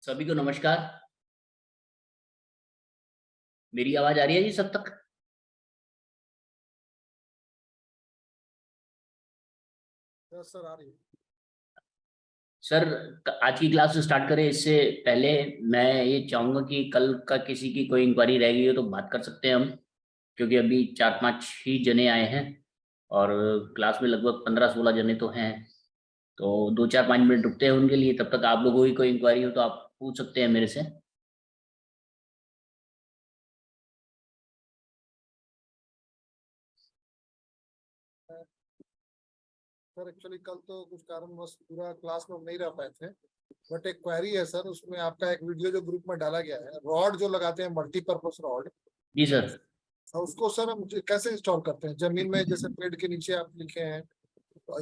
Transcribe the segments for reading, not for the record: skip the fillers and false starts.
सभी को नमस्कार। मेरी आवाज आ रही है जी सब तक? सर आ रही है। सर, आज की क्लास स्टार्ट करें इससे पहले मैं ये चाहूंगा कि कल का किसी की कोई इंक्वायरी रह गई हो तो बात कर सकते हैं हम, क्योंकि अभी 4-5 ही जने आए हैं और क्लास में लगभग 15-16 जने तो हैं। तो 2-4-5 मिनट रुकते हैं उनके लिए, तब तक आप लोगों की कोई इंक्वायरी हो तो आप पूछ सकते हैं मेरे से। सर एक्चुअली कल तो कुछ कारणवश पूरा क्लास में हम नहीं रह पाए थे, बट एक क्वेरी है सर, उसमें आपका एक वीडियो जो ग्रुप में डाला गया है, रॉड जो लगाते हैं मल्टीपर्पज रॉड, जी सर। उसको सर हम कैसे इंस्टॉल करते हैं जमीन में, जैसे पेड़ के नीचे आप लिखे हैं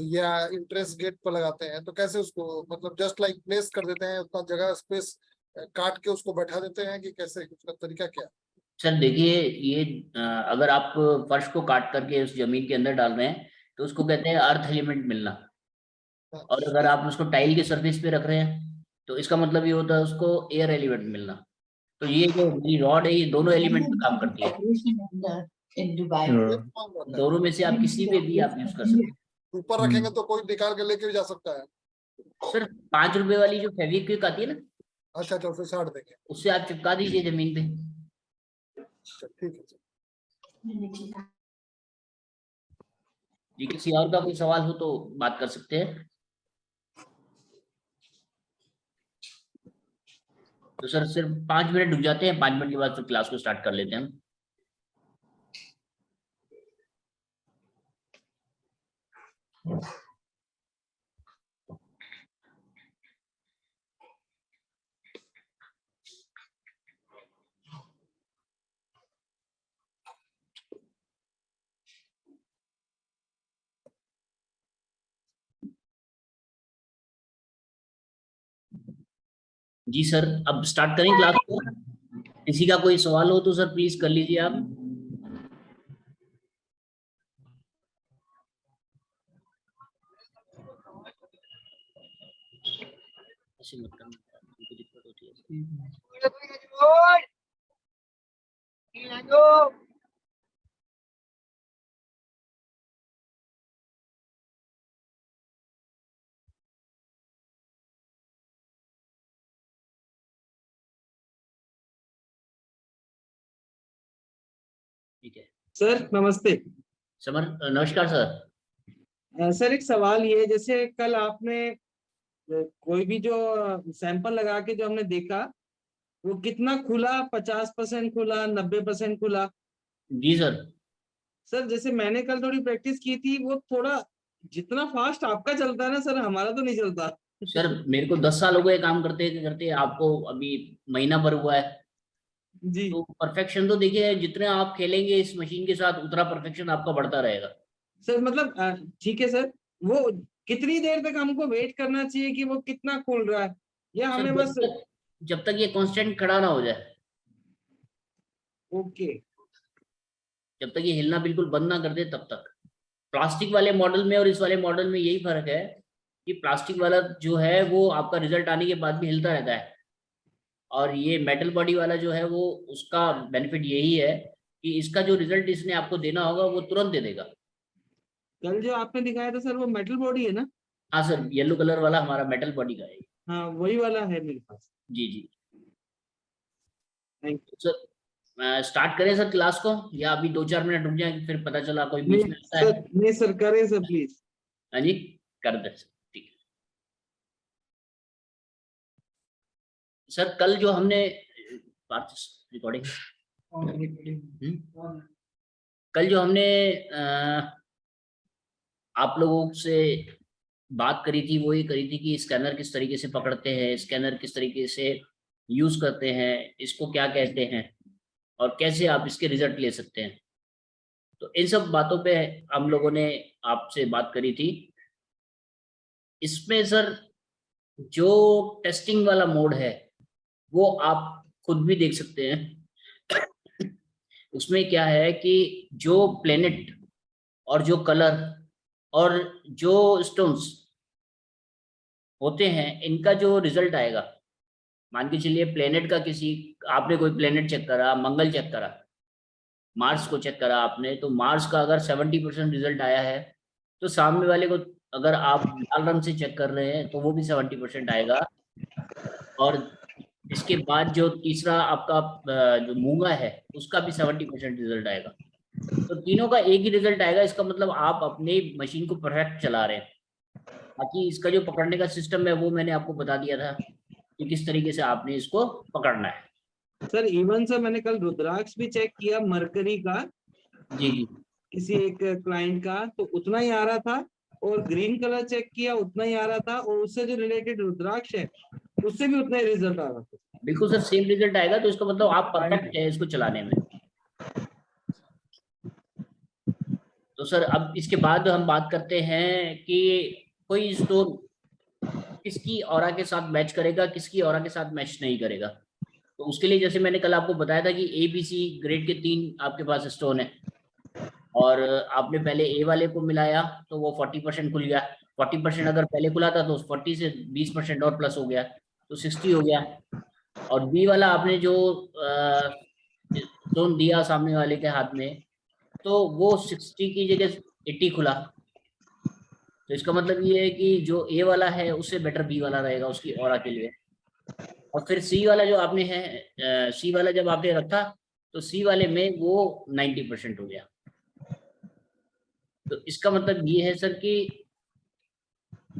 या इंट्रेंस गेट पर लगाते हैं, तो कैसे उसको मतलब जस्ट लाइक प्लेस कर देते हैं, उतना जगह स्पेस काट के उसको बैठा देते हैं, कि कैसे उसका तरीका क्या है? सर देखिए, ये अगर आप फर्श को काट करके उस जमीन के अंदर डाल रहे हैं तो उसको कहते हैं अर्थ एलिमेंट मिलना। हाँ, और अगर आप उसको टाइल के सरफेस पे रख रहे हैं तो इसका मतलब ये होता है उसको एयर एलिमेंट मिलना। तो ये जो मेरी रॉड है ये दोनों एलिमेंट पे काम करती है। ये कौन रहता है? दोनों में से आप किसी पे भी आप यूज कर सकते ऊपर रखेंगे तो कोई निकाल के लेके भी जा सकता है? हैं। सर, 5 रुपए वाली जो फेविक्विक आती है ना, अच्छा अच्छा, उसे साड़ देंगे। उससे आप चिपका दीजिए जमीन पे। अच्छा ठीक है सर। जी, किसी और का कोई सवाल हो तो बात कर सकते हैं। तो सर सिर्फ 5 मिनट रुक जाते हैं, 5 मिनट के बाद फिर क्लास को स्टार्ट कर लेते हैं हम। जी सर, अब स्टार्ट करें क्लास को। किसी का कोई सवाल हो तो सर प्लीज कर लीजिए आप। ऐसे मत करना, उनको दिक्कत होती है। ठीक है सर नमस्ते। समर, नमस्कार सर। सर एक सवाल ये है, जैसे कल आपने कोई भी जो सैंपल लगा के जो हमने देखा, वो कितना खुला, 50% खुला, 90% खुला? जी सर। सर जैसे मैंने कल थोड़ी प्रैक्टिस की थी, वो थोड़ा जितना फास्ट आपका चलता है ना सर, हमारा तो नहीं चलता। सर मेरे को 10 साल हो गए काम करते करते, आपको अभी महीना भर हुआ है। जी तो परफेक्शन तो देखिए, जितने आप खेलेंगे इस मशीन के साथ उतना परफेक्शन आपका बढ़ता रहेगा। सर, मतलब ठीक है सर। वो कितनी देर तक हमको वेट करना चाहिए कि वो कितना खुल रहा है, या सर हमें जब बस? तक जब तक ये कांस्टेंट खड़ा ना हो जाए, ओके। जब तक ये हिलना बिल्कुल बंद ना कर दे तब तक। प्लास्टिक वाले मॉडल में और इस वाले मॉडल में यही फर्क है कि प्लास्टिक वाला जो है वो आपका रिजल्ट आने के बाद भी हिलता रहता है, और ये मेटल बॉडी वाला जो है वो, उसका बेनिफिट यही है कि इसका जो रिजल्ट इसने आपको देना होगा वो तुरंत दे देगा। कल जो आपने दिखाया था सर, वो मेटल बॉडी है ना? हाँ सर, येलो कलर वाला हमारा मेटल बॉडी का है। हाँ, वही वाला है मेरे पास। जी जी। थैंक सर स्टार्ट करें सर क्लास को, या अभी 2-4 मिनट रुक जाए, फिर पता चला कोई यू। बीच में आता है। नहीं सर, करें सर प्लीज। हाँ जी, कर दे सर, ठीक है। सर कल जो हमने रिकॉर्डिंग कल जो हमने आप लोगों से बात करी थी, वो ये करी थी कि स्कैनर किस तरीके से पकड़ते हैं, स्कैनर किस तरीके से यूज करते हैं, इसको क्या कहते हैं, और कैसे आप इसके रिजल्ट ले सकते हैं। तो इन सब बातों पे हम लोगों ने आपसे बात करी थी। इसमें सर जो टेस्टिंग वाला मोड है वो आप खुद भी देख सकते हैं। उसमें क्या है कि जो प्लेनेट और जो कलर और जो स्टोन्स होते हैं, इनका जो रिजल्ट आएगा मान के चलिए प्लेनेट का किसी, आपने कोई प्लेनेट चेक करा, मंगल चेक करा, मार्स को चेक करा आपने, तो मार्स का अगर 70% रिजल्ट आया है, तो सामने वाले को अगर आप लाल रंग से चेक कर रहे हैं तो वो भी 70% आएगा। और इसके बाद जो तीसरा आपका जो मूंगा है उसका भी 70% रिजल्ट आएगा। तो तीनों का एक ही रिजल्ट आएगा, इसका मतलब आप अपनी मशीन को परफेक्ट चला रहे हैं। बाकी इसका जो पकड़ने का सिस्टम है वो मैंने आपको बता दिया था कि किस तरीके से आपने इसको पकड़ना है। सर इवन सर मैंने कल रुद्राक्ष भी चेक किया मरकरी का, जी जी किसी एक क्लाइंट का, तो उतना ही आ रहा था, और ग्रीन कलर चेक किया उतना ही आ रहा था, और उससे जो रिलेटेड रुद्राक्ष है उससे भी उतना ही रिजल्ट आ रहा था। बिल्कुल सर, सेम रिजल्ट आएगा, तो इसका मतलब आप परफेक्ट है इसको चलाने में। तो सर अब इसके बाद हम बात करते हैं कि कोई स्टोन किसकी ऑरा के साथ मैच करेगा, किसकी ऑरा के साथ मैच नहीं करेगा। तो उसके लिए जैसे मैंने कल आपको बताया था कि ABC ग्रेड के 3 आपके पास स्टोन है, और आपने पहले A वाले को मिलाया तो वो 40% खुल गया। 40% अगर पहले खुला था तो 40 से 20% और प्लस हो गया, तो 60 हो गया। और B वाला आपने जो स्टोन दिया सामने वाले के हाथ में, तो वो 60 की जगह 80 खुला। तो इसका मतलब ये है कि जो A वाला है उससे बेटर B वाला रहेगा उसकी ऑरा के लिए। और फिर C वाला जो आपने है, C वाला जब आपने रखा तो C वाले में वो 90% हो गया। तो इसका मतलब ये है सर कि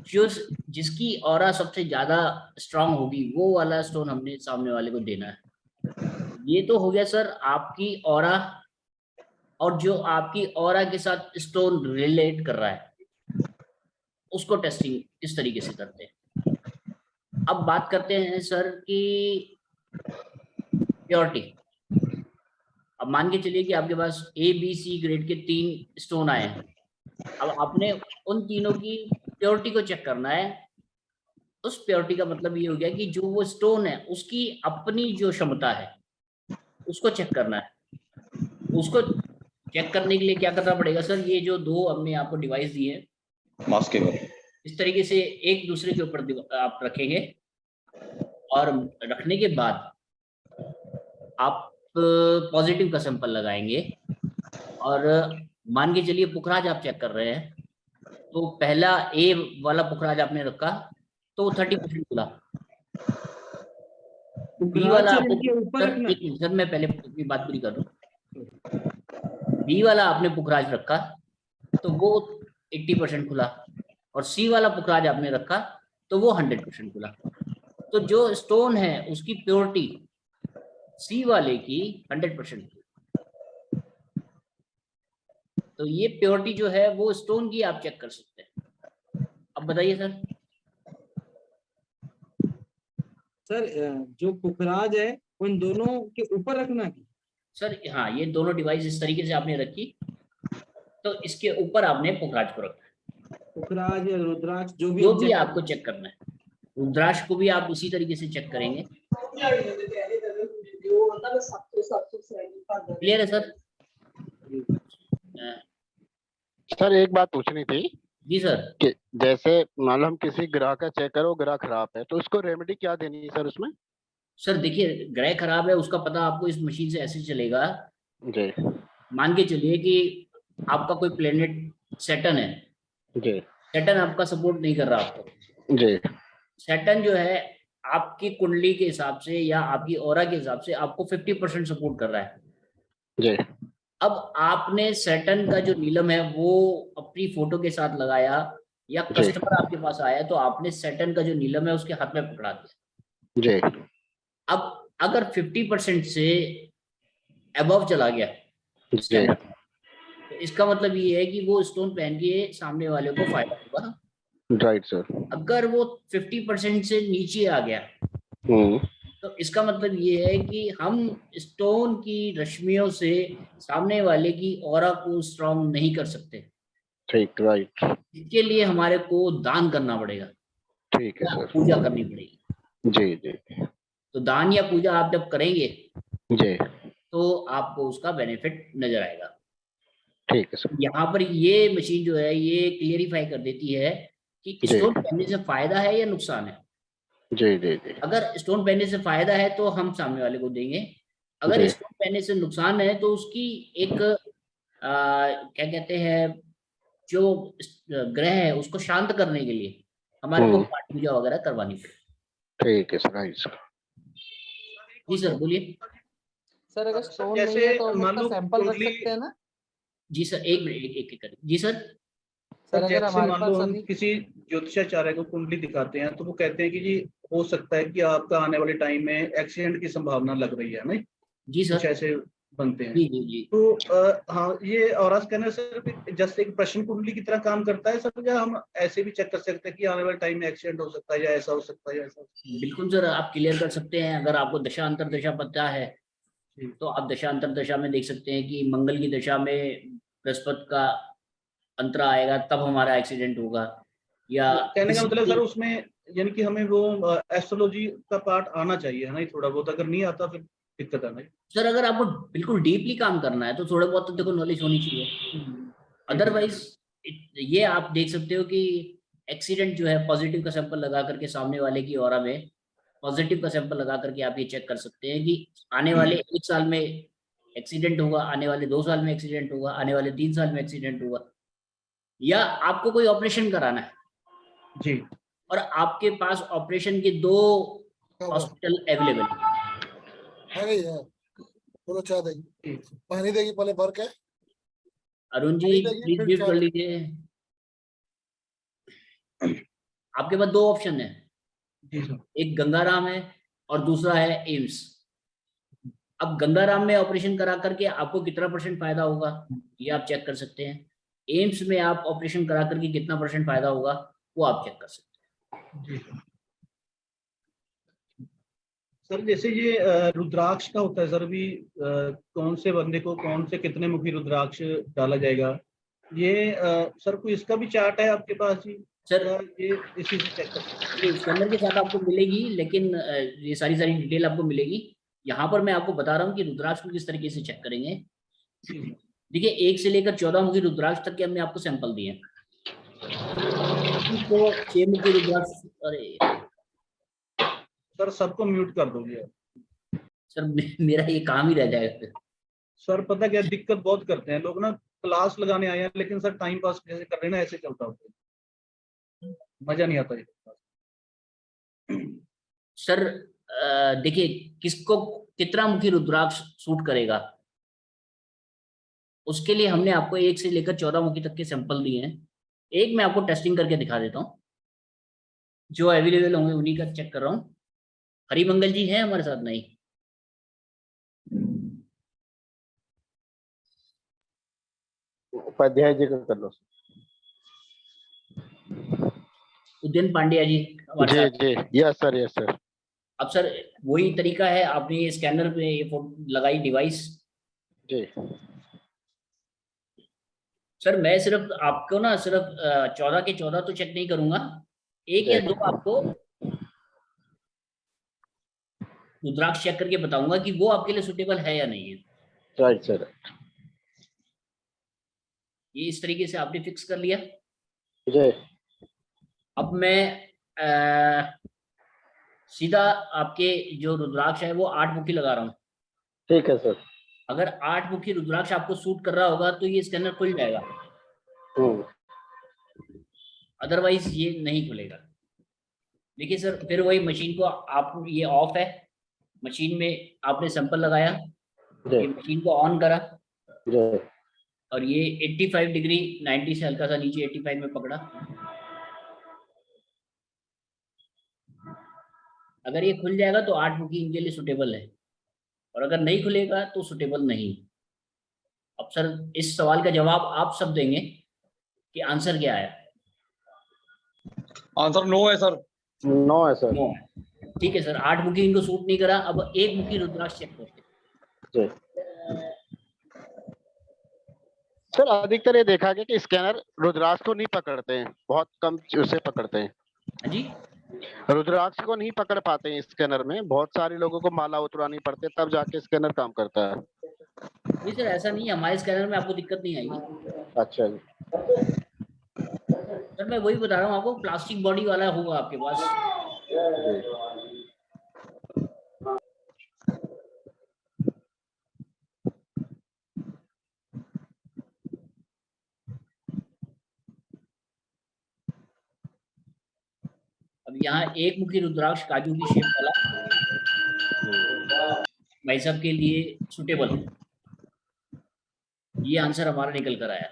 जो जिसकी ऑरा सबसे ज्यादा स्ट्रांग होगी वो वाला स्टोन हमने सामने वाले को देना है। ये तो हो गया सर आपकी ऑरा, और जो आपकी ऑरा के साथ स्टोन रिलेट कर रहा है उसको टेस्टिंग इस तरीके से करते हैं। अब बात करते हैं सर कि प्योरिटी। अब मान के चलिए कि आपके पास ABC ग्रेड के 3 स्टोन आए हैं। अब आपने उन तीनों की प्योरिटी को चेक करना है। उस प्योरिटी का मतलब ये हो गया कि जो वो स्टोन है उसकी अपनी जो क्षमता है उसको चेक करना है। उसको चेक करने के लिए क्या करना पड़ेगा सर, ये जो 2 हमने आपको डिवाइस दिए हैं मास्क केबल इस तरीके से एक दूसरे के ऊपर आप रखेंगे, और रखने के बाद आप पॉजिटिव का सैंपल लगाएंगे। और मान के चलिए पुखराज आप चेक कर रहे हैं, तो पहला A वाला पुखराज आपने रखा तो 30% खुला। B वाला आपने, इनके ऊपर सर रखना। एक मिनट सर, मैं पहले अपनी बात पूरी कर दूं। B वाला आपने पुखराज रखा तो वो 80% खुला, और C वाला पुखराज आपने रखा तो वो 100% खुला। तो जो स्टोन है उसकी प्योरिटी C वाले की 100%। तो ये प्योरिटी जो है वो स्टोन की आप चेक कर सकते हैं। अब बताइए सर। सर जो पुखराज है उन दोनों के ऊपर रखना है। सर हाँ, ये दोनों डिवाइस इस तरीके से आपने रखी, तो इसके ऊपर आपने पुखराज को रखा। पुखराज या रुद्राक्ष जो भी जो हम भी चेक आपको चेक करना है, रुद्राक्ष को भी आप उसी तरीके से चेक करेंगे। क्लियर है सर? सर एक बात पूछनी थी जी सर। कि जैसे मान लो हम किसी ग्रह का चेक करो, ग्रह खराब है, तो उसको रेमेडी क्या देनी है सर उसमें? सर देखिए, ग्रह खराब है उसका पता आपको इस मशीन से ऐसे चलेगा। जी मान के चलिए कि आपका कोई प्लेनेट सैटर्न है, जी सैटर्न आपका सपोर्ट नहीं कर रहा आपको। जी सैटर्न जो है आपकी कुंडली के हिसाब से या आपकी ऑरा के हिसाब से आपको 50% सपोर्ट कर रहा है। जी अब आपने सैटर्न का जो नीलम है वो अपनी फोटो के साथ लगाया, या जी कस्टमर आपके पास आया तो आपने सैटर्न का जो नीलम है उसके हाथ में पकड़ा दिया। जी अब अगर 50% से अबव चला गया जी स्टैंडर्ड, तो इसका मतलब ये है कि वो स्टोन पहन के सामने वाले को फायदा होगा। Right sir. अगर वो 50% से नीचे आ गया तो इसका मतलब ये है कि हम स्टोन की रश्मियों से सामने वाले की ऑरा को स्ट्रॉन्ग नहीं कर सकते। ठीक, राइट, इसके लिए हमारे को दान करना पड़ेगा ठीक है या सर। पूजा करनी पड़ेगी। जी जी तो दान या पूजा आप जब करेंगे जी तो आपको उसका बेनिफिट नजर आएगा। ठीक है सर। यहाँ पर ये मशीन जो है ये क्लियरिफाई कर देती है कि जी स्टोन पहनने से फायदा है या नुकसान है। जी जी जी अगर स्टोन पहनने से फायदा है तो हम सामने वाले को देंगे, अगर जी स्टोन पहनने से नुकसान है तो उसकी एक क्या कहते हैं, जो ग्रह है उसको शांत करने के लिए हमारे को पाठ पूजा वगैरह करवानी पड़ेगी। ठीक है सर, राइट सर। जी सर बोलिए। सर अगर सर, स्टोन नहीं जैसे है तो हम मान उसका लो सैंपल रख कुंडली, सकते हैं ना? जी सर एक मिनट, एक एक करें। जी सर। सर सर अगर जैसे हमारे मान लो पास हम अभी किसी ज्योतिषाचार्य को कुंडली दिखाते हैं तो वो कहते हैं कि जी हो सकता है कि आपका आने वाले टाइम में एक्सीडेंट की संभावना लग रही है, नहीं जी कुछ सर। ऐसे बनते हैं। जी जी जी तो हाँ, ये ऑरा स्कैनर सिर्फ जस्ट एक प्रश्न कुंडली की तरह काम करता है सर, या हम ऐसे भी चेक कर सकते हैं कि आने वाले टाइम में एक्सीडेंट हो सकता है, या ऐसा हो सकता है, या ऐसा हो सकता बिल्कुल सर, आप क्लियर कर सकते हैं। अगर आपको दशा अंतर दशा पता है है? तो आप दशा अंतर दशा में देख सकते हैं कि मंगल की दशा में बृहस्पति का अंतर आएगा तब हमारा एक्सीडेंट होगा, या कहने का किसी मतलब सर भी। उसमें यानी कि हमें वो एस्ट्रोलॉजी का पार्ट आना चाहिए है ना, थोड़ा बहुत, अगर नहीं आता फिर दिक्कत है ना। सर अगर आपको बिल्कुल डीपली काम करना है तो थोड़ा बहुत तो देखो नॉलेज होनी चाहिए। अदरवाइज ये आप देख सकते हो कि एक्सीडेंट जो है पॉजिटिव का सैंपल लगा करके सामने वाले की ऑरा में पॉजिटिव का सैंपल लगा करके आप ये चेक कर सकते हैं कि आने वाले 1 साल में एक्सीडेंट होगा, आने वाले 2 साल में एक्सीडेंट होगा, आने वाले 3 साल में एक्सीडेंट होगा, या आपको कोई ऑपरेशन कराना है जी और आपके पास ऑपरेशन के 2 क्या हुआ? हॉस्पिटल अवेलेबल है। आ गई है, बोलो चाय देगी, पानी देगी, पहले भर के अरुण जी पानी देगी प्लीज फिर म्यूट चाय कर देगी। लीजिए। आपके पास 2 ऑप्शन है, जी सर। एक गंगाराम है और दूसरा है एम्स। अब गंगाराम में ऑपरेशन करा करके आपको कितना % फायदा होगा ये आप चेक कर सकते हैं। एम्स में आप ऑपरेशन करा करके कितना % फायदा होगा वो आप चेक कर सकते हैं। जी सर, जैसे ये रुद्राक्ष का होता है सर, अभी कौन से बंदे को कौन से कितने मुखी रुद्राक्ष डाला जाएगा, ये सर कोई इसका भी चार्ट है आपके पास जी, सर या ये इसी से चेक कर सकते ये स्कैनर के साथ आपको मिलेगी, लेकिन ये सारी सारी डिटेल आपको मिलेगी। यहाँ पर मैं आपको बता रहा हूँ कि रुद्राक्ष को किस तरीके से चेक करेंगे। हैं? देखिए 1 से लेकर 14 मुखी रुद्राक्ष तक के हमने आपको सैंपल दिए हैं। तो 6 मुखी रुद्राक्ष, अरे सर सबको म्यूट कर दोगे सर मेरा ये काम ही रह जाएगा फिर। सर, पता क्या दिक्कत बहुत करते हैं लोग ना, क्लास लगाने आए हैं लेकिन सर टाइम पास जैसे कर रहे हैं ना ऐसे चलता होता है, मजा नहीं आता ये। सर देखिए किसको कितना मुखी रुद्राक्ष सूट करेगा, उसके लिए हमने आपको 1 से लेकर 14 मुखी तक के सैंपल दिए हैं। एक मैं आपको टेस्टिंग करके दिखा देता हूँ, जो अवेलेबल होंगे उन्हीं का चेक कर रहा हूँ। हरिमंगल जी हैं हमारे साथ? नहीं। उपाध्याय जी का कर लो। उदयन पांड्या जी हमारे जी साथ। जी, यस सर, यस सर। अब सर वही तरीका है, आपने ये स्कैनर पे ये लगाई डिवाइस। जी सर मैं सिर्फ आपको ना सिर्फ 14 के 14 तो चेक नहीं करूंगा, 1 या 2 आपको रुद्राक्ष चेक करके बताऊंगा कि वो आपके लिए सुटेबल है या नहीं है। Right sir. ये इस तरीके से आपने फिक्स कर लिया। जी अब मैं सीधा आपके जो रुद्राक्ष है वो 8 मुखी लगा रहा हूँ। ठीक है सर। अगर 8 मुखी रुद्राक्ष आपको सूट कर रहा होगा तो ये स्कैनर खुल जाएगा, अदरवाइज ये नहीं खुलेगा। देखिए सर फिर वही मशीन को आप, ये ऑफ है, मशीन में आपने सैंपल लगाया, ये मशीन को ऑन करा जी और ये 85 डिग्री 90 से हल्का सा नीचे 85 में पकड़ा। अगर ये खुल जाएगा तो 8 मुखी इनके लिए सुटेबल है, और अगर नहीं खुलेगा तो सुटेबल नहीं। अब सर इस सवाल का जवाब आप सब देंगे कि आंसर क्या आया। आंसर नो है सर। नो है सर। नो है, ठीक है सर। 8 मुखी इनको सूट नहीं करा। अब 1 मुखी रुद्राक्ष चेक करते जी सर, अधिकतर ये देखा गया कि स्कैनर रुद्राक्ष को नहीं पकड़ते हैं, बहुत कम उसे पकड़ते हैं। हाँ जी, रुद्राक्ष को नहीं पकड़ पाते हैं स्कैनर में, बहुत सारे लोगों को माला उतरवानी पड़ती है तब जाके स्कैनर काम करता है। नहीं सर ऐसा नहीं है, हमारे स्कैनर में आपको दिक्कत नहीं आएगी। अच्छा जी। सर मैं वही बता रहा हूँ आपको, प्लास्टिक बॉडी वाला होगा आपके पास, अब यहाँ एक मुखी रुद्राक्ष काजू की शेप वाला भाई साहब के लिए सुटेबल है। ये आंसर हमारा निकल कर आया।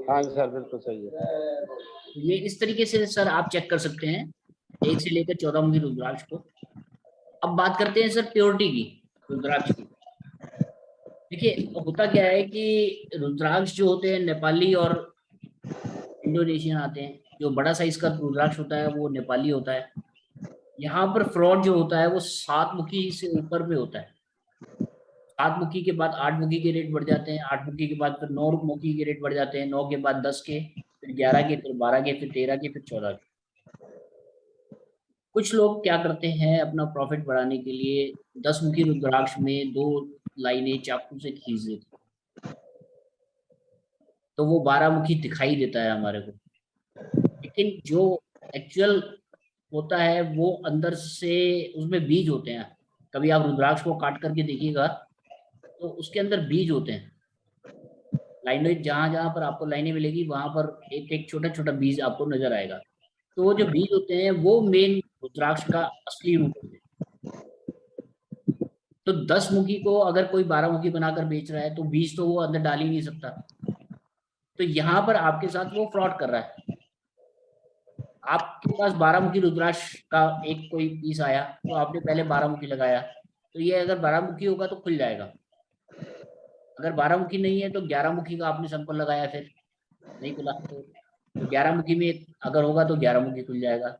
हाँ सर बिल्कुल सही है। ये इस तरीके से सर आप चेक कर सकते हैं 1 से लेकर 14 मुखी रुद्राक्ष को। अब बात करते हैं सर प्योरिटी की, रुद्राक्ष की। देखिए होता क्या है कि रुद्राक्ष जो होते हैं नेपाली और इंडोनेशियन आते हैं। जो बड़ा साइज का रुद्राक्ष होता है वो नेपाली होता है। यहाँ पर फ्रॉड जो होता है वो 7 मुखी से ऊपर में होता है। 7 मुखी के बाद 8 मुखी के रेट बढ़ जाते हैं, 8 मुखी के बाद फिर 9 मुखी के रेट बढ़ जाते हैं, 9 के बाद 10 के, फिर 11 के, फिर 12 के, फिर 13 के, फिर 14 के। कुछ लोग क्या करते हैं अपना प्रॉफिट बढ़ाने के लिए 10 मुखी रुद्राक्ष में 2 लाइनें चाकू से खींच देते, तो वो 12 मुखी दिखाई देता है हमारे को। लेकिन जो एक्चुअल होता है वो अंदर से उसमें बीज होते हैं। कभी आप रुद्राक्ष को काट करके देखिएगा तो उसके अंदर बीज होते हैं। लाइनें जहां जहां पर आपको लाइनें मिलेगी वहां पर एक एक छोटा छोटा बीज आपको नजर आएगा। तो वो जो बीज होते हैं वो मेन रुद्राक्ष का असली रूप होते हैं। तो 10 मुखी को अगर कोई 12 मुखी बनाकर बेच रहा है तो बीज तो वो अंदर डाल ही नहीं सकता। तो यहाँ पर आपके साथ वो फ्रॉड कर रहा है। आपके पास 12 मुखी रुद्राक्ष का एक कोई पीस आया तो आपने पहले 12 मुखी लगाया, तो ये अगर 12 मुखी होगा तो खुल जाएगा। अगर 12 मुखी नहीं है तो 11 मुखी का आपने सैंपल लगाया, फिर नहीं खुला तो 11 मुखी में अगर होगा तो 11 मुखी खुल जाएगा।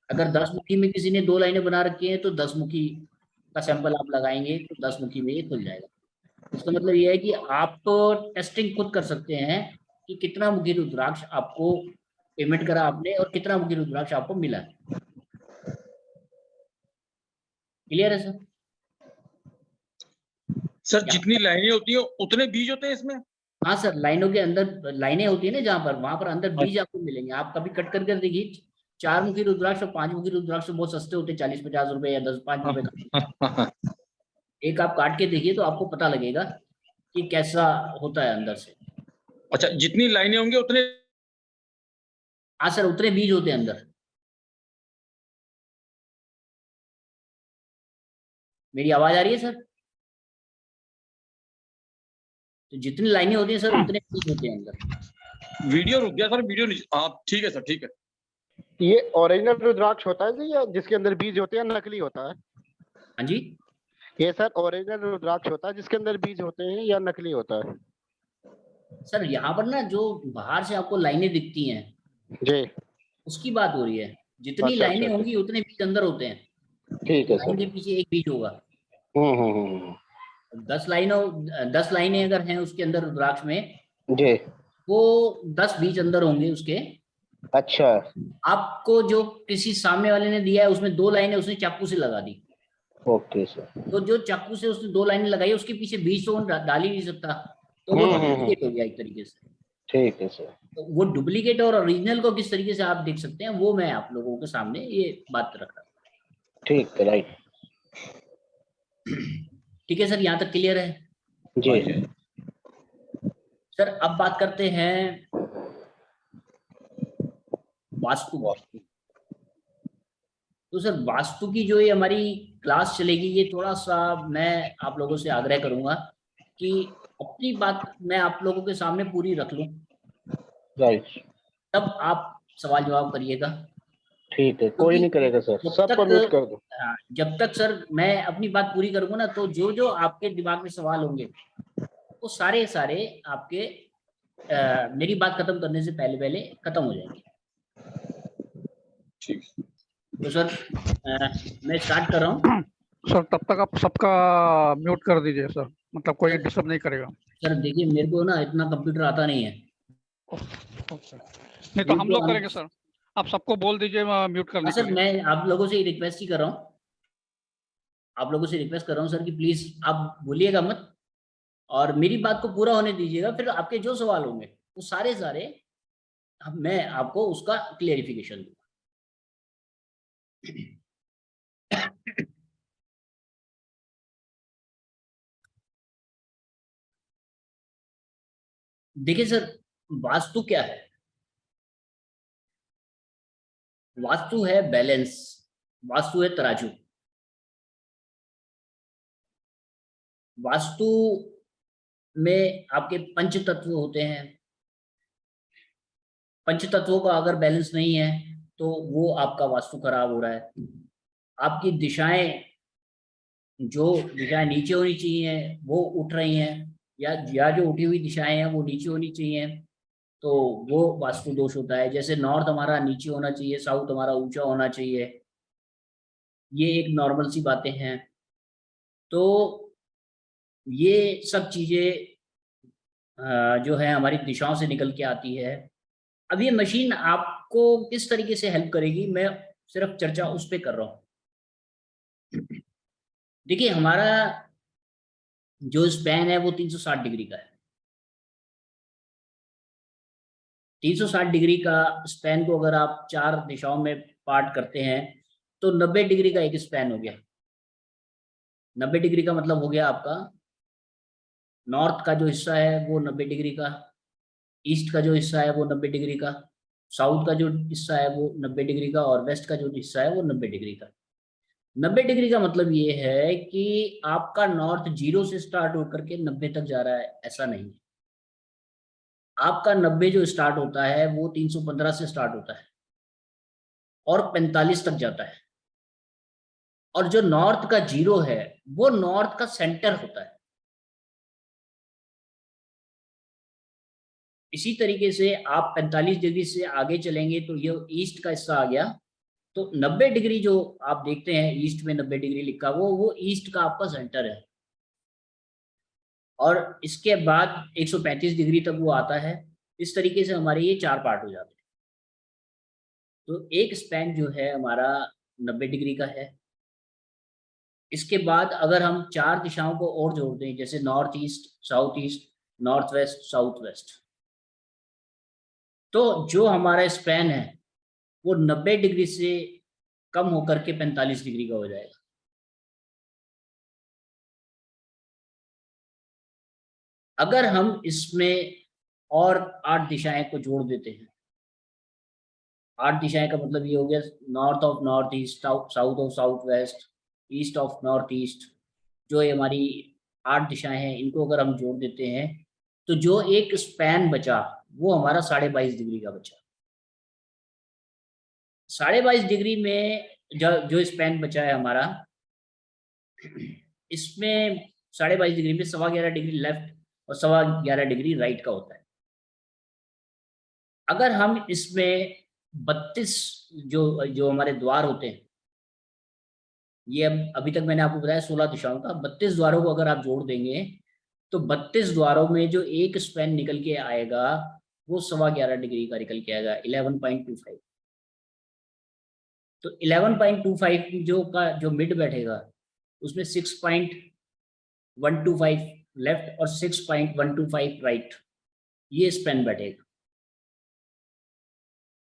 अगर 10 मुखी में किसी ने 2 लाइनें बना रखी हैं तो 10 मुखी का सैंपल आप लगाएंगे तो 10 मुखी में ये खुल जाएगा। इसका मतलब ये है कि आप टेस्टिंग खुद कर सकते हैं कि कितना मुखी रुद्राक्ष आपको पेमेंट करा आपने और कितना मुखी रुद्राक्ष आपको मिला। क्लियर है सर? सर जितनी लाइनें होती है उतने बीज होते हैं इसमें? हाँ सर, लाइनों के अंदर लाइनें होती है ना जहाँ पर, वहां पर अंदर बीज आपको मिलेंगे। आप कभी कट करके देखिए 4 मुखी रुद्राक्ष और 5 मुखी रुद्राक्ष बहुत सस्ते होते हैं, 40-50 रुपए या 10-5 रुपए का। एक आप काट के देखिए तो आपको पता लगेगा कि कैसा होता है अंदर से। अच्छा, जितनी लाइनें होंगी उतने? हाँ सर, उतने बीज होते हैं अंदर। मेरी आवाज आ रही है सर? तो जितनी लाइनें होती हैं सर उतने बीज होते हैं अंदर। वीडियो रुक गया सर, वीडियो आप ठीक है सर, ठीक है। ये ओरिजिनल रुद्राक्ष होता है जी या जिसके अंदर बीज होते हैं, नकली होता है? हाँ जी, ये सर ओरिजिनल रुद्राक्ष होता है जिसके अंदर बीज होते हैं या नकली होता है? सर यहाँ पर ना जो बाहर से आपको लाइनें दिखती हैं जी उसकी बात हो रही है। जितनी अच्छा, लाइनें अच्छा, होंगी उतने बीज अंदर होते हैं। ठीक है लाइन सर। के पीछे एक बीज होगा। हम्म। 10 लाइनें अगर हैं उसके अंदर रुद्राक्ष में, जी वो 10 बीज अंदर होंगे उसके। अच्छा। आपको जो किसी सामने वाले ने दिया है उसमें 2 लाइनें उसने चाकू से लगा दी, ओके सर। तो जो चाकू से उसने 2 लाइनें लगाई उसके पीछे बीज तो वो डाल ही नहीं सकता, तो वो डुप्लीकेट हो गया एक तरीके से। ठीक है सर। तो वो डुप्लीकेट और ओरिजिनल को किस तरीके से आप देख सकते हैं वो मैं आप लोगों के सामने ये बात रख रहा हूँ। ठीक है, राइट। ठीक है सर, यहाँ तक क्लियर है? जी सर अब बात करते हैं वास्तु। तो सर वास्तु की जो ये हमारी क्लास चलेगी, ये थोड़ा सा मैं आप लोगों से आग्रह करूंगा कि अपनी बात मैं आप लोगों के सामने पूरी रख लूं, राइट। तब आप सवाल जवाब करिएगा। ठीक है, कोई नहीं करेगा सर, सबको म्यूट कर दो। जब तक सर मैं अपनी बात पूरी करूंगा ना, तो जो जो आपके दिमाग में सवाल होंगे वो सारे सारे आपके मेरी बात खत्म करने से पहले पहले खत्म हो जाएंगे। ठीक। तो सर मैं स्टार्ट कर रहा हूँ। सर तब तक आप सबका म्यूट कर दीजिए सर, मतलब कोई डिस्टर्ब नहीं करेगा। सर देखिए मेरे को ना इतना कंप्यूटर आता नहीं है। नहीं तो हम लोग करेंगे सर, आप सबको बोल दीजिए म्यूट करने के सर लिए। मैं आप लोगों से रिक्वेस्ट ही कर रहा हूँ, आप लोगों से रिक्वेस्ट कर रहा हूँ सर कि प्लीज आप बोलिएगा मत और मेरी बात को पूरा होने दीजिएगा। फिर आपके जो सवाल होंगे वो सारे सारे मैं आपको उसका क्लेरिफिकेशन दूंगा। देखिए सर, वास्तु क्या है? वास्तु है बैलेंस, वास्तु है तराजू। वास्तु में आपके पंच तत्व होते हैं। पंच तत्वों का अगर बैलेंस नहीं है तो वो आपका वास्तु खराब हो रहा है। आपकी दिशाएं, जो दिशाएं नीचे होनी चाहिए वो उठ रही हैं, या जो उठी हुई दिशाएं हैं वो नीचे होनी चाहिए, तो वो वास्तु दोष होता है। जैसे नॉर्थ हमारा नीचे होना चाहिए, साउथ हमारा ऊंचा होना चाहिए, ये एक नॉर्मल सी बातें हैं। तो ये सब चीजें जो है हमारी दिशाओं से निकल के आती है। अब ये मशीन आपको किस तरीके से हेल्प करेगी, मैं सिर्फ चर्चा उस पर कर रहा हूँ। देखिए, हमारा जो स्पैन है वो 360 डिग्री का है। 360 डिग्री का स्पैन को अगर आप 4 दिशाओं में पार्ट करते हैं तो 90 डिग्री का एक स्पैन हो गया। 90 डिग्री का मतलब हो गया आपका नॉर्थ का जो हिस्सा है वो 90 डिग्री का, ईस्ट का जो हिस्सा है वो 90 डिग्री का, साउथ का जो हिस्सा है वो 90 डिग्री का, और वेस्ट का जो हिस्सा है वो 90 डिग्री का। 90 डिग्री का मतलब ये है कि आपका नॉर्थ 0 से स्टार्ट होकर के 90 तक जा रहा है, ऐसा नहीं है। आपका 90 जो स्टार्ट होता है वो 315 से स्टार्ट होता है और 45 तक जाता है। और जो नॉर्थ का 0 है वो नॉर्थ का सेंटर होता है। इसी तरीके से आप 45 डिग्री से आगे चलेंगे तो ये ईस्ट का हिस्सा आ गया। तो 90 डिग्री जो आप देखते हैं ईस्ट में 90 डिग्री लिखा वो ईस्ट का आपका सेंटर है। और इसके बाद 135 डिग्री तक वो आता है। इस तरीके से हमारे ये 4 पार्ट हो जाते हैं। तो एक स्पैन जो है हमारा 90 डिग्री का है। इसके बाद अगर हम 4 दिशाओं को और जोड़ दें, जैसे north east, south east, north west, south waste, तो जो हमारा स्पैन है वो 90 डिग्री से कम होकर के 45 डिग्री का हो जाएगा। अगर हम इसमें और 8 दिशाएं को जोड़ देते हैं, 8 दिशाएं का मतलब ये हो गया north of north east, south of south west, east of north east, जो ये हमारी 8 दिशाएं हैं, इनको अगर हम जोड़ देते हैं तो जो एक स्पैन बचा वो हमारा 22.5 डिग्री का बचा। 22.5 डिग्री में जो स्पैन बचा है हमारा, इसमें 22.5 डिग्री में 11.25 डिग्री लेफ्ट और 11.25 डिग्री राइट का होता है। अगर हम इसमें 32 जो हमारे द्वार होते हैं, ये अभी तक मैंने आपको बताया 16 दिशाओं का, 32 द्वारों को अगर आप जोड़ देंगे तो 32 द्वारों में जो एक स्पैन निकल के आएगा वो 11.25 डिग्री का निकल के आएगा, 11.25। तो 11.25 जो मिड बैठेगा उसमें 6.125 लेफ्ट और 6.125 राइट, ये स्पैन बैठेगा।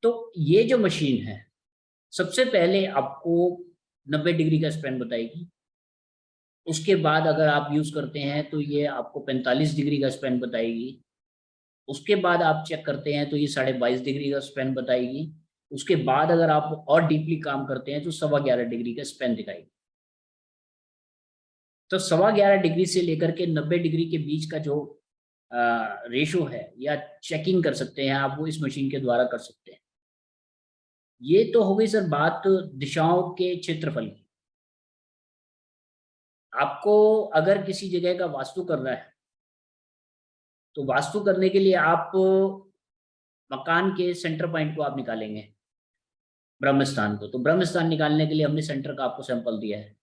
तो ये जो मशीन है सबसे पहले आपको 90 डिग्री का स्पैन बताएगी। उसके बाद अगर आप यूज करते हैं तो ये आपको 45 डिग्री का स्पैन बताएगी। उसके बाद आप चेक करते हैं तो ये 22.5 डिग्री का स्पैन बताएगी। उसके बाद अगर आप और डीपली काम करते हैं तो 11.25 डिग्री का स्पैन दिखाएगी। तो 11.25 डिग्री से लेकर के 90 डिग्री के बीच का जो रेशो है या चेकिंग कर सकते हैं आप, वो इस मशीन के द्वारा कर सकते हैं। ये तो हो गई सर बात दिशाओं के क्षेत्रफल की। आपको अगर किसी जगह का वास्तु करना है तो वास्तु करने के लिए आप मकान के सेंटर पॉइंट को आप निकालेंगे, ब्रह्म स्थान को। तो ब्रह्म स्थान निकालने के लिए हमने सेंटर का आपको सैंपल दिया है।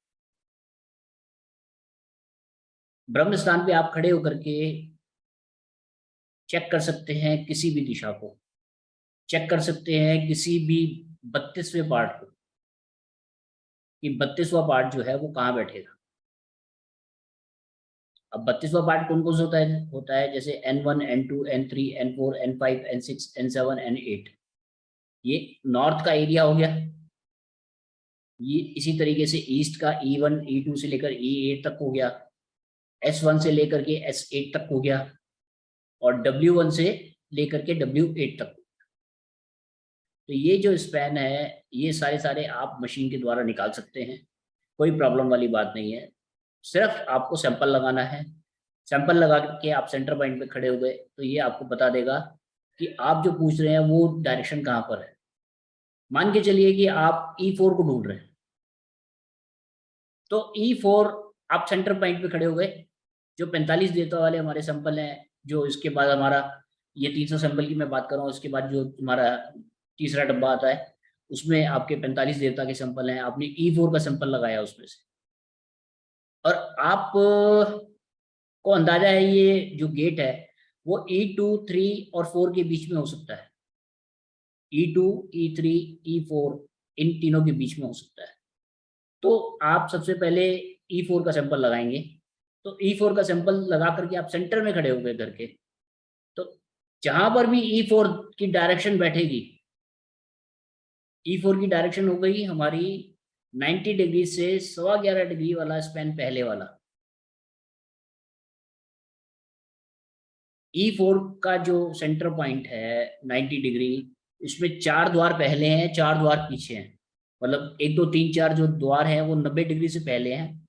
ब्रह्म स्थान पे आप खड़े होकर के चेक कर सकते हैं किसी भी दिशा को, चेक कर सकते हैं किसी भी 32वें पार्ट को कि 32वां पार्ट जो है वो कहाँ बैठेगा। अब 32वां पार्ट कौन कौन सा होता है जैसे N1, N2, N3, N4, N5, N6, N7, N8। ये नॉर्थ का एरिया हो गया, ये इसी तरीके से ईस्ट का E1 E2 से लेकर E8 तक हो गया, S1 से लेकर के S8 तक हो गया, और W1 से लेकर के W8 तक। तो ये जो स्पैन है ये सारे आप मशीन के द्वारा निकाल सकते हैं, कोई प्रॉब्लम वाली बात नहीं है। सिर्फ आपको सैंपल लगाना है, सैंपल लगा के आप सेंटर पॉइंट पे खड़े हो गए तो ये आपको बता देगा कि आप जो पूछ रहे हैं वो डायरेक्शन कहाँ पर है। मान के चलिए कि आप E4 को ढूंढ रहे हैं, तो E4 आप सेंटर पॉइंट पे खड़े हो गए, जो 45 देता वाले हमारे सैंपल हैं, जो इसके बाद हमारा ये 300 सैंपल की मैं बात कर रहा हूँ, उसके बाद जो हमारा तीसरा डब्बा आता है उसमें आपके 45 देवता के सैंपल हैं, आपने E4 का सैंपल लगाया उसमें से, और आप को अंदाजा है ये जो गेट है वो E2, 3 और 4 के बीच में हो सकता है। E2, E3, E4 इन तीनों के बीच में हो सकता है। तो आप सबसे पहले E4 का सैंपल लगाएंगे, तो E4 का सैंपल लगा करके आप सेंटर में खड़े हो गए घर के, तो जहां पर भी E4 की डायरेक्शन बैठेगी, E4 की डायरेक्शन हो गई हमारी 90 डिग्री से 11.25 डिग्री वाला स्पैन पहले वाला। E4 का जो सेंटर पॉइंट है 90 डिग्री, इसमें 4 द्वार पहले हैं, 4 द्वार पीछे हैं, मतलब 1 2 3 4 जो द्वार हैं वो 90 डिग्री से पहले हैं,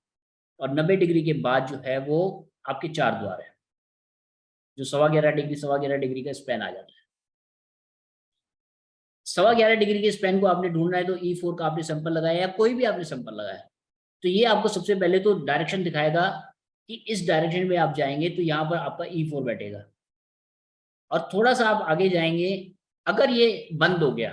और 90 डिग्री के बाद जो है वो आपके 4 द्वार है, जो 11.25 डिग्री का स्पैन आ जाता है। 11.25 डिग्री के स्पैन को आपने ढूंढना है, तो E4 का आपने सैंपल लगाया या कोई भी आपने सैंपल लगाया, तो ये आपको सबसे पहले तो डायरेक्शन दिखाएगा कि इस डायरेक्शन में आप जाएंगे तो यहाँ पर आपका E4 बैठेगा, और थोड़ा सा आप आगे जाएंगे, अगर ये बंद हो गया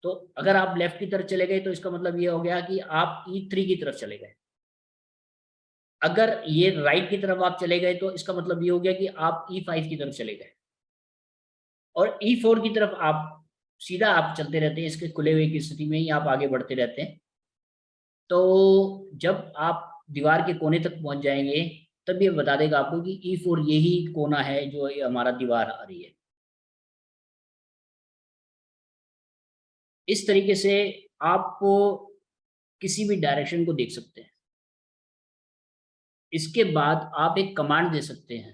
तो अगर आप लेफ्ट की तरफ चले गए तो इसका मतलब ये हो गया कि आप E3 की तरफ चले गए, अगर ये राइट की तरफ आप चले गए तो इसका मतलब ये हो गया कि आप E5 की तरफ चले गए, और E4 की तरफ आप सीधा आप चलते रहते हैं, इसके खुले हुए की स्थिति में ही आप आगे बढ़ते रहते हैं। तो जब आप दीवार के कोने तक पहुंच जाएंगे तब ये बता देगा आपको कि E4 यही कोना है जो ये हमारा दीवार आ रही है। इस तरीके से आप किसी भी डायरेक्शन को देख सकते हैं। इसके बाद आप एक कमांड दे सकते हैं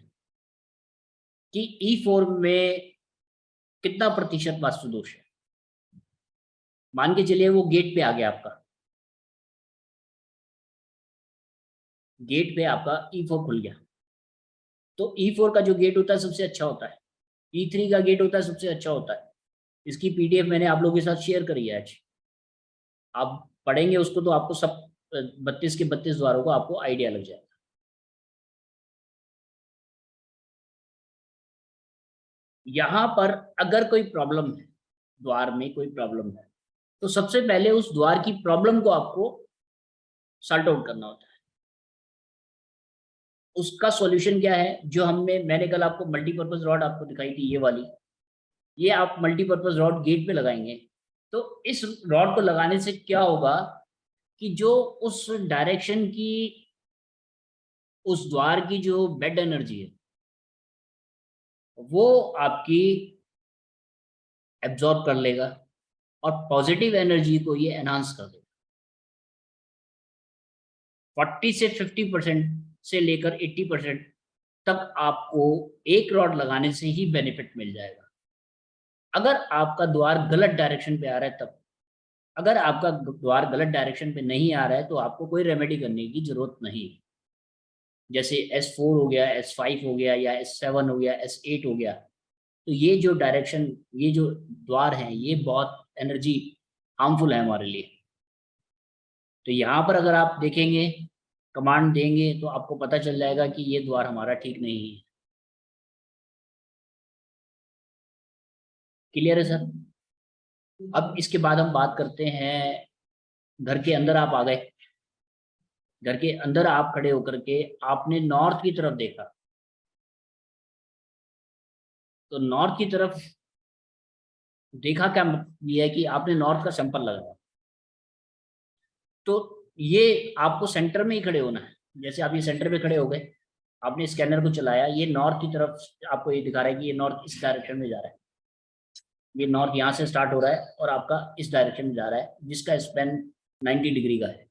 कि E4 में कितना प्रतिशत वास्तु दोष है। मान के चलिए वो गेट पे आ गया, आपका गेट पे आपका E4 खुल गया, तो E4 का जो गेट होता है सबसे अच्छा होता है, E3 का गेट होता है सबसे अच्छा होता है। इसकी PDF मैंने आप लोगों के साथ शेयर करी है आज, आप पढ़ेंगे उसको तो आपको सब 32 के 32 द्वारों को आपको आइडिया लग जाएगा। यहाँ पर अगर कोई प्रॉब्लम है, द्वार में कोई प्रॉब्लम है, तो सबसे पहले उस द्वार की प्रॉब्लम को आपको सॉल्ट आउट करना होता है। उसका सॉल्यूशन क्या है, जो मैंने कल आपको मल्टीपर्पज रॉड आपको दिखाई थी, ये वाली, ये आप मल्टीपर्पज रॉड गेट पे लगाएंगे, तो इस रॉड को लगाने से क्या होगा कि जो उस डायरेक्शन की, उस द्वार की जो बेड एनर्जी है वो आपकी एब्जॉर्ब कर लेगा, और पॉजिटिव एनर्जी को ये एनहांस कर देगा। 40 से 50% से लेकर 80% तक आपको एक रॉड लगाने से ही बेनिफिट मिल जाएगा। अगर आपका द्वार गलत डायरेक्शन पे आ रहा है तब, अगर आपका द्वार गलत डायरेक्शन पे नहीं आ रहा है तो आपको कोई रेमेडी करने की जरूरत नहीं। जैसे S4 हो गया, S5 हो गया, या S7 हो गया, S8 हो गया, तो ये जो डायरेक्शन, ये जो द्वार हैं, ये बहुत एनर्जी हार्मफुल है हमारे लिए। तो यहाँ पर अगर आप देखेंगे, कमांड देंगे, तो आपको पता चल जाएगा कि ये द्वार हमारा ठीक नहीं है। क्लियर है सर? अब इसके बाद हम बात करते हैं, घर के अंदर आप आ गए, घर के अंदर आप खड़े होकर के आपने नॉर्थ की तरफ देखा, तो नॉर्थ की तरफ देखा क्या ये है कि आपने नॉर्थ का सैंपल लगाया, तो ये आपको सेंटर में ही खड़े होना है। जैसे आप ये सेंटर में खड़े हो गए, आपने स्कैनर को चलाया, ये नॉर्थ की तरफ आपको ये दिखा रहा है कि ये नॉर्थ इस डायरेक्शन में जा रहा है, ये नॉर्थ यहाँ से स्टार्ट हो रहा है और आपका इस डायरेक्शन में जा रहा है, जिसका स्पेन 90 डिग्री का है।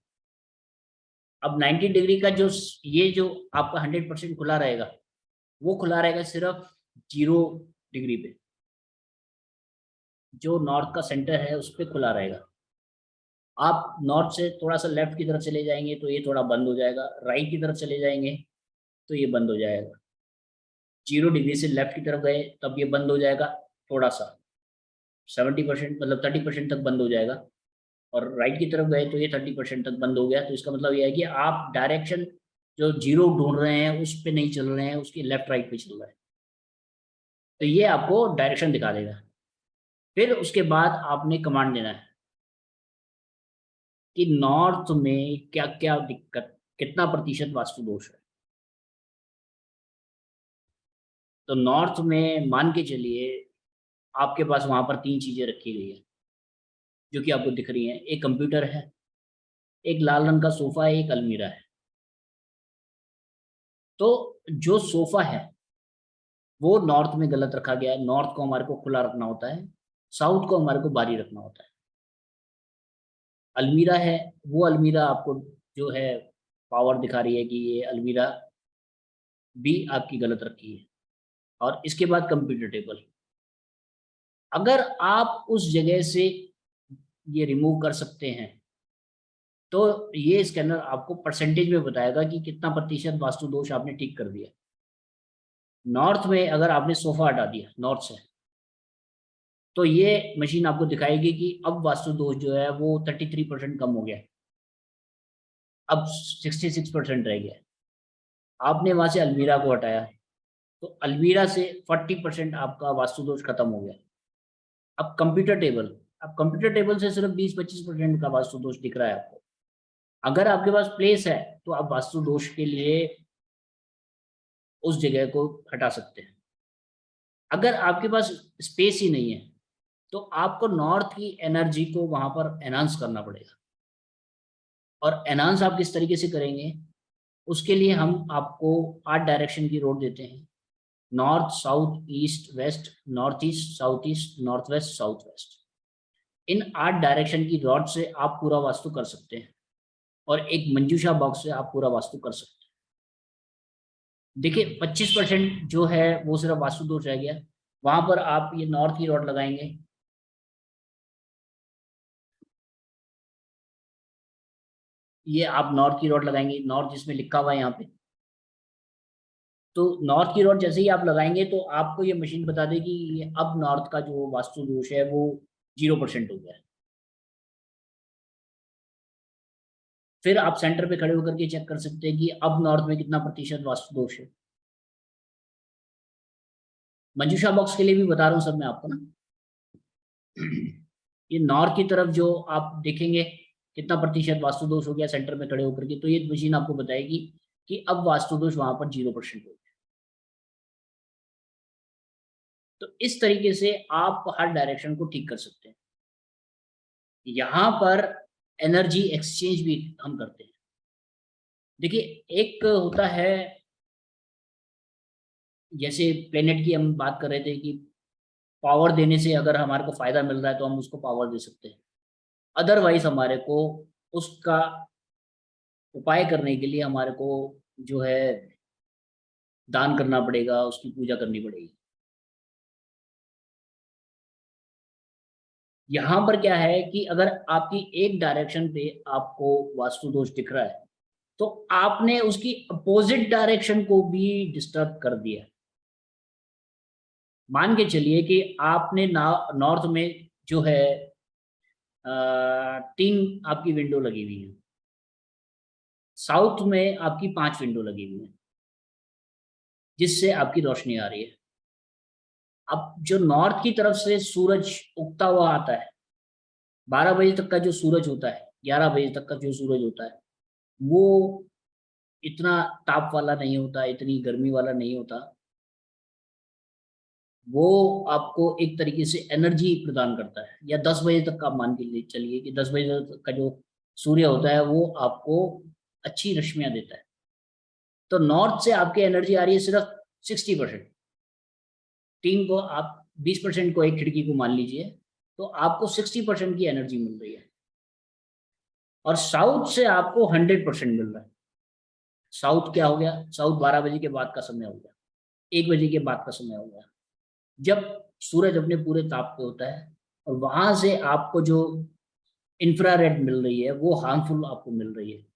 अब 90 डिग्री का जो ये जो आपका 100% खुला रहेगा, वो खुला रहेगा सिर्फ 0 डिग्री पे, जो नॉर्थ का सेंटर है उस पर खुला रहेगा। आप नॉर्थ से थोड़ा सा लेफ्ट की तरफ चले जाएंगे तो ये थोड़ा बंद हो जाएगा, राइट की तरफ चले जाएंगे तो ये बंद हो जाएगा। 0 डिग्री से लेफ्ट की तरफ गए तब ये बंद हो जाएगा, थोड़ा सा 70% मतलब 30% तक बंद हो जाएगा, और राइट की तरफ गए तो ये 30% तक बंद हो गया। तो इसका मतलब ये है कि आप डायरेक्शन जो 0 ढूंढ रहे हैं उस पे नहीं चल रहे हैं, उसकी लेफ्ट राइट पे चल रहा है। तो ये आपको डायरेक्शन दिखा देगा। फिर उसके बाद आपने कमांड देना है कि नॉर्थ में क्या क्या दिक्कत, कितना प्रतिशत वास्तु दोष है। तो नॉर्थ में मान के चलिए आपके पास वहां पर 3 चीजें रखी गई है जो कि आपको दिख रही हैं। एक कंप्यूटर है, एक लाल रंग का सोफा है, एक अलमीरा है। तो जो सोफा है वो नॉर्थ में गलत रखा गया है। नॉर्थ को हमारे को खुला रखना होता है, साउथ को हमारे को बारी रखना होता है। अलमीरा है, वो अलमीरा आपको जो है पावर दिखा रही है कि ये अलमीरा भी आपकी गलत रखी है। और इसके बाद कंप्यूटर टेबल, अगर आप उस जगह से ये रिमूव कर सकते हैं तो ये स्कैनर आपको परसेंटेज में बताएगा कि कितना प्रतिशत वास्तु दोष आपने ठीक कर दिया। नॉर्थ में अगर आपने सोफा हटा दिया नॉर्थ से, तो ये मशीन आपको दिखाएगी कि अब वास्तु दोष जो है वो 33% कम हो गया, अब 66% रह गया। आपने वहां से अलमीरा को हटाया तो अलमीरा से 40% आपका वास्तु दोष खत्म हो गया। अब कंप्यूटर टेबल, अब कंप्यूटर टेबल से सिर्फ 20-25% का वास्तु दोष दिख रहा है आपको। अगर आपके पास प्लेस है तो आप वास्तु दोष के लिए उस जगह को हटा सकते हैं। अगर आपके पास स्पेस ही नहीं है तो आपको नॉर्थ की एनर्जी को वहां पर एनहांस करना पड़ेगा। और एनहांस आप किस तरीके से करेंगे, उसके लिए हम आपको 8 डायरेक्शन की रोड देते हैं। North, south, east, west, north east, south east, north west, south west. इन 8 डायरेक्शन की रॉड से आप पूरा वास्तु कर सकते हैं, और एक मंजूषा बॉक्स से आप पूरा वास्तु कर सकते हैं। देखिए 25% जो है वो सिर्फ वास्तु दोष रह गया। वहां पर आप ये नॉर्थ की रॉड लगाएंगे, ये आप नॉर्थ की रॉड लगाएंगे, नॉर्थ जिसमें लिखा हुआ है यहाँ पे। तो नॉर्थ की रॉड जैसे ही आप लगाएंगे तो आपको ये मशीन बता देगी ये अब नॉर्थ का जो वास्तु दोष है वो 0% हो गया है। फिर आप सेंटर पे खड़े होकर के चेक कर सकते हैं कि अब नॉर्थ में कितना प्रतिशत वास्तु दोष है। मंजूषा बॉक्स के लिए भी बता रहा हूँ सर मैं आपको ना। ये नॉर्थ की तरफ जो आप देखेंगे कितना प्रतिशत वास्तु दोष हो गया सेंटर में खड़े होकर के, तो ये मशीन आपको बताएगी कि अब वास्तु दोष वहां पर 0% हो गया। तो इस तरीके से आप हर डायरेक्शन को ठीक कर सकते हैं। यहां पर एनर्जी एक्सचेंज भी हम करते हैं। देखिए एक होता है, जैसे प्लेनेट की हम बात कर रहे थे कि पावर देने से अगर हमारे को फायदा मिल रहा है तो हम उसको पावर दे सकते हैं। अदरवाइज हमारे को उसका उपाय करने के लिए हमारे को जो है दान करना पड़ेगा, उसकी पूजा करनी पड़ेगी। यहाँ पर क्या है कि अगर आपकी एक डायरेक्शन पे आपको वास्तु दोष दिख रहा है तो आपने उसकी अपोजिट डायरेक्शन को भी डिस्टर्ब कर दिया। मान के चलिए कि आपने नॉर्थ में जो है 3 आपकी विंडो लगी हुई है, साउथ में आपकी 5 विंडो लगी हुई है जिससे आपकी रोशनी आ रही है। अब जो नॉर्थ की तरफ से सूरज उगता हुआ आता है, 12 बजे तक का जो सूरज होता है, 11 बजे तक का जो सूरज होता है, वो इतना ताप वाला नहीं होता, इतनी गर्मी वाला नहीं होता। वो आपको एक तरीके से एनर्जी प्रदान करता है। या 10 बजे तक का आप मान के चलिए कि 10 बजे तक का जो सूर्य होता है वो आपको अच्छी रश्मियां देता है। तो नॉर्थ से आपकी एनर्जी आ रही है सिर्फ 60%। 3 को आप 20% को एक खिड़की को मान लीजिए, तो आपको 60% की एनर्जी मिल रही है, और साउथ से आपको 100% मिल रहा है। साउथ क्या हो गया? साउथ 12 बजे के बाद का समय हो गया, 1 बजे के बाद का समय हो गया, जब सूरज अपने पूरे ताप पे होता है, और वहां से आपको जो इंफ्रारेड मिल रही है वो हार्मफुल आपको मिल रही है।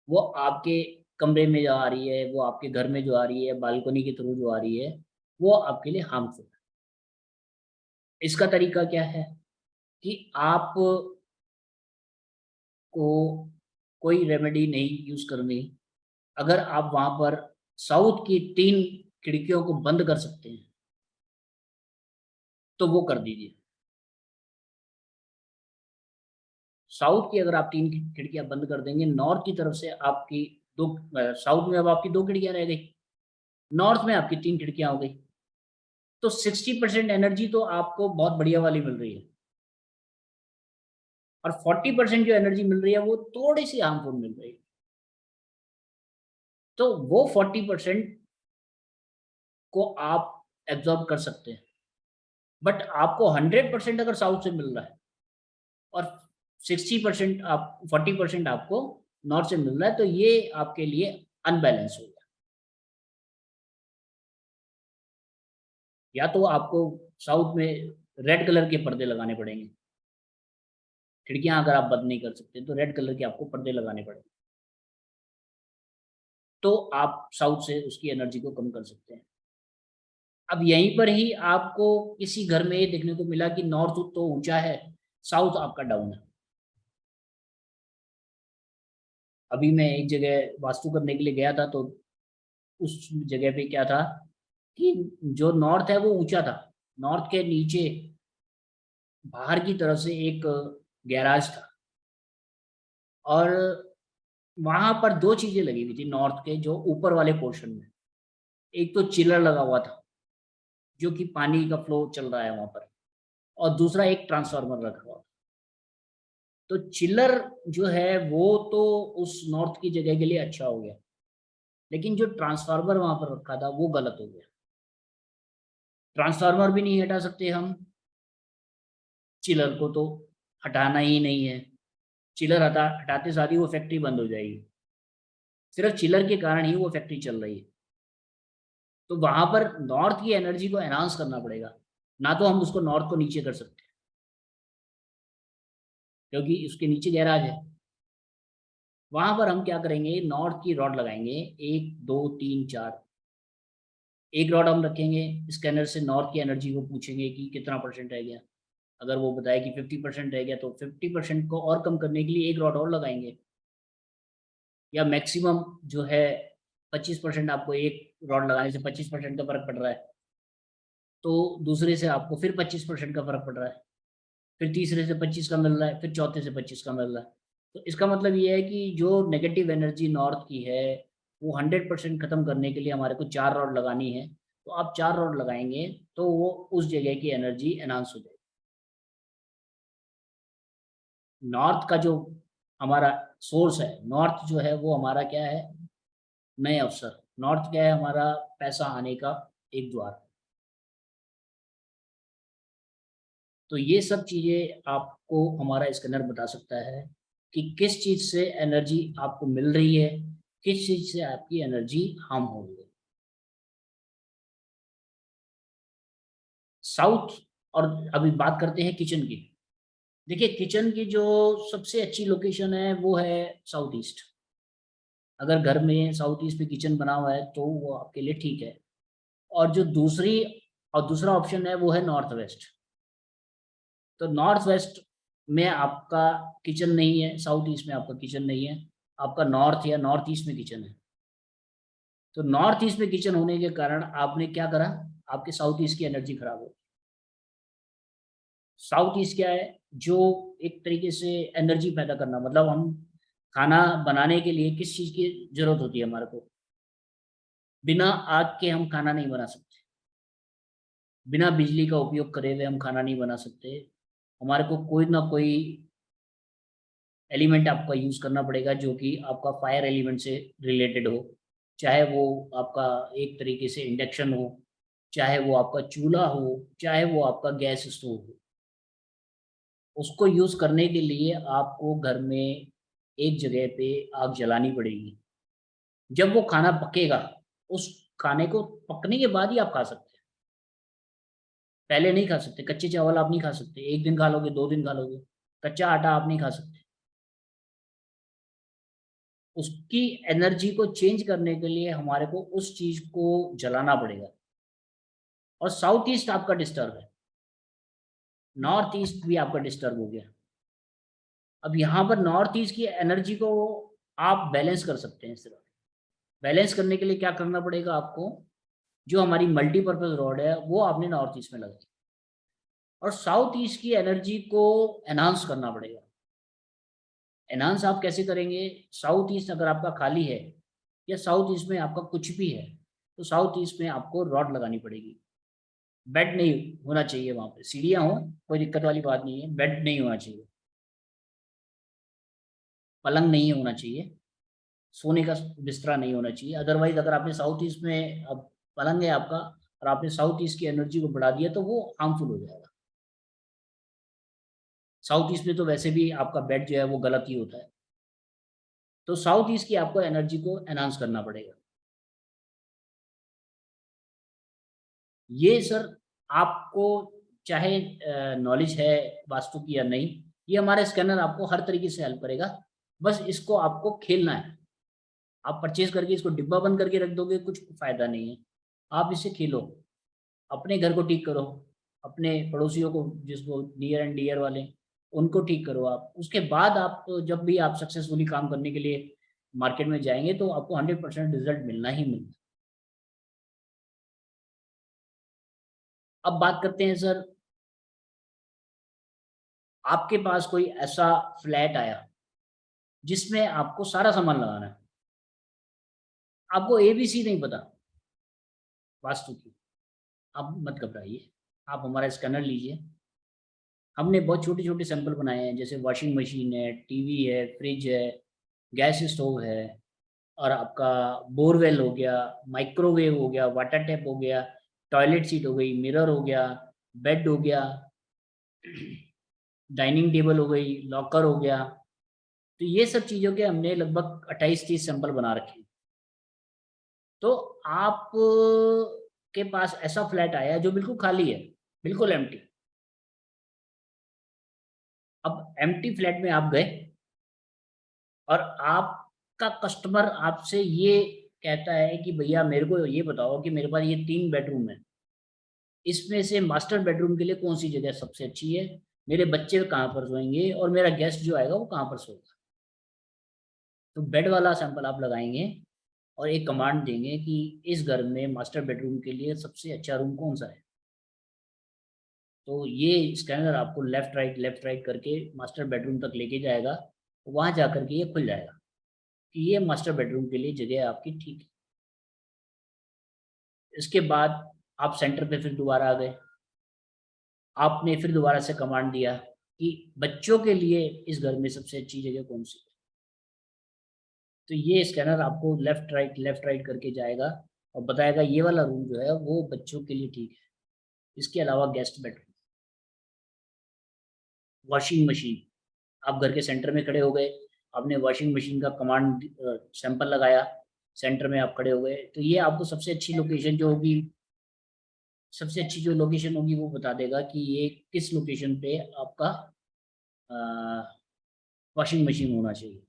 वो आपके कमरे में जो आ रही है, वो आपके घर में जो आ रही है, बालकनी के थ्रू जो आ रही है, वो आपके लिए हार्मफुल है। इसका तरीका क्या है कि आप को कोई रेमेडी नहीं यूज करनी। अगर आप वहां पर साउथ की 3 खिड़कियों को बंद कर सकते हैं तो वो कर दीजिए। साउथ की अगर आप 3 खिड़कियां बंद कर देंगे, नॉर्थ की तरफ से आपकी 2, साउथ में अब आपकी 2 खिड़कियां रह गई, नॉर्थ में आपकी 3 खिड़कियां हो गई, तो 60% एनर्जी तो आपको बहुत बढ़िया वाली मिल रही है, और 40% जो एनर्जी मिल रही है वो थोड़ी सी हार्मफुल मिल रही है। तो वो 40% को आप एब्जॉर्ब कर सकते हैं, बट आपको 100% अगर साउथ से मिल रहा है और 60% आप 40% आपको नॉर्थ से मिल रहा है, तो ये आपके लिए अनबैलेंस होगा। या तो आपको साउथ में रेड कलर के पर्दे लगाने पड़ेंगे, खिड़कियां अगर आप बंद नहीं कर सकते तो रेड कलर के आपको पर्दे लगाने पड़ेंगे, तो आप साउथ से उसकी एनर्जी को कम कर सकते हैं। अब यहीं पर ही आपको किसी घर में ये देखने को मिला कि नॉर्थ तो ऊंचा है, साउथ आपका डाउन है। अभी मैं एक जगह वास्तु करने के लिए गया था, तो उस जगह पे क्या था कि जो नॉर्थ है वो ऊंचा था, नॉर्थ के नीचे बाहर की तरफ से एक गैराज था, और वहां पर 2 चीजें लगी हुई थी नॉर्थ के जो ऊपर वाले पोर्शन में। एक तो चिलर लगा हुआ था जो कि पानी का फ्लो चल रहा है वहां पर, और दूसरा एक ट्रांसफार्मर रखा हुआ। तो चिलर जो है वो तो उस नॉर्थ की जगह के लिए अच्छा हो गया, लेकिन जो ट्रांसफार्मर वहां पर रखा था वो गलत हो गया। ट्रांसफार्मर भी नहीं हटा सकते हम, चिलर को तो हटाना ही नहीं है, चिलर हटाते साथ ही वो फैक्ट्री बंद हो जाएगी, सिर्फ चिलर के कारण ही वो फैक्ट्री चल रही है। तो वहां पर नॉर्थ की एनर्जी को एनहांस करना पड़ेगा, ना तो हम उसको नॉर्थ को नीचे कर सकते हैं क्योंकि उसके नीचे गैराज है। वहां पर हम क्या करेंगे, नॉर्थ की रॉड लगाएंगे, 1 2 3 4। एक रॉड हम रखेंगे, स्कैनर से नॉर्थ की एनर्जी को पूछेंगे कि कितना % रह गया। अगर वो बताए कि 50% रह गया, तो 50% को और कम करने के लिए एक रॉड और लगाएंगे, या मैक्सिमम जो है 25% आपको एक रॉड लगाने से 25% का फर्क पड़ रहा है, तो दूसरे से आपको फिर 25% का फर्क पड़ रहा है, फिर तीसरे से 25 का मिल रहा है, फिर चौथे से 25 का मिल रहा है। तो इसका मतलब ये है कि जो नेगेटिव एनर्जी नॉर्थ की है वो 100% खत्म करने के लिए हमारे को 4 रॉड लगानी है। तो आप 4 रॉड लगाएंगे तो वो उस जगह की एनर्जी एनहांस हो जाएगी। नॉर्थ का जो हमारा सोर्स है, नॉर्थ जो है वो हमारा क्या है, नए अवसर। नॉर्थ क्या है, हमारा पैसा आने का एक द्वार। तो ये सब चीजें आपको हमारा स्कैनर बता सकता है कि किस चीज से एनर्जी आपको मिल रही है, किस चीज से आपकी एनर्जी हार्म हो रही है। साउथ, और अभी बात करते हैं किचन की। देखिए, किचन की जो सबसे अच्छी लोकेशन है वो है साउथ ईस्ट। अगर घर में साउथ ईस्ट पे किचन बना हुआ है तो वो आपके लिए ठीक है। और जो दूसरा ऑप्शन है वो है नॉर्थ वेस्ट। तो नॉर्थ वेस्ट में आपका किचन नहीं है, साउथ ईस्ट में आपका किचन नहीं है, आपका नॉर्थ या नॉर्थ ईस्ट में किचन है। तो नॉर्थ ईस्ट में किचन होने के कारण आपने क्या करा, आपके साउथ ईस्ट की एनर्जी खराब हो। साउथ ईस्ट क्या है, जो एक तरीके से एनर्जी पैदा करना, मतलब हम खाना बनाने के लिए किस चीज की जरूरत होती है हमारे को, बिना आग के हम खाना नहीं बना सकते, बिना बिजली का उपयोग करे हुए हम खाना नहीं बना सकते। हमारे को कोई ना कोई एलिमेंट आपका यूज करना पड़ेगा जो कि आपका फायर एलिमेंट से रिलेटेड हो, चाहे वो आपका एक तरीके से इंडक्शन हो, चाहे वो आपका चूल्हा हो, चाहे वो आपका गैस स्टोव हो, उसको यूज करने के लिए आपको घर में एक जगह पे आग जलानी पड़ेगी। जब वो खाना पकेगा, उस खाने को पकने के बाद ही आप खा सकते हैं, पहले नहीं खा सकते। कच्चे चावल आप नहीं खा सकते, एक दिन खा लोगे, 2 दिन खा लोगे। कच्चा आटा आप नहीं खा सकते। उसकी एनर्जी को चेंज करने के लिए हमारे को उस चीज को जलाना पड़ेगा। और साउथ ईस्ट आपका डिस्टर्ब है, नॉर्थ ईस्ट भी आपका डिस्टर्ब हो गया। अब यहाँ पर नॉर्थ ईस्ट की एनर्जी को आप बैलेंस कर सकते हैं। इस तरह बैलेंस करने के लिए क्या करना पड़ेगा आपको, जो हमारी मल्टीपर्पज रॉड है वो आपने नॉर्थ ईस्ट में लगाई, और साउथ ईस्ट की एनर्जी को एनहांस करना पड़ेगा। एनहांस आप कैसे करेंगे? साउथ ईस्ट अगर आपका खाली है या साउथ ईस्ट में आपका कुछ भी है, तो साउथ ईस्ट में आपको रॉड लगानी पड़ेगी। बेड नहीं होना चाहिए वहां पे, सीढ़ियां हो कोई दिक्कत वाली बात नहीं है, बेड नहीं होना चाहिए, पलंग नहीं होना चाहिए, सोने का बिस्तरा नहीं होना चाहिए। अदरवाइज अगर आपने साउथ ईस्ट में, अब पलंग है आपका और आपने साउथ ईस्ट की एनर्जी को बढ़ा दिया तो वो हार्मफुल हो जाएगा। साउथ ईस्ट में तो वैसे भी आपका बेड जो है वो गलत ही होता है। तो साउथ ईस्ट की आपको एनर्जी को एनहांस करना पड़ेगा। ये सर आपको चाहे नॉलेज है वास्तु की या नहीं, ये हमारा स्कैनर आपको हर तरीके से हेल्प करेगा। बस इसको आपको खेलना है। आप परचेज करके इसको डिब्बा बंद करके रख दोगे, कुछ फायदा नहीं है। आप इससे खेलो, अपने घर को ठीक करो, अपने पड़ोसियों को जिसको नियर एंड डियर वाले, उनको ठीक करो। आप उसके बाद आप जब भी आप सक्सेसफुली काम करने के लिए मार्केट में जाएंगे तो आपको 100% रिजल्ट मिलना ही मिलना। अब बात करते हैं सर, आपके पास कोई ऐसा फ्लैट आया जिसमें आपको सारा सामान लगाना है, आपको ABC नहीं पता वास्तु की, आप मत घबराइए, आप हमारा स्कैनर लीजिए। हमने बहुत छोटे छोटे सैंपल बनाए हैं, जैसे वॉशिंग मशीन है, टीवी है, फ्रिज है, गैस स्टोव है, और आपका बोरवेल हो गया, माइक्रोवेव हो गया, वाटर टैप हो गया, टॉयलेट सीट हो गई, मिरर हो गया, बेड हो गया, डाइनिंग टेबल हो गई, लॉकर हो गया। तो ये सब चीज़ों के हमने लगभग 28-30 सैंपल बना रखे हैं। तो आप के पास ऐसा फ्लैट आया है जो बिल्कुल खाली है, बिल्कुल एम्प्टी। अब एम्प्टी फ्लैट में आप गए और आपका कस्टमर आपसे ये कहता है कि भैया मेरे को ये बताओ कि मेरे पास ये 3 बेडरूम है, इसमें से मास्टर बेडरूम के लिए कौन सी जगह सबसे अच्छी है, मेरे बच्चे कहाँ पर सोएंगे और मेरा गेस्ट जो आएगा वो कहाँ पर सोएगा। तो बेड वाला सैंपल आप लगाएंगे और एक कमांड देंगे कि इस घर में मास्टर बेडरूम के लिए सबसे अच्छा रूम कौन सा है। तो ये स्कैनर आपको लेफ्ट राइट करके मास्टर बेडरूम तक लेके जाएगा, वहाँ जा करके ये खुल जाएगा कि ये मास्टर बेडरूम के लिए जगह आपकी ठीक है। इसके बाद आप सेंटर पे फिर दोबारा आ गए, आपने फिर दोबारा से कमांड दिया कि बच्चों के लिए इस घर में सबसे अच्छी जगह कौन सी है। तो ये स्कैनर आपको लेफ्ट राइट करके जाएगा और बताएगा ये वाला रूम जो है वो बच्चों के लिए ठीक है। इसके अलावा गेस्ट बेडरूम, वॉशिंग मशीन, आप घर के सेंटर में खड़े हो गए, आपने वॉशिंग मशीन का कमांड सैंपल लगाया, सेंटर में आप खड़े हो गए, तो ये आपको सबसे अच्छी लोकेशन जो होगी, सबसे अच्छी जो लोकेशन होगी वो बता देगा कि ये किस लोकेशन पे आपका वॉशिंग मशीन होना चाहिए।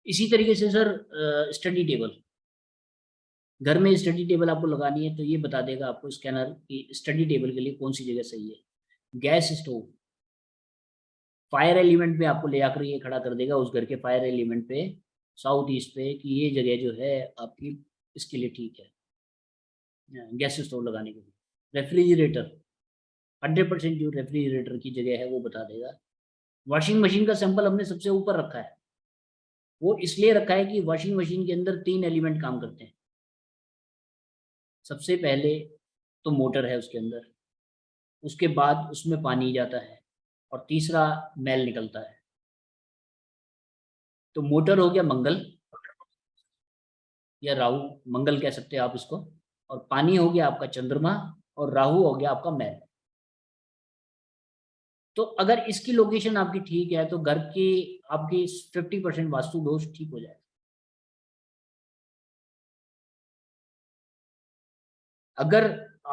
इसी तरीके से सर स्टडी टेबल, घर में स्टडी टेबल आपको लगानी है तो ये बता देगा आपको स्कैनर कि स्टडी टेबल के लिए कौन सी जगह सही है। गैस स्टोव, फायर एलिमेंट में आपको ले आकर ये खड़ा कर देगा उस घर के फायर एलिमेंट पे, साउथ ईस्ट पे, कि ये जगह जो है आपकी इसके लिए ठीक है गैस स्टोव लगाने के लिए। रेफ्रिजरेटर, 100% जो रेफ्रिजरेटर की जगह है वो बता देगा। वॉशिंग मशीन का सैंपल हमने सबसे ऊपर रखा है, वो इसलिए रखा है कि वॉशिंग मशीन के अंदर 3 एलिमेंट काम करते हैं। सबसे पहले तो मोटर है उसके अंदर, उसके बाद उसमें पानी जाता है और तीसरा मैल निकलता है। तो मोटर हो गया मंगल या राहु, मंगल कह सकते हैं आप इसको, और पानी हो गया आपका चंद्रमा, और राहु हो गया आपका मैल। तो अगर इसकी लोकेशन आपकी ठीक है तो घर की आपकी 50% वास्तु दोष ठीक हो जाएगा। अगर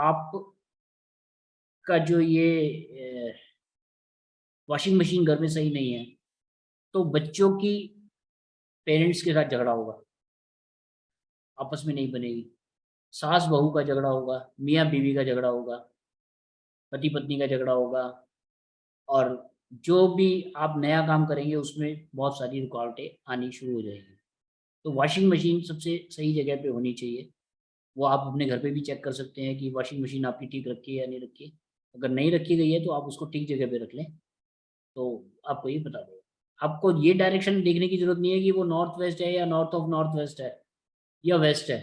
आप का जो ये वॉशिंग मशीन घर में सही नहीं है तो बच्चों की पेरेंट्स के साथ झगड़ा होगा, आपस में नहीं बनेगी, सास बहू का झगड़ा होगा, मियाँ बीवी का झगड़ा होगा, पति पत्नी का झगड़ा होगा, और जो भी आप नया काम करेंगे उसमें बहुत सारी रुकावटें आनी शुरू हो जाएगी। तो वॉशिंग मशीन सबसे सही जगह पे होनी चाहिए। वो आप अपने घर पे भी चेक कर सकते हैं कि वॉशिंग मशीन आपकी ठीक रखी है या नहीं रखी है। अगर नहीं रखी गई है तो आप उसको ठीक जगह पे रख लें, तो आपको ये बता देगा। आपको ये डायरेक्शन देखने की जरूरत नहीं है कि वो नॉर्थ वेस्ट है या नॉर्थ ऑफ नॉर्थ वेस्ट है या वेस्ट है।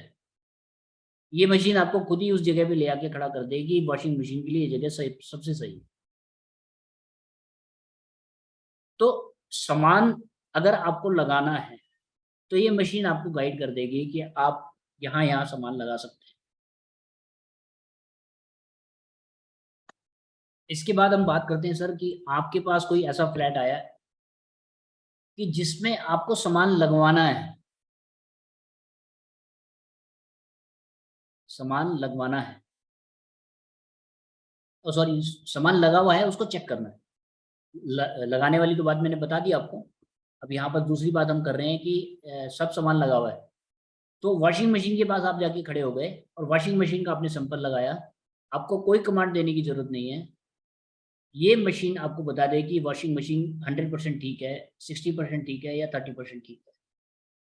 ये मशीन आपको खुद ही उस जगह पे ले आके खड़ा कर देगी। वॉशिंग मशीन के लिए ये जगह सही, सबसे सही है। तो सामान अगर आपको लगाना है तो ये मशीन आपको गाइड कर देगी कि आप यहाँ यहाँ सामान लगा सकते हैं। इसके बाद हम बात करते हैं सर कि आपके पास कोई ऐसा फ्लैट आया है कि जिसमें आपको सामान लगवाना है, सामान लगवाना है, सॉरी सामान लगा हुआ है, उसको चेक करना है। लगाने वाली तो बात मैंने बता दी आपको। अब यहाँ पर दूसरी बात हम कर रहे हैं कि सब सामान लगा हुआ है। तो वॉशिंग मशीन के पास आप जाके खड़े हो गए और वॉशिंग मशीन का आपने संपर्क लगाया, आपको कोई कमांड देने की जरूरत नहीं है। ये मशीन आपको बता दे कि वॉशिंग मशीन 100% ठीक है, 60% ठीक है या 30% ठीक है।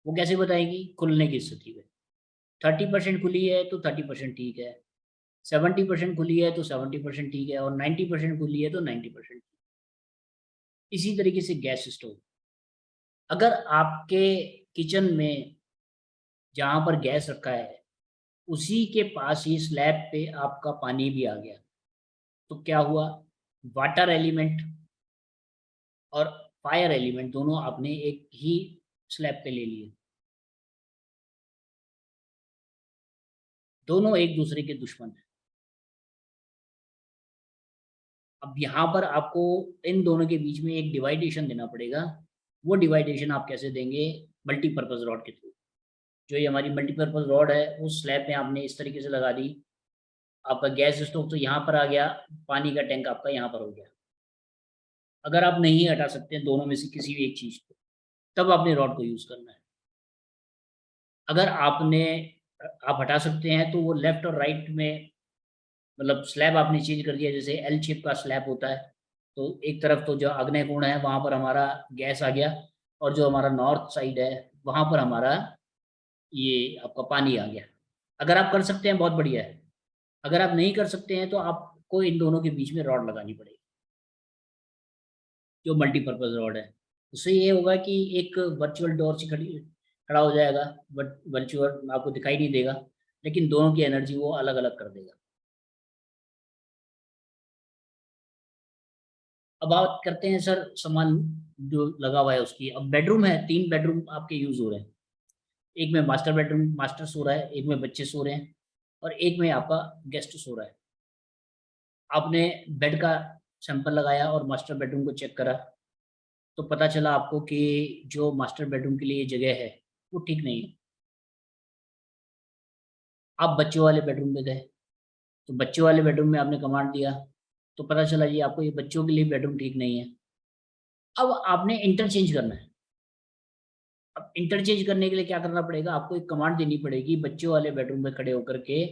वो कैसे बताएगी? खुलने की स्थिति में 30% खुली है तो 30% ठीक है, 70% खुली है तो 70% ठीक है, और 90% खुली है तो 90%। इसी तरीके से गैस स्टोव, अगर आपके किचन में जहाँ पर गैस रखा है उसी के पास ही स्लैब पे आपका पानी भी आ गया, तो क्या हुआ? वाटर एलिमेंट और फायर एलिमेंट दोनों आपने एक ही स्लैब पे ले लिए, दोनों एक दूसरे के दुश्मन हैं। अब यहाँ पर आपको इन दोनों के बीच में एक डिवाइडेशन देना पड़ेगा। वो डिवाइडेशन आप कैसे देंगे? मल्टीपर्पज़ रॉड के थ्रू। जो ये हमारी मल्टीपर्पज़ रॉड है उस स्लैब में आपने इस तरीके से लगा दी, आपका गैस स्टोव तो यहाँ पर आ गया, पानी का टैंक आपका यहाँ पर हो गया। अगर आप नहीं हटा सकते दोनों में से किसी भी एक चीज़ को, तब आपने रॉड को यूज़ करना है। अगर आप हटा सकते हैं तो वो लेफ्ट और राइट में, मतलब स्लैब आपने चेंज कर दिया, जैसे एल शेप का स्लैब होता है, तो एक तरफ तो जो आग्नेय कोण है वहाँ पर हमारा गैस आ गया, और जो हमारा नॉर्थ साइड है वहाँ पर हमारा ये आपका पानी आ गया। अगर आप कर सकते हैं बहुत बढ़िया है, अगर आप नहीं कर सकते हैं तो आपको इन दोनों के बीच में रॉड लगानी पड़ेगी, जो मल्टीपर्पज़ रॉड है। उससे ये होगा कि एक वर्चुअल डोर से खड़ा हो जाएगा, बट वर्चुअल आपको दिखाई नहीं देगा, लेकिन दोनों की एनर्जी वो अलग अलग कर देगा। अब बात करते हैं सर सामान जो लगा हुआ है उसकी। अब बेडरूम है, 3 बेडरूम आपके यूज हो रहे हैं। एक में मास्टर बेडरूम, मास्टर सो रहा है, एक में बच्चे सो रहे हैं, और एक में आपका गेस्ट सो रहा है। आपने बेड का सैंपल लगाया और मास्टर बेडरूम को चेक करा, तो पता चला आपको कि जो मास्टर बेडरूम के लिए जगह है वो ठीक नहीं है। आप बच्चों वाले बेडरूम में गए, तो बच्चों वाले बेडरूम में आपने कमांड दिया, तो पता चला जी आपको ये बच्चों के लिए बेडरूम ठीक नहीं है। अब आपने इंटरचेंज करना है। अब इंटरचेंज करने के लिए क्या करना पड़ेगा? आपको एक कमांड देनी पड़ेगी बच्चों वाले बेडरूम में खड़े होकर के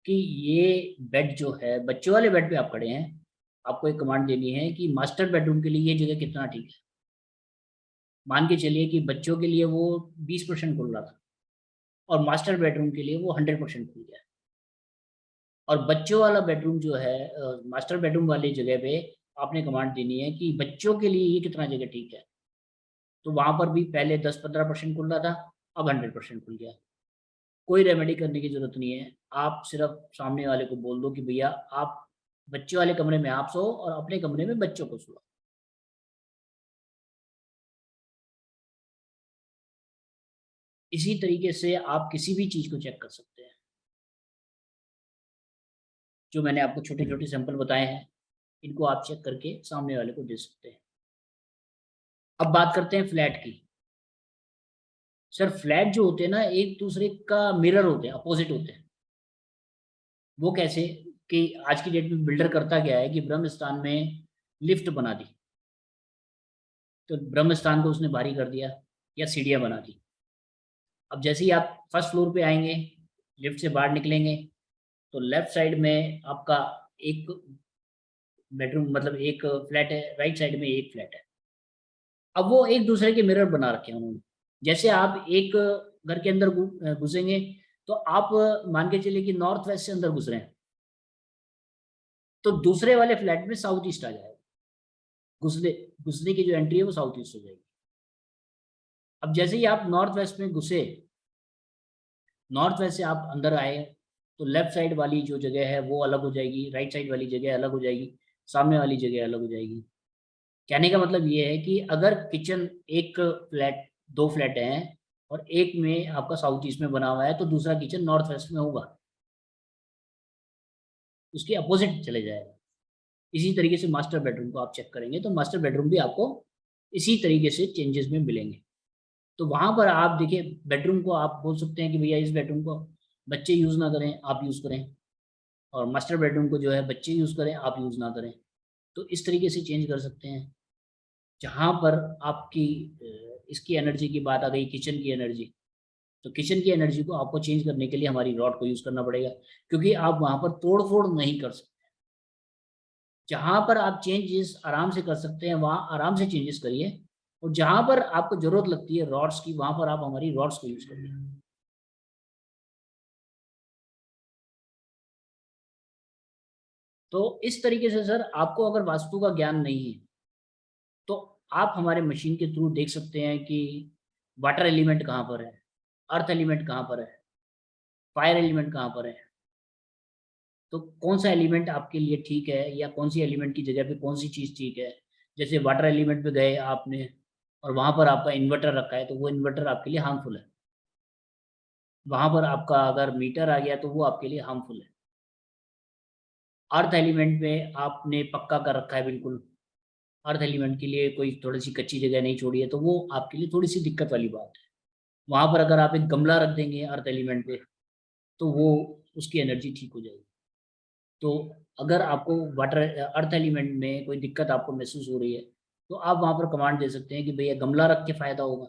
कि ये बेड जो है, बच्चों वाले बेड पे आप खड़े हैं, आपको एक कमांड देनी है कि मास्टर बेडरूम के लिए ये जगह कितना ठीक है। मान के चलिए कि बच्चों के लिए वो 20% खुल रहा था और मास्टर बेडरूम के लिए वो 100% खुल गया। और बच्चों वाला बेडरूम जो है, मास्टर बेडरूम वाली जगह पे आपने कमांड देनी है कि बच्चों के लिए ये कितना जगह ठीक है। तो वहां पर भी पहले 10-15% खुल रहा था, अब 100% खुल गया। कोई रेमेडी करने की जरूरत नहीं है, आप सिर्फ सामने वाले को बोल दो कि भैया आप बच्चे वाले कमरे में आप सो और अपने कमरे में बच्चों को सुलाओ। इसी तरीके से आप किसी भी चीज को चेक कर सकते हैं। जो मैंने आपको छोटे छोटे सैंपल बताए हैं, इनको आप चेक करके सामने वाले को दे सकते हैं। अब बात करते हैं फ्लैट की। सर फ्लैट जो होते हैं ना, एक दूसरे का मिरर होते हैं, अपोजिट होते हैं। वो कैसे कि आज की डेट में बिल्डर करता क्या है कि ब्रह्म स्थान में लिफ्ट बना दी, तो ब्रह्म स्थान को उसने भारी कर दिया या सीढ़ियां बना दी। अब जैसे ही आप फर्स्ट फ्लोर पे आएंगे, लिफ्ट से बाहर निकलेंगे, तो लेफ्ट साइड में आपका एक बेडरूम, मतलब एक फ्लैट है, राइट साइड में एक फ्लैट है। अब वो एक दूसरे के मिरर बना रखे हैं उन्होंने। जैसे आप एक घर के अंदर घुसेंगे, तो आप मान के चलिए कि नॉर्थ वेस्ट से अंदर घुस रहे हैं, तो दूसरे वाले फ्लैट में साउथ ईस्ट आ जाएगा। घुसने की जो एंट्री है वो साउथ ईस्ट हो जाएगी। अब जैसे ही आप नॉर्थ वेस्ट में घुसे, नॉर्थ वेस्ट से आप अंदर आए, तो लेफ्ट साइड वाली जो जगह है वो अलग हो जाएगी, राइट साइड वाली जगह अलग हो जाएगी, सामने वाली जगह अलग हो जाएगी। कहने का मतलब ये है कि अगर किचन एक फ्लैट, दो फ्लैट हैं और एक में आपका साउथ ईस्ट में बना हुआ है, तो दूसरा किचन नॉर्थ वेस्ट में होगा, उसके अपोजिट चले जाएगा। इसी तरीके से मास्टर बेडरूम को आप चेक करेंगे, तो मास्टर बेडरूम भी आपको इसी तरीके से चेंजेस में मिलेंगे। तो वहां पर आप देखिए, बेडरूम को आप बोल सकते हैं कि भैया इस बेडरूम को बच्चे यूज ना करें, आप यूज करें, और मास्टर बेडरूम को जो है बच्चे यूज करें, आप यूज ना करें। तो इस तरीके से चेंज कर सकते हैं। जहां पर आपकी इसकी एनर्जी की बात आ गई, किचन की एनर्जी, तो किचन की एनर्जी को आपको चेंज करने के लिए हमारी रॉड को यूज करना पड़ेगा, क्योंकि आप वहां पर तोड़ फोड़ नहीं कर सकते। जहां पर आप चेंजेस आराम से कर सकते हैं वहां आराम से चेंजेस करिए, और जहां पर आपको जरूरत लगती है रॉड्स की, वहां पर आप हमारी रॉड्स को यूज करिए। तो इस तरीके से सर, आपको अगर वास्तु का ज्ञान नहीं है, तो आप हमारे मशीन के थ्रू देख सकते हैं कि वाटर एलिमेंट कहाँ पर है, अर्थ एलिमेंट कहाँ पर है, फायर एलिमेंट कहाँ पर है, तो कौन सा एलिमेंट आपके लिए ठीक है, या कौन सी एलिमेंट की जगह पे कौन सी चीज़ ठीक है। जैसे वाटर एलिमेंट पे गए आपने और वहां पर आपका इन्वर्टर रखा है, तो वो इन्वर्टर आपके लिए हार्मफुल है। वहां पर आपका अगर मीटर आ गया, तो वो आपके लिए हार्मफुल है। अर्थ एलिमेंट में आपने पक्का कर रखा है बिल्कुल, अर्थ एलिमेंट के लिए कोई थोड़ी सी कच्ची जगह नहीं छोड़ी है, तो वो आपके लिए थोड़ी सी दिक्कत वाली बात है। वहां पर अगर आप एक गमला रख देंगे अर्थ एलिमेंट पे, तो वो उसकी एनर्जी ठीक हो जाएगी। तो अगर आपको वाटर अर्थ एलिमेंट में कोई दिक्कत आपको महसूस हो रही है, तो आप वहां पर कमांड दे सकते हैं कि भैया गमला रख के फायदा होगा।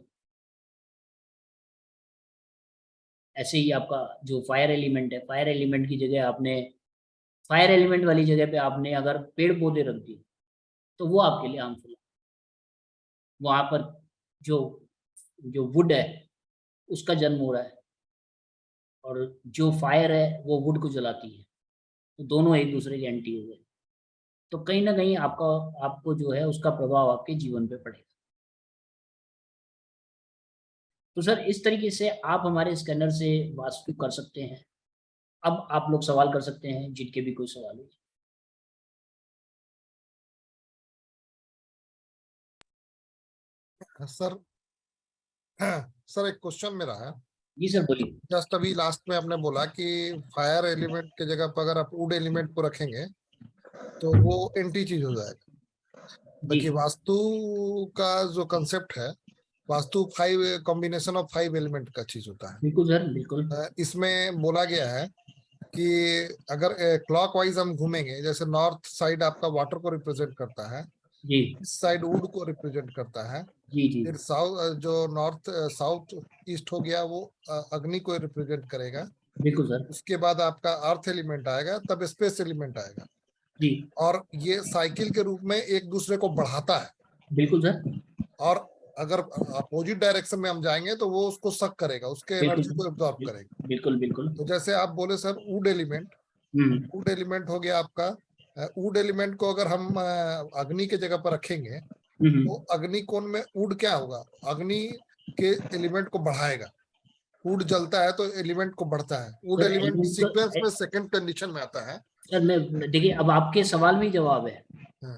ऐसे ही आपका जो फायर एलिमेंट है, फायर एलिमेंट की जगह आपने, फायर एलिमेंट वाली जगह पे आपने अगर पेड़ पौधे रख दिए, तो वो आपके लिए हार्मफुल है। वहां पर जो जो वुड है उसका जन्म हो रहा है, और जो फायर है वो वुड को जलाती है, तो दोनों एक दूसरे के एंटी हो गए। तो कहीं ना कहीं आपको जो है उसका प्रभाव आपके जीवन पे पड़ेगा। तो सर इस तरीके से आप हमारे स्कैनर से वास्तु कर सकते हैं। अब आप लोग सवाल कर सकते हैं जिनके भी कोई सवाल हो। सर सर एक क्वेश्चन मेरा है। जी सर बोलिए। जस्ट अभी लास्ट में आपने बोला कि फायर एलिमेंट के जगह पर अगर आप वुड एलिमेंट को रखेंगे तो वो एंटी चीज हो जाएगा। देखिए वास्तु का जो कंसेप्ट है, वास्तु 5 कॉम्बिनेशन ऑफ 5 एलिमेंट का चीज होता है। बिल्कुल सर बिल्कुल। इसमें बोला गया है कि अगर क्लॉकवाइज हम घूमेंगे, जैसे नॉर्थ साइड आपका वाटर को रिप्रेजेंट करता है, जी इस साइड वुड को रिप्रेजेंट करता है, जी जी फिर साउथ जो नॉर्थ साउथ ईस्ट हो गया वो अग्नि को रिप्रेजेंट करेगा। बिल्कुल सर। उसके बाद आपका अर्थ एलिमेंट आएगा, तब स्पेस एलिमेंट आएगा, जी और ये साइकिल के रूप में एक दूसरे को बढ़ाता है। बिल्कुल सर। और अगर अपोजिट डायरेक्शन में हम जाएंगे तो वो उसको सक करेगा, उसके एनर्जी को एब्जॉर्ब करेगा। बिल्कुल बिल्कुल। तो जैसे आप बोले sir would element, would element हो गया आपका। वुड एलिमेंट को अगर हम अग्नि के जगह पर रखेंगे, तो अग्नि कोण में वुड क्या होगा, अग्नि के एलिमेंट को बढ़ाएगा। वुड जलता है तो एलिमेंट को बढ़ता है। वुड एलिमेंट सीक्वेंस में सेकंड कंडीशन में आता है। सर मैं देखिए, अब आपके सवाल में ही जवाब है। हाँ।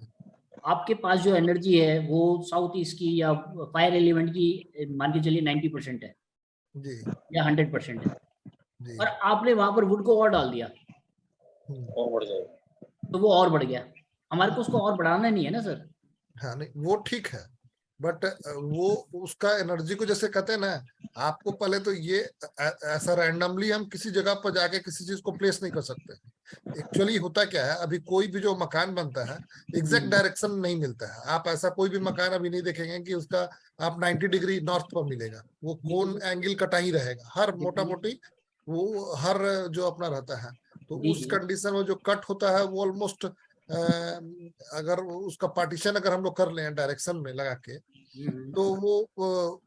आपके पास जो एनर्जी है वो साउथ ईस्ट की या फायर एलिमेंट की मान के चलिए 90% है जी या 100% है, जी। और आपने वहां पर वुड को और डाल दिया और बढ़ जाएगा। तो वो और बढ़ गया। हमारे को उसको और बढ़ाना नहीं है ना सर। हाँ नहीं वो ठीक है, बट वो उसका एनर्जी को जैसे कहते हैं ना, आपको पहले तो ये ऐसा रैंडमली हम किसी जगह पर जाके किसी चीज को प्लेस नहीं कर सकते। एक्चुअली होता क्या है, अभी कोई भी जो मकान बनता है एग्जैक्ट डायरेक्शन नहीं मिलता है। आप ऐसा कोई भी मकान अभी नहीं देखेंगे कि उसका आप 90 डिग्री नॉर्थ पर मिलेगा, वो कोन एंगल कटा ही रहेगा, हर मोटा मोटी वो हर जो अपना रहता है। तो जी उस जी। कंडीशन में जो कट होता है वो ऑलमोस्ट अगर उसका पार्टीशन अगर हम लोग कर लें डायरेक्शन में लगा के, तो वो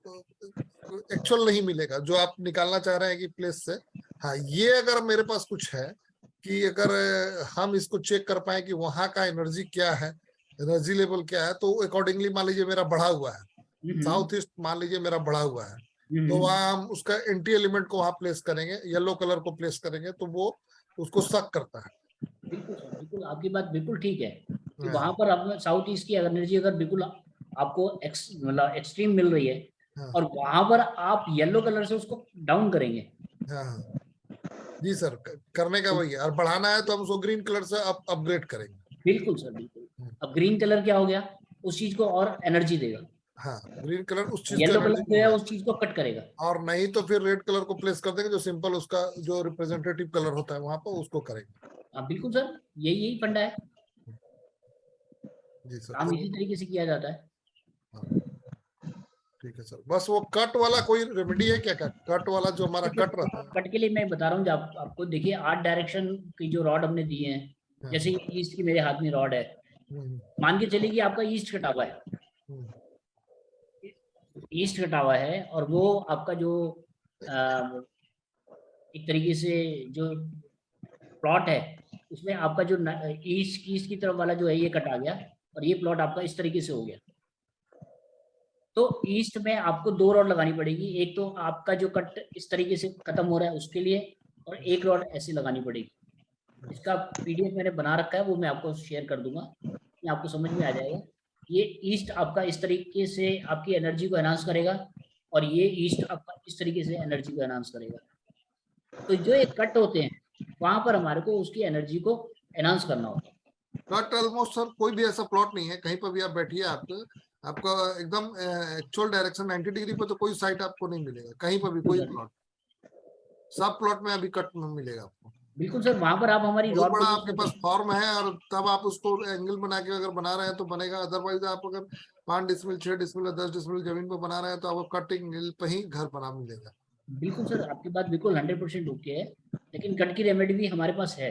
एक्चुअल नहीं मिलेगा जो आप निकालना चाह रहे हैं कि प्लेस से। हाँ ये अगर मेरे पास कुछ है कि अगर हम इसको चेक कर पाए कि वहां का एनर्जी क्या है, एनर्जी लेवल क्या है, तो अकॉर्डिंगली मान लीजिए मेरा बढ़ा हुआ है, साउथ ईस्ट मान लीजिए मेरा बढ़ा हुआ है, तो वहां हम उसका एंटी एलिमेंट को वहां प्लेस करेंगे, येलो कलर को प्लेस करेंगे, तो वो उसको सक करता है। बिल्कुल सर, बिल्कुल आपकी बात बिल्कुल ठीक है कि हाँ, वहां पर आपने साउथ ईस्ट की एनर्जी अगर बिल्कुल आपको मतलब एक्सट्रीम मिल रही है, हाँ, और वहां पर आप येलो कलर से उसको डाउन करेंगे। हाँ, हाँ। जी सर, करने का वही है, और बढ़ाना है तो हम उसको ग्रीन कलर से अपग्रेड करेंगे। बिल्कुल सर, बिल्कुल। अब ग्रीन कलर क्या हो गया, उस चीज को और एनर्जी देगा। हाँ ग्रीन कलर उस चीज की येलो कलर एनर्जी जो को है बढ़ाए, उस चीज को कट करेगा। और नहीं तो फिर रेड कलर को प्लेस कर देंगे, जो सिंपल उसका जो रिप्रेजेंटेटिव कलर होता है वहां पर उसको करेंगे। हाँ बिल्कुल सर, यही यही फंडा है, जी सर। काम तो इसी तरीके से किया जाता है। हाँ, ठीक है सर। बस वो कट वाला कोई रेमेडी है क्या, कट वाला जो हमारा देखिए, कट रहता है? कट के लिए मैं बता रहा हूँ, जब आपको देखिए 8 डायरेक्शन की जो रॉड हमने दी है, हाँ, जैसे ईस्ट की मेरे हाथ में रॉड है, हम्म, मान के चलिए कि आपका ईस्ट कटा हुआ है, हम्म, ईस्ट कटा हुआ है, और वो आपका जो एक तरीके से जो प्लॉट है उसमें आपका जो ईस्ट की तरफ वाला जो है ये कटा गया, और ये प्लॉट आपका इस तरीके से हो गया। तो ईस्ट में आपको 2 रॉड लगानी पड़ेगी, एक तो आपका जो कट इस तरीके से खत्म हो रहा है उसके लिए, और एक रॉड ऐसे लगानी पड़ेगी। इसका पीडीएफ मैंने बना रखा है, वो मैं आपको शेयर कर दूंगा, ये आपको समझ में आ जाएगा। ये ईस्ट आपका इस तरीके से आपकी एनर्जी को एनहांस करेगा, और ये ईस्ट आपका इस तरीके से एनर्जी को एनहांस करेगा। तो जो ये कट होते हैं वहां पर हमारे को उसकी एनर्जी को एनहांस करना होता है। कट ऑलमोस्ट सर कोई भी ऐसा प्लॉट नहीं है, कहीं पर भी आप बैठिए, आपका एकदम एक्चुअल डायरेक्शन 90 डिग्री पर तो कोई साइट आपको नहीं मिलेगा, कहीं पर भी कोई प्लॉट, सब प्लॉट में अभी कट मिलेगा आपको। बिल्कुल सर, वहां पर आप हमारी बहुत रॉड बड़ा को यूज आपके कर पास सकते हैं। फॉर्म है, और तब आप उसको एंगल बना के अगर बना रहे हैं तो बनेगा, अदरवाइज आप अगर 5 डिसमिल 6 डिसमिल 10 डिसमिल जमीन पर बना रहे हैं तो आपको कटिंग एंगल पे ही घर बना मिलेगा। बिल्कुल सर, आपकी बात बिल्कुल 100% ओके है, लेकिन कट की रेमेडी भी हमारे पास है।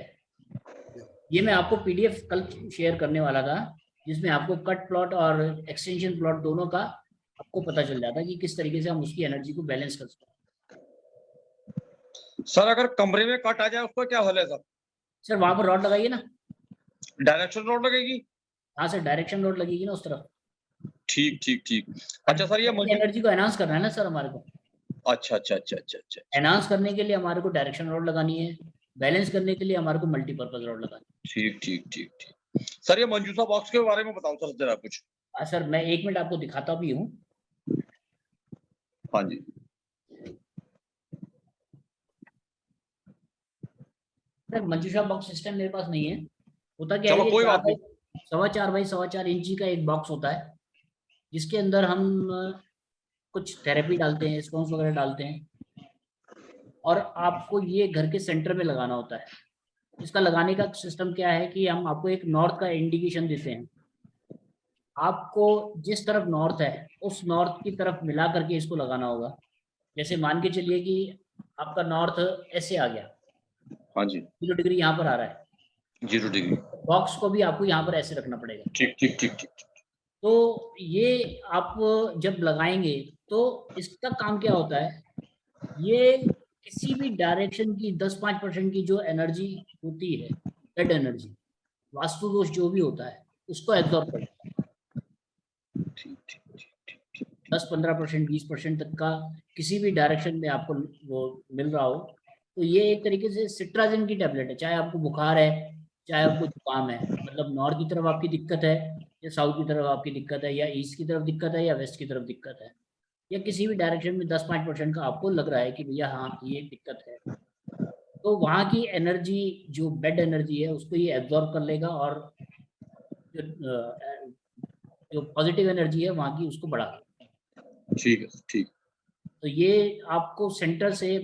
ये मैं आपको पीडीएफ कल शेयर करने वाला था, जिसमें आपको कट प्लॉट और एक्सटेंशन प्लॉट दोनों का आपको पता चल जाता है कि किस तरीके से हम उसकी एनर्जी को बैलेंस कर सकते हैं। सर अगर कमरे में कट आ जाए उसका क्या हल है सर? सर वहां पर रॉड लगाइए ना। डायरेक्शन रॉड लगेगी? हाँ सर, डायरेक्शन रॉड लगेगी ना उस तरफ। ठीक ठीक ठीक। अच्छा सर, ये एनर्जी को एनहांस करना है ना सर हमारे को। अच्छा अच्छा अच्छा अच्छा अच्छा। एनहांस करने के लिए हमारे को डायरेक्शन रॉड लगानी है, बैलेंस करने के लिए हमारे को मल्टीपर्पज रॉड लगानी है। ठीक ठीक ठीक ठीक। सर ये मंजूसा बॉक्स के बारे में बताओ सर जरा कुछ। हाँ सर, मैं 1 मिनट आपको दिखाता भी हूँ। हाँ जी। सर मंजूषा बॉक्स सिस्टम मेरे पास नहीं है। होता क्या चलो है, कोई बात नहीं। 4x4 बाई 4.25 इंची का एक बॉक्स होता है, जिसके अंदर हम कुछ थेरेपी डालते हैं, स्पॉन्स वगैरह डालते हैं, और आपको ये घर के सेंटर में लगाना होता है। इसका लगाने का सिस्टम क्या है कि हम आपको एक नॉर्थ का इंडिकेशन देते हैं। आपको जिस तरफ नॉर्थ है उस नॉर्थ की तरफ मिला करके इसको लगाना होगा। जैसे मान के चलिए कि आपका नॉर्थ ऐसे आ गया, हाँ जी। 0 डिग्री यहाँ पर आ रहा है, 0 डिग्री। बॉक्स को भी आपको यहाँ पर ऐसे रखना पड़ेगा। ठीक ठीक ठीक ठीक। तो ये आप जब लगाएंगे तो इसका काम क्या होता है, ये किसी भी डायरेक्शन की 10-5% की जो एनर्जी होती है, डेड एनर्जी, वास्तु दोष जो भी होता है, उसको एब्जॉर्ब कर लेता है। 10-15%, 20% तक का किसी भी डायरेक्शन में आपको वो मिल रहा हो, तो ये एक तरीके से सिट्राजिन की टैबलेट है। चाहे आपको बुखार है, चाहे आपको जुकाम है, मतलब नॉर्थ की तरफ आपकी दिक्कत है या साउथ की तरफ आपकी दिक्कत है, या ईस्ट की तरफ दिक्कत है या वेस्ट की तरफ दिक्कत है, या किसी भी डायरेक्शन में 10-5% का आपको लग रहा है कि भैया हाँ ये दिक्कत है, तो वहाँ की एनर्जी, जो बेड एनर्जी है, उसको ये एब्जॉर्ब कर लेगा और जो पॉजिटिव एनर्जी है वहाँ की उसको बढ़ा देगा। ठीक है, ठीक। तो ये आपको सेंटर से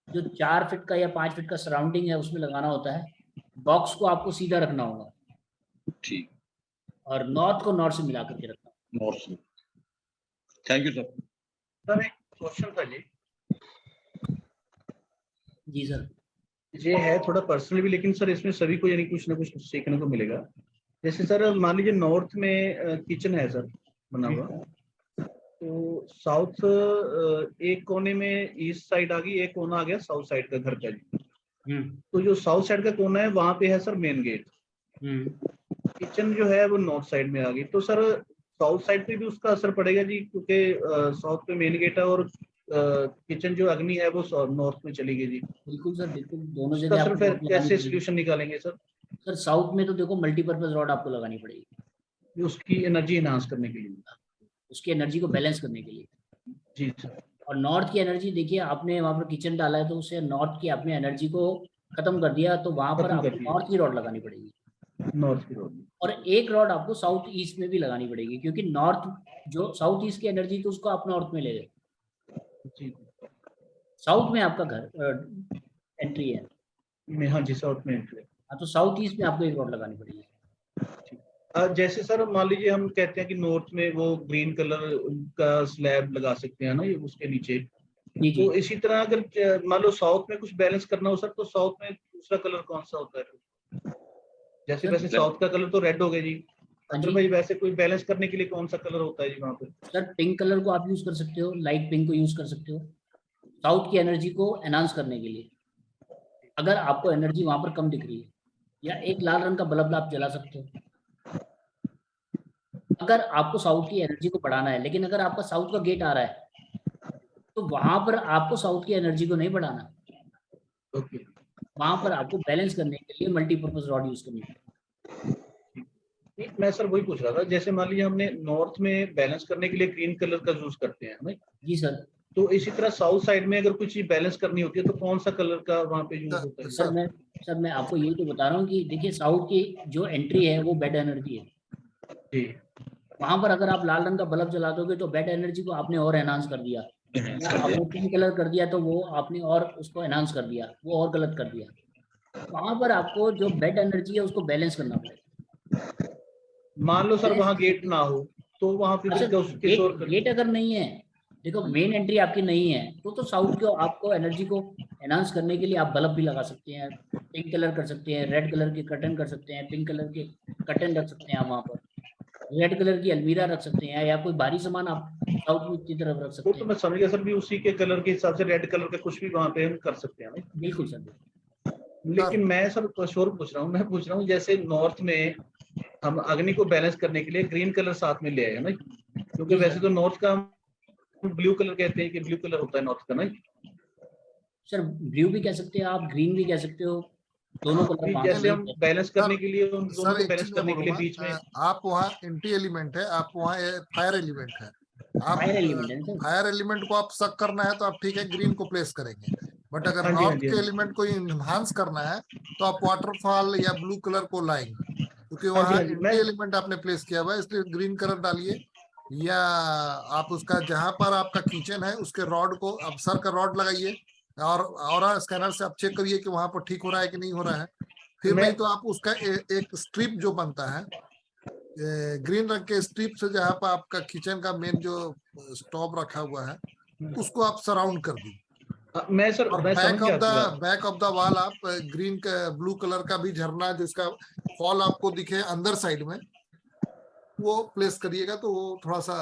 जो 4 फीट का या 5 फीट का सराउंडिंग है उसमें लगाना होता है। बॉक्स को आपको सीधा रखना होगा ठीक। और नॉर्थ को नॉर्थ से मिला करके रखना होगा। नॉर्थ से। Thank you sir. सर एक क्वेश्चन था जी। जी सर। ये है थोड़ा पर्सनल भी, लेकिन सर इसमें सभी को यानी कुछ ना कुछ सीखने को मिलेगा। जैसे सर मान लीजिए नॉर्थ में किचन है सर बना हुआ, तो साउथ एक कोने में ईस्ट साइड आ गई, एक कोना आ गया साउथ साइड का घर का जी। तो जो साउथ साइड का कोना है वहां पे है सर मेन गेट, किचन जो है वो नॉर्थ साइड में आ गई, तो सर साउथ साइड पे भी उसका असर पड़ेगा जी, क्योंकि साउथ पे मेन गेट है और किचन जो अग्नि है वो नॉर्थ में चली गई जी। बिल्कुल सर, बिल्कुल दोनों उसका जगह सर आपको फिर रॉड लगानी कैसे पड़ेगी। सोल्यूशन निकालेंगे सर? सर साउथ में तो देखो मल्टीपर्पज रॉड आपको लगानी पड़ेगी उसकी एनर्जी एनहांस करने के लिए, उसकी एनर्जी को बैलेंस करने के लिए। जी सर। और नॉर्थ की एनर्जी देखिए, आपने वहां पर किचन डाला है तो उससे नॉर्थ की आपने एनर्जी को खत्म कर दिया, तो वहां पर खत्म कर आपको दिया। नॉर्थ की रॉड लगानी पड़ेगी। नॉर्थ की रोड। और एक रॉड आपको साउथ ईस्ट में भी लगानी पड़ेगी, क्योंकि नॉर्थ जो साउथ ईस्ट की एनर्जी तो उसको आप नॉर्थ में ले गए। जी साउथ में आपका घर एंट्री है, में, हाँ जी साउथ में एंट्री। हाँ, तो साउथ ईस्ट में आपको एक रॉड लगानी पड़ेगी। जैसे सर मान लीजिए हम कहते हैं कि नॉर्थ में वो ग्रीन कलर का स्लैब लगा सकते हैं ना ये उसके नीचे, जी जी। तो इसी तरह अगर मान लो साउथ में कुछ बैलेंस करना हो सर, तो साउथ में दूसरा कलर कौन सा होता है? जैसे सर, वैसे साउथ का कलर तो रेड हो गया जी, हाँ अगर जी। भाई वैसे कोई बैलेंस करने के लिए कौन सा कलर होता है जी वहाँ पे? सर पिंक कलर को आप यूज कर सकते हो, लाइट पिंक को यूज कर सकते हो साउथ की एनर्जी को एनहांस करने के लिए, अगर आपको एनर्जी वहां पर कम दिख रही है। या एक लाल रंग का बल्ब आप जला सकते हो अगर आपको साउथ की एनर्जी को बढ़ाना है। लेकिन अगर आपका साउथ का गेट आ रहा है तो वहां पर आपको साउथ की एनर्जी को नहीं बढ़ाना, ओके। वहां पर आपको बैलेंस करने के लिए मल्टीपर्पज रॉड यूज करनी है। मैं सर वही पूछ रहा था, जैसे मान लीजिए हमने नॉर्थ में बैलेंस करने के लिए ग्रीन कलर का यूज करते हैं ना, जी सर। तो इसी तरह साउथ साइड में अगर कुछ चीज बैलेंस करनी होती है तो कौन सा कलर का वहाँ पे यूज होता है? सर मैं आपको यही तो बता रहा हूँ कि देखिए साउथ की जो एंट्री है वो बेड एनर्जी है। जी। वहां पर अगर आप लाल रंग का बल्ब जला दोगे तो बेड एनर्जी को आपने और एनहांस कर दिया, या आपने पिंक कलर कर दिया तो वो आपने और उसको एनहांस कर दिया, वो और गलत कर दिया। वहां पर आपको जो बेड एनर्जी है उसको बैलेंस करना पड़ेगा। मान लो सर वहाँ गेट ना हो तो वहाँ पे अच्छा, फिर किस और गेट अगर नहीं है, देखो मेन एंट्री आपकी नहीं है तो साउथ को आपको एनर्जी को एनहांस करने के लिए आप बल्ब भी लगा सकते हैं, पिंक कलर कर सकते हैं, रेड कलर के कर्टन कर सकते हैं, पिंक कलर के कर्टन रख सकते हैं आप वहां पर, रेड कलर की अलमीरा रख सकते हैं, या कोई भारी सामान आप साउथ की तरफ रख वो सकते तो हैं। मैं समझ गया सर, भी उसी के कलर के हिसाब से रेड कलर का कुछ भी वहाँ पे हम कर सकते हैं ना। बिल्कुल सर। लेकिन मैं सर कुछ और पूछ रहा हूँ, मैं पूछ रहा हूँ जैसे नॉर्थ में हम अग्नि को बैलेंस करने के लिए ग्रीन कलर साथ में ले आए ना, क्योंकि जी वैसे सर। तो नॉर्थ का ब्लू कलर कहते हैं कि ब्लू कलर होता है नॉर्थ का ना। सर ब्लू भी कह सकते हैं आप, ग्रीन भी कह सकते हो, दोनों कलर भी वहां जैसे से हम बैलेंस करने सर के लिए उन दोनों सर को एक बैलेंस चीज मैं करने के लिए बोलूंगा, बीच में आप वहाँ एंटी एलिमेंट है, आप वहाँ फायर एलिमेंट है, आप फायर एलिमेंट है सर। फायर एलिमेंट को आप सक करना है तो आप ठीक है ग्रीन को प्लेस करेंगे, बट अगर हाँ जी, हाँ नॉर्थ जी, के हाँ जी, एलिमेंट को इन्हांस करना है तो आप वाटरफॉल या ब्लू कलर को लाएंगे, क्योंकि हाँ जी, वहाँ हाँ जी। एंटी एलिमेंट आपने प्लेस किया हुआ है, इसलिए ग्रीन कलर डालिए। या आप उसका जहां पर आपका किचन है उसके रॉड को आप सर का रॉड लगाइए, और स्कैनर से आप चेक करिए कि वहां पर ठीक हो रहा है कि नहीं हो रहा है। फिर मैं नहीं तो आप उसका एक स्ट्रिप जो बनता है ग्रीन रंग के स्ट्रिप से, जहां पर आपका किचन का मेन जो स्टोव रखा हुआ है उसको आप सराउंड कर दीजिए, मैं सर और मैं समझ गया आपकी बात। बैक ऑफ द वॉल आप ग्रीन का ब्लू कलर का भी झरना जिसका फॉल आपको दिखे अंदर साइड में वो प्लेस करिएगा तो वो थोड़ा सा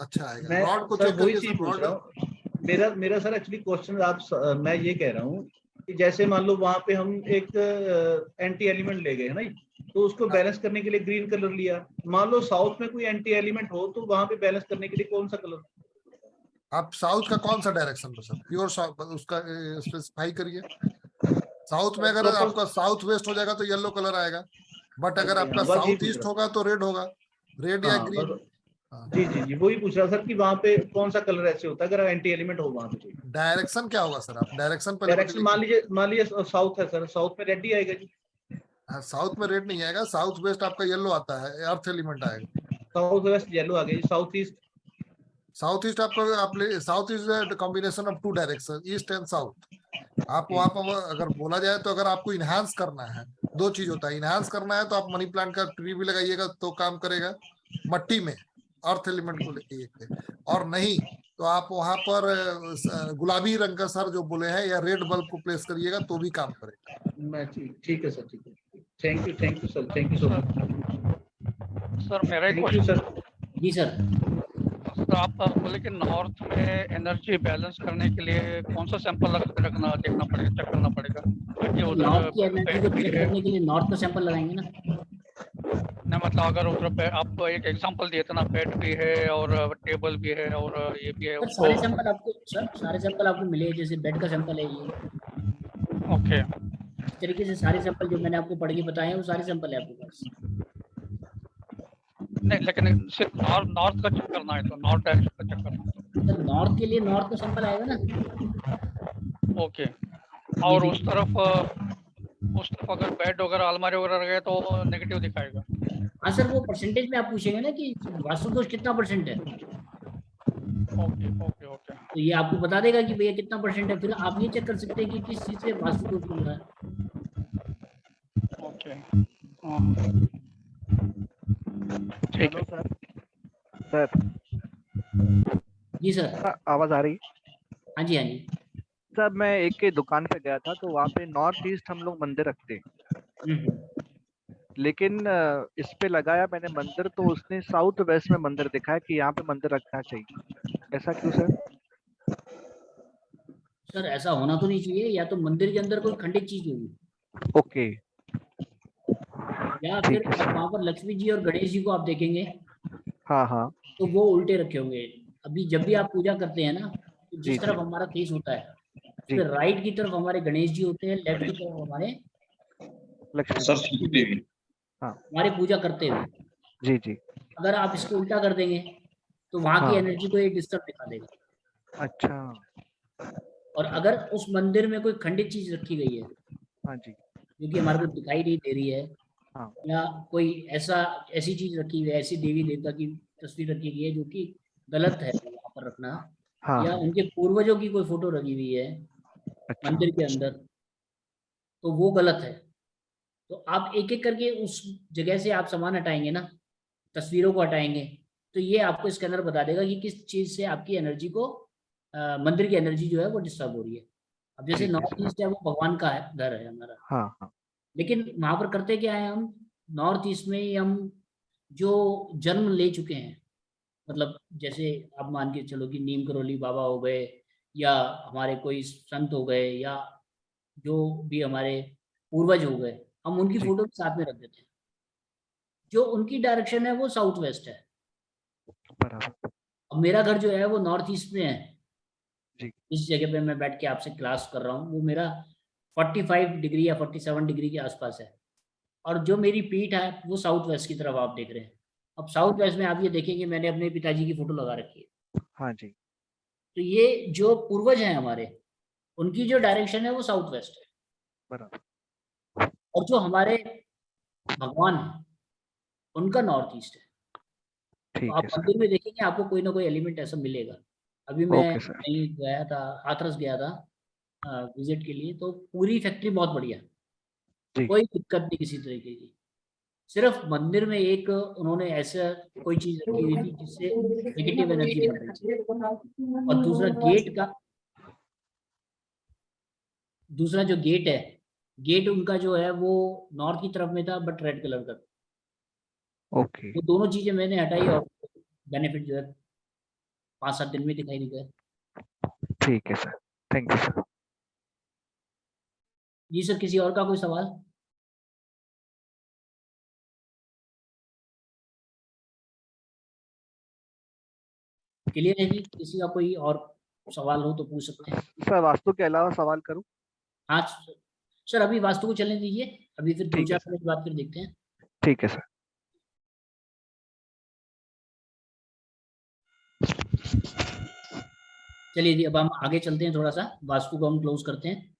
अच्छा आएगा। मैं रॉड को सर चेक वही करिए चीज सर, पूछ रॉड रहा हूँ, मेरा सर एक्चुअली क्वेश्चन मैं ये कह रहा हूँ कि जैसे मान लो वहां पे हम एक एंटी एलिमेंट ले गए ना, तो उसको बैलेंस करने के लिए ग्रीन कलर लिया, मान लो साउथ में कोई एंटी एलिमेंट हो तो वहां पे बैलेंस करने के लिए कौन सा कलर? आप साउथ का कौन सा डायरेक्शन पर सर, प्योर साउथ उसका स्पेसिफाई करिए। साउथ में अगर Proper- आपका साउथ वेस्ट हो जाएगा तो येलो कलर आएगा, बट अगर हाँ, आपका बस यही साउथ पूछ ईस्ट रहा होगा तो रेड होगा, रेड या हाँ, ग्रीन। बस जी जी जी वही पूछ रहा सर कि वहाँ पे कौन सा कलर ऐसे होता है अगर एंटी एलिमेंट हो वहाँ पे कोई। डायरेक्शन क्या होगा सर, आप डायरेक्शन पहले डायरेक्शन मान लीजिए साउथ है सर, साउथ में रेड ही आएगा जी। साउथ में रेड नहीं आएगा, साउथ वेस्ट आपका येलो आता है, अर्थ एलिमेंट आएगा। साउथ वेस्ट येलो आ गया जी, साउथ ईस्ट साउथ ईस्ट आपका south is combination of two direction, east and south. आप वहां पर अगर बोला जाए तो अगर आपको इनहांस करना है, दो चीज होता है, इनहांस करना है तो आप मनी प्लांट का ट्री भी लगाइएगा तो काम करेगा मट्टी में, अर्थ एलिमेंट को लेके, और नहीं तो आप वहां पर गुलाबी रंग का सर जो बोले हैं या रेड बल्ब को प्लेस करिएगा तो भी काम करेगा। मैं ठीक है सर, ठीक है, thank you sir, thank you so much, sir मेरा एक थैंक यू क्वेश्चन। सर। जी सर। सर आप बोले कि नॉर्थ में एनर्जी बैलेंस करने के लिए कौन सा सैंपल रखना देखना पड़ेगा, चेक करना पड़ेगा कि उधर नॉर्थ की एनर्जी को बेड भी चेक है? करने के लिए नॉर्थ का सैंपल लगाएंगे ना। नहीं मतलब अगर उधर आप एक एग्जांपल दिए थे ना, बेड भी है और टेबल भी है और ये भी है सर उसको। सारे सैंपल आपको मिले, जैसे बेड का सैंपल है ये, ओके इस तरीके से सारे सैंपल जो मैंने आपको पढ़ के बताए हैं वो सारे सैंपल है आपके पास। नहीं लेकिन सिर्फ नॉर्थ का चेक करना है तो नॉर्थ डायरेक्शन का चेक करना है। सर नॉर्थ के लिए नॉर्थ का सैंपल आएगा ना। ओके और जी। उस तरफ अगर बेड वगैरह अलमारी वगैरह रह गए तो नेगेटिव दिखाएगा। हाँ सर, वो परसेंटेज में आप पूछेंगे ना कि वास्तु दोष कितना परसेंट है, ओके ओके ओके तो ये आपको बता देगा कि भैया कितना परसेंट है, फिर आप ये चेक कर सकते हैं कि किस चीज से वास्तु दोष मिल रहा है। ओके हाँ, ठीक है। सर सर जी सर। आवाज आ रही? हाँ जी हाँ जी। सर मैं एक के दुकान पे गया था तो वहाँ पे नॉर्थ ईस्ट हम लोग मंदिर रखते हैं, हम्म। लेकिन इस पे लगाया मैंने मंदिर तो उसने साउथ वेस्ट में मंदिर दिखाया कि यहाँ पे मंदिर रखना चाहिए, ऐसा क्यों सर? सर ऐसा होना तो नहीं चाहिए, या तो मंदिर के अंदर कोई खंडित चीज होगी, ओके या फिर ठीक है आप सर। वहां पर लक्ष्मी जी और गणेश जी को आप देखेंगे हाँ हाँ तो वो उल्टे रखे होंगे। अभी जब भी आप पूजा करते हैं ना, तो जी जिस तरफ जी हमारा फेस होता है, जी उसके राइट की तरफ हमारे गणेश जी होते हैं, लेफ्ट की तरफ हमारे लक्ष्मी सर जी, देवी हाँ हमारे पूजा करते हुए। जी जी अगर आप इसको उल्टा कर देंगे तो वहां की हाँ एनर्जी को ये डिस्टर्ब दिखा देगा। अच्छा और अगर उस मंदिर में कोई खंडित चीज रखी गई है हाँ जी जो कि हमारे को दिखाई नहीं दे रही है, हाँ या कोई ऐसी चीज रखी हुई है, ऐसी देवी देवता की तस्वीर रखी गई है जो कि गलत है वहां पर रखना, हाँ या हाँ उनके पूर्वजों की कोई फोटो रखी हुई है अच्छा मंदिर के अंदर, तो वो गलत है। तो आप एक एक करके उस जगह से आप सामान हटाएंगे ना, तस्वीरों को हटाएंगे, तो ये आपको स्कैनर बता देगा कि किस चीज से आपकी एनर्जी को मंदिर की एनर्जी जो है वो डिस्टर्ब हो रही है। अब जैसे ठीक है नॉर्थ सर। ईस्ट है वो भगवान का है, घर है हमारा, हाँ हाँ लेकिन वहां पर करते क्या है, हम नॉर्थ ईस्ट में ही हम जो जन्म ले चुके हैं, मतलब जैसे आप मान के चलो कि नीम करोली बाबा हो गए, या हमारे कोई संत हो गए, या जो भी हमारे पूर्वज हो गए, हम उनकी जी फोटो भी साथ में रख देते हैं। जो उनकी डायरेक्शन है वो साउथ वेस्ट है। बराबर अब मेरा घर जो है वो नॉर्थ ईस्ट में है, जी इस जगह पे मैं बैठ के आपसे क्लास कर रहा हूँ, वो मेरा 45 डिग्री या 47 डिग्री के आसपास है, और जो मेरी पीठ है वो साउथ वेस्ट की तरफ आप देख रहे हैं। अब साउथ वेस्ट में आप ये देखेंगे मैंने अपने पिताजी की फोटो लगा रखी है, हाँ जी तो ये जो पूर्वज हैं हमारे, उनकी जो डायरेक्शन है वो साउथ वेस्ट है। बराबर और जो हमारे भगवान है उनका नॉर्थ ईस्ट है। तो ठीक आप है सर। मंदिर में देखेंगे आपको कोई ना कोई एलिमेंट ऐसा मिलेगा। अभी मैं ओके सर। कहीं गया था, हाथरस गया था विजिट के लिए, तो पूरी फैक्ट्री बहुत बढ़िया, जी कोई दिक्कत नहीं किसी तरीके की। सिर्फ मंदिर में एक उन्होंने ऐसा कोई चीज रखी हुई थी जिससे नेगेटिव एनर्जी बन रही थी। और दूसरा जो गेट है, गेट उनका जो है वो नॉर्थ की तरफ में था बट रेड कलर का। ओके वो दोनों चीजें मैंने हटाई और बेनिफिट जो है 5-7 दिन में दिखाई दी है। ठीक है सर, थैंक यू सर। जी सर, किसी और का कोई सवाल? क्लियर है जी? किसी का कोई और सवाल हो तो पूछ सकते हैं। सर वास्तु के अलावा सवाल करूं? हाँ सर अभी वास्तु को चलने दीजिए, अभी फिर ठीक है 2-4 मिनट बाद फिर देखते हैं। ठीक है सर। चलिए जी, अब हम आगे चलते हैं, थोड़ा सा वास्तु को हम क्लोज करते हैं।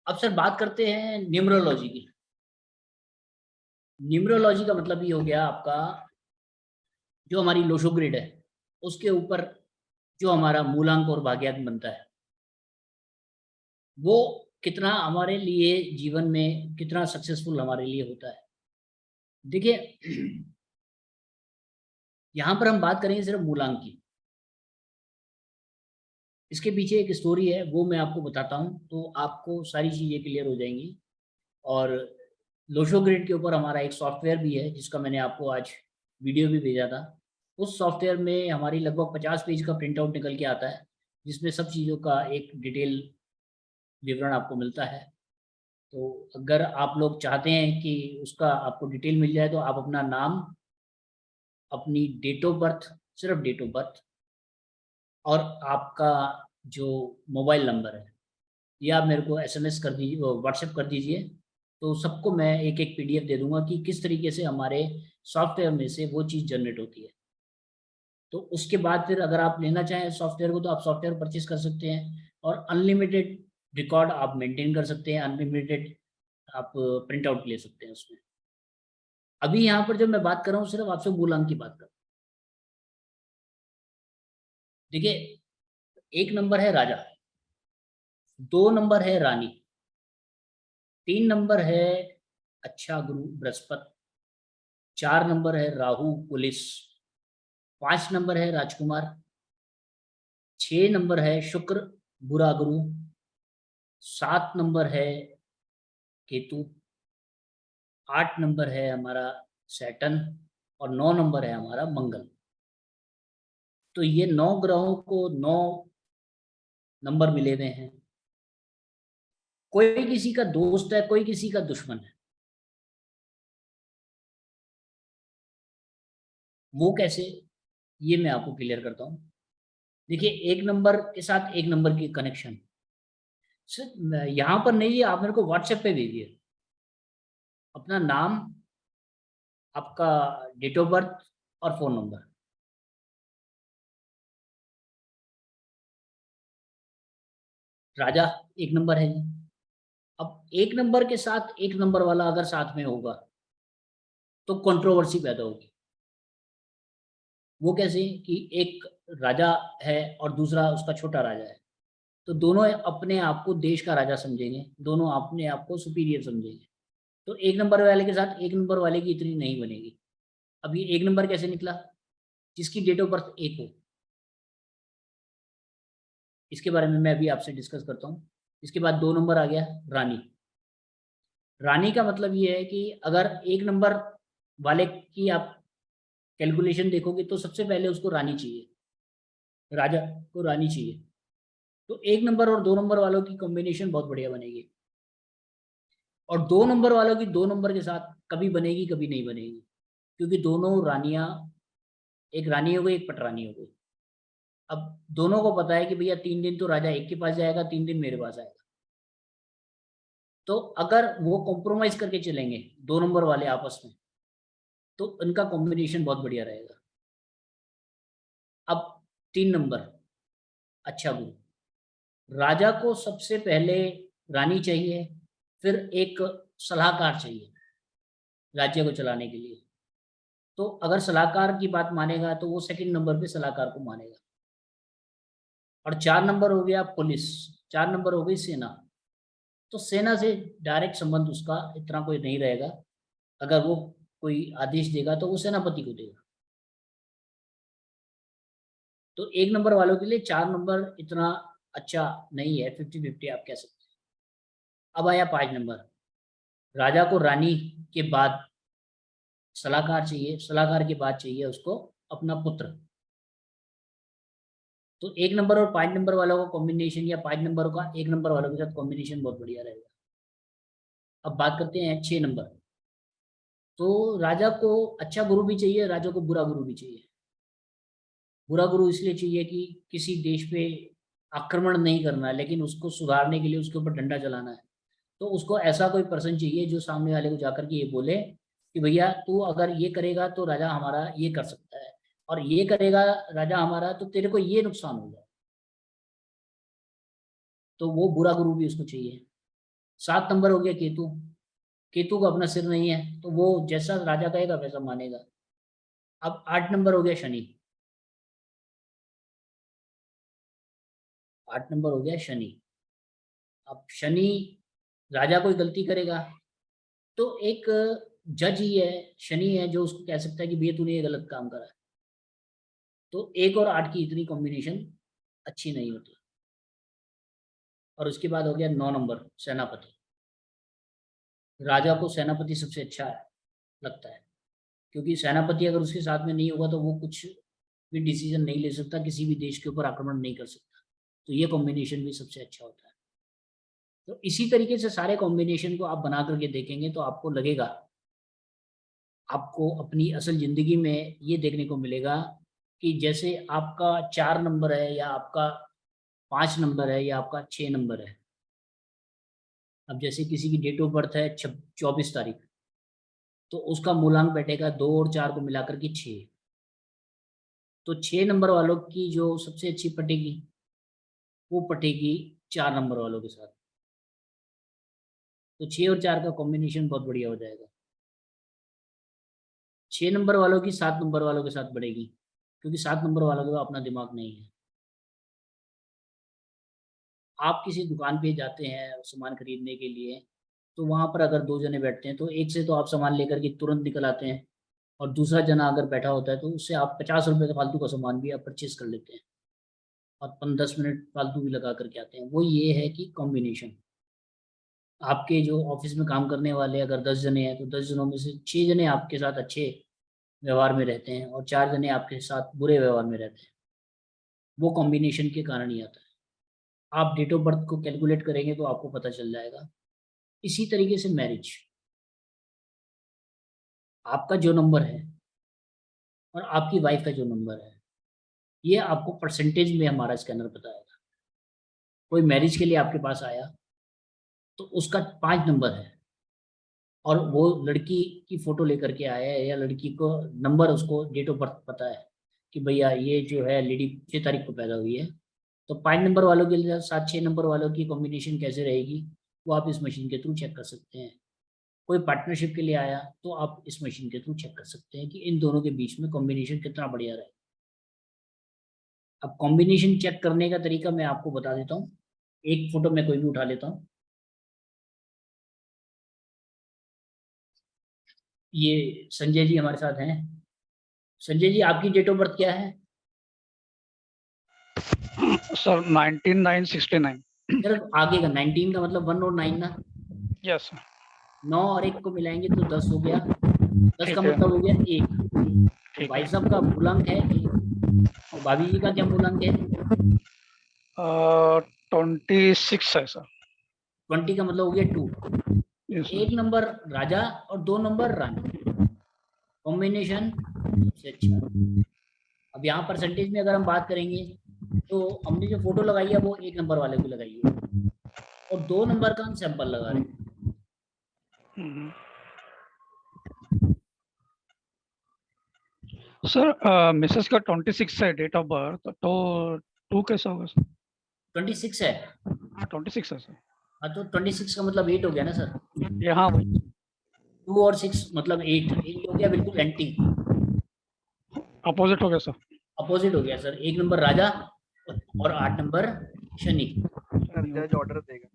अब सर बात करते हैं न्यूमरोलॉजी की। न्यूमरोलॉजी का मतलब ये हो गया आपका, जो हमारी लोशो ग्रिड है उसके ऊपर जो हमारा मूलांक और भाग्यांक बनता है, वो कितना हमारे लिए जीवन में कितना सक्सेसफुल हमारे लिए होता है। देखिए यहां पर हम बात करेंगे सिर्फ मूलांक की। इसके पीछे एक स्टोरी है, वो मैं आपको बताता हूँ, तो आपको सारी चीज़ें क्लियर हो जाएंगी। और लोशो ग्रिड के ऊपर हमारा एक सॉफ्टवेयर भी है, जिसका मैंने आपको आज वीडियो भी भेजा था। उस सॉफ्टवेयर में हमारी लगभग 50 पेज का प्रिंट आउट निकल के आता है, जिसमें सब चीज़ों का एक डिटेल विवरण आपको मिलता है। तो अगर आप लोग चाहते हैं कि उसका आपको डिटेल मिल जाए, तो आप अपना नाम, अपनी डेट ऑफ बर्थ, सिर्फ डेट ऑफ बर्थ, और आपका जो मोबाइल नंबर है, ये आप मेरे को SMS कर दीजिए, व्हाट्सएप कर दीजिए। तो सबको मैं एक एक PDF दे दूंगा कि किस तरीके से हमारे सॉफ्टवेयर में से वो चीज़ जनरेट होती है। तो उसके बाद फिर अगर आप लेना चाहें सॉफ्टवेयर को, तो आप सॉफ्टवेयर परचेज कर सकते हैं, और अनलिमिटेड रिकॉर्ड आप मेंटेन कर सकते हैं, अनलिमिटेड आप प्रिंट आउट ले सकते हैं उसमें। अभी यहाँ पर जब मैं बात कर रहा हूँ, सिर्फ आपसे मूलांक की बात कर रहा हूँ। देखिए, 1 नंबर है राजा, 2 नंबर है रानी, 3 नंबर है अच्छा गुरु बृहस्पति, 4 नंबर है राहु पुलिस, 5 नंबर है राजकुमार, 6 नंबर है शुक्र बुरा गुरु, 7 नंबर है केतु, 8 नंबर है हमारा सैटर्न, और 9 नंबर है हमारा मंगल। तो ये 9 ग्रहों को 9 नंबर मिले हुए हैं। कोई किसी का दोस्त है, कोई किसी का दुश्मन है। वो कैसे, ये मैं आपको क्लियर करता हूँ। देखिए, 1 नंबर के साथ 1 नंबर की कनेक्शन सिर्फ यहाँ पर नहीं है, आप मेरे को व्हाट्सएप पे भेजिए अपना नाम, आपका डेट ऑफ बर्थ और फोन नंबर। राजा 1 नंबर है जी। अब 1 नंबर के साथ 1 नंबर वाला अगर साथ में होगा, तो कंट्रोवर्सी पैदा होगी। वो कैसे कि एक राजा है और दूसरा उसका छोटा राजा है, तो दोनों अपने आप को देश का राजा समझेंगे, दोनों अपने आप को सुपीरियर समझेंगे। तो 1 नंबर वाले के साथ 1 नंबर वाले की इतनी नहीं बनेगी। अब ये 1 नंबर कैसे निकला? जिसकी डेट ऑफ बर्थ 1 हो। इसके बारे में मैं अभी आपसे डिस्कस करता हूँ। इसके बाद 2 नंबर आ गया रानी। रानी का मतलब ये है कि अगर 1 नंबर वाले की आप कैलकुलेशन देखोगे, तो सबसे पहले उसको रानी चाहिए, राजा को रानी चाहिए। तो 1 नंबर और 2 नंबर वालों की कॉम्बिनेशन बहुत बढ़िया बनेगी, और 2 नंबर वालों की 2 नंबर के साथ कभी बनेगी कभी नहीं बनेगी, क्योंकि दोनों रानियां, एक रानी हो गई एक पटरानी हो गई। अब दोनों को पता है कि भैया 3 दिन तो राजा एक के पास जाएगा, 3 दिन मेरे पास आएगा। तो अगर वो कॉम्प्रोमाइज करके चलेंगे 2 नंबर वाले आपस में, तो उनका कॉम्बिनेशन बहुत बढ़िया रहेगा। अब 3 नंबर अच्छा गुरु। राजा को सबसे पहले रानी चाहिए, फिर एक सलाहकार चाहिए राज्य को चलाने के लिए। तो अगर सलाहकार की बात मानेगा, तो वो 2 नंबर पे सलाहकार को मानेगा। और 4 नंबर हो गया पुलिस, 4 नंबर हो गई सेना। तो सेना से डायरेक्ट संबंध उसका इतना कोई नहीं रहेगा। अगर वो कोई आदेश देगा, तो वो सेनापति को देगा। तो 1 नंबर वालों के लिए 4 नंबर इतना अच्छा नहीं है, 50-50 आप कह सकते हैं। अब आया 5 नंबर। राजा को रानी के बाद सलाहकार चाहिए, सलाहकार के बाद चाहिए उसको अपना पुत्र। तो 1 नंबर और 5 नंबर वालों का कॉम्बिनेशन, या 5 नंबर का 1 नंबर वालों के साथ कॉम्बिनेशन बहुत बढ़िया रहेगा। अब बात करते हैं 6 नंबर। तो राजा को अच्छा गुरु भी चाहिए, राजा को बुरा गुरु भी चाहिए। बुरा गुरु इसलिए चाहिए कि किसी देश पे आक्रमण नहीं करना है, लेकिन उसको सुधारने के लिए उसके ऊपर डंडा चलाना है। तो उसको ऐसा कोई पर्सन चाहिए जो सामने वाले को जाकर के ये बोले कि भैया तू अगर ये करेगा तो राजा हमारा ये कर सकता है, और ये करेगा राजा हमारा तो तेरे को ये नुकसान होगा। तो वो बुरा गुरु भी उसको चाहिए। 7 नंबर हो गया केतु। केतु का अपना सिर नहीं है, तो वो जैसा राजा कहेगा वैसा मानेगा। अब 8 नंबर हो गया शनि। 8 नंबर हो गया शनि। अब शनि राजा कोई गलती करेगा तो एक जज ही है, शनि है, जो उसको कह सकता है कि भैया तूने ये गलत काम करा है। तो 1 और 8 की इतनी कॉम्बिनेशन अच्छी नहीं होती। और उसके बाद हो गया 9 नंबर सेनापति। राजा को सेनापति सबसे अच्छा लगता है, क्योंकि सेनापति अगर उसके साथ में नहीं होगा तो वो कुछ भी डिसीजन नहीं ले सकता, किसी भी देश के ऊपर आक्रमण नहीं कर सकता। तो ये कॉम्बिनेशन भी सबसे अच्छा होता है। तो इसी तरीके से सारे कॉम्बिनेशन को आप बना करके देखेंगे तो आपको लगेगा, आपको अपनी असल जिंदगी में ये देखने को मिलेगा कि जैसे आपका 4 नंबर है या आपका 5 नंबर है या आपका 6 नंबर है। अब जैसे किसी की डेट ऑफ बर्थ है 24 तारीख, तो उसका मूलांक बैठेगा 2 और 4 को मिलाकर के 6। तो 6 नंबर वालों की जो सबसे अच्छी पटेगी वो पटेगी 4 नंबर वालों के साथ। तो 6 और 4 का कॉम्बिनेशन बहुत बढ़िया हो जाएगा। 6 नंबर वालों की 7 नंबर वालों के साथ बढ़ेगी, क्योंकि 7 नंबर वालों के पास अपना दिमाग नहीं है। आप किसी दुकान पे जाते हैं सामान खरीदने के लिए, तो वहां पर अगर 2 जने बैठते हैं तो एक से तो आप सामान लेकर के तुरंत निकल आते हैं, और दूसरा जना अगर बैठा होता है तो उससे आप 50 रुपए का फालतू का सामान भी आप परचेज कर लेते हैं और 5-10 मिनट फालतू भी लगा करके आते हैं। वो ये है कि कॉम्बिनेशन। आपके जो ऑफिस में काम करने वाले अगर 10 जने हैं तो 10 जनों में से 6 जने आपके साथ अच्छे व्यवहार में रहते हैं और 4 जने आपके साथ बुरे व्यवहार में रहते हैं। वो कॉम्बिनेशन के कारण ही आता है। आप डेट ऑफ बर्थ को कैलकुलेट करेंगे तो आपको पता चल जाएगा। इसी तरीके से मैरिज, आपका जो नंबर है और आपकी वाइफ का जो नंबर है, ये आपको परसेंटेज में हमारा स्कैनर बताएगा। कोई मैरिज के लिए आपके पास आया तो उसका 5 नंबर है और वो लड़की की फोटो लेकर के आया है, या लड़की को नंबर, उसको डेट ऑफ बर्थ पता है कि भैया ये जो है लेडी 6 तारीख को पैदा हुई है, तो 5 नंबर वालों के लिए साथ 6 नंबर वालों की कॉम्बिनेशन कैसे रहेगी वो आप इस मशीन के थ्रू चेक कर सकते हैं। कोई पार्टनरशिप के लिए आया तो आप इस मशीन के थ्रू चेक कर सकते हैं कि इन दोनों के बीच में कॉम्बिनेशन कितना बढ़िया रहे। अब कॉम्बिनेशन चेक करने का तरीका मैं आपको बता देता हूँ। एक फोटो मैं कोई भी उठा लेता हूँ। ये संजय जी हमारे साथ हैं। संजय जी, आपकी डेट ऑफ बर्थ क्या है? सर 19/9/69। सर आगे का 19 का मतलब 1 और 9 ना? यस 9 और 1 को मिलाएंगे तो 10 हो गया। 10 का मतलब हो गया 1। तो भाई साहब का मूलांक है 1 और भाभी जी का क्या मूलांक है? 26 है सर। 20 का मतलब हो गया 2। यस 1 नंबर राजा और 2 नंबर रानी, कॉम्बिनेशन सबसे अच्छा। अब यहाँ परसेंटेज में अगर हम बात करेंगे तो हमने जो फोटो लगाई है वो 1 नंबर वाले को लगाई है और 2 नंबर का हम सैंपल लगा रहे हैं। सर मिसेस का 26 है डेट ऑफ बर्थ, तो 2 कैसा होगा सर? 26 है? हाँ 26 है सर। हाँ तो 26 का मतलब 8 हो गया ना सर? ये हाँ वही 2 और 6 मतलब 8 हो गया, बिल्कुल एंटी अपोजिट हो गया सर। अपोजिट हो गया सर। 1 नंबर राजा और 8 नंबर शनि। सर जज ऑर्डर देगा।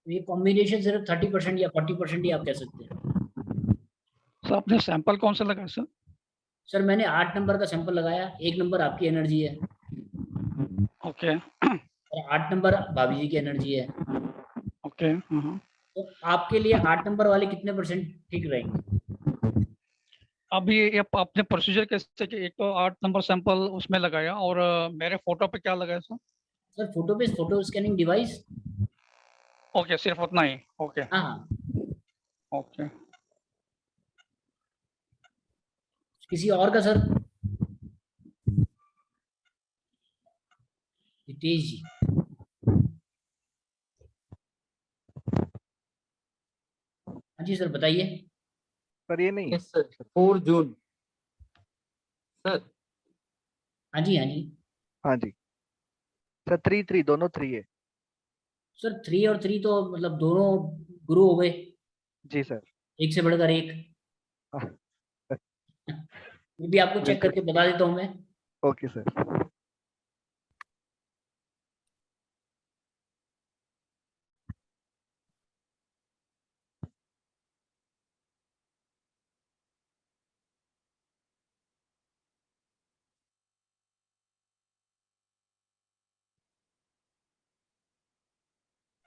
ये कॉम्बिनेशन सिर्फ 30% या 40% ही आप कह सकते हैं। सर आपने सैंपल कौन सा लगाया सर? सर मैंने 8 नंबर का सैंपल लगाया। 1 नंबर आपकी एनर्जी है ओके और 8 नंबर भाभी जी की एनर्जी है। ओके तो आपके लिए 8 नंबर वाले कितने % ठीक रहेंगे? अभी ये आपने प्रोसीजर कैसे कि एक तो 8 नंबर सैंपल उसमें लगाया और मेरे फोटो पे क्या लगाया सर? सर फोटो पे फोटो स्कैनिंग डिवाइस। ओके, सिर्फ उतना ही। ओके हाँ हाँ, ओके। किसी और का सर? हितेश जी। हाँ जी सर बताइए। पर ये नहीं। यस सर, 4 जून सर। हाँ जी हाँ जी हाँ जी सर, 3 दोनों 3 है। सर। 3 और 3 तो मतलब दोनों गुरु हो गए, जी सर। एक से बढ़कर एक। हाँ, ये भी आपको चेक बिल्कुल। करके बता देता हूँ मैं। Okay sir.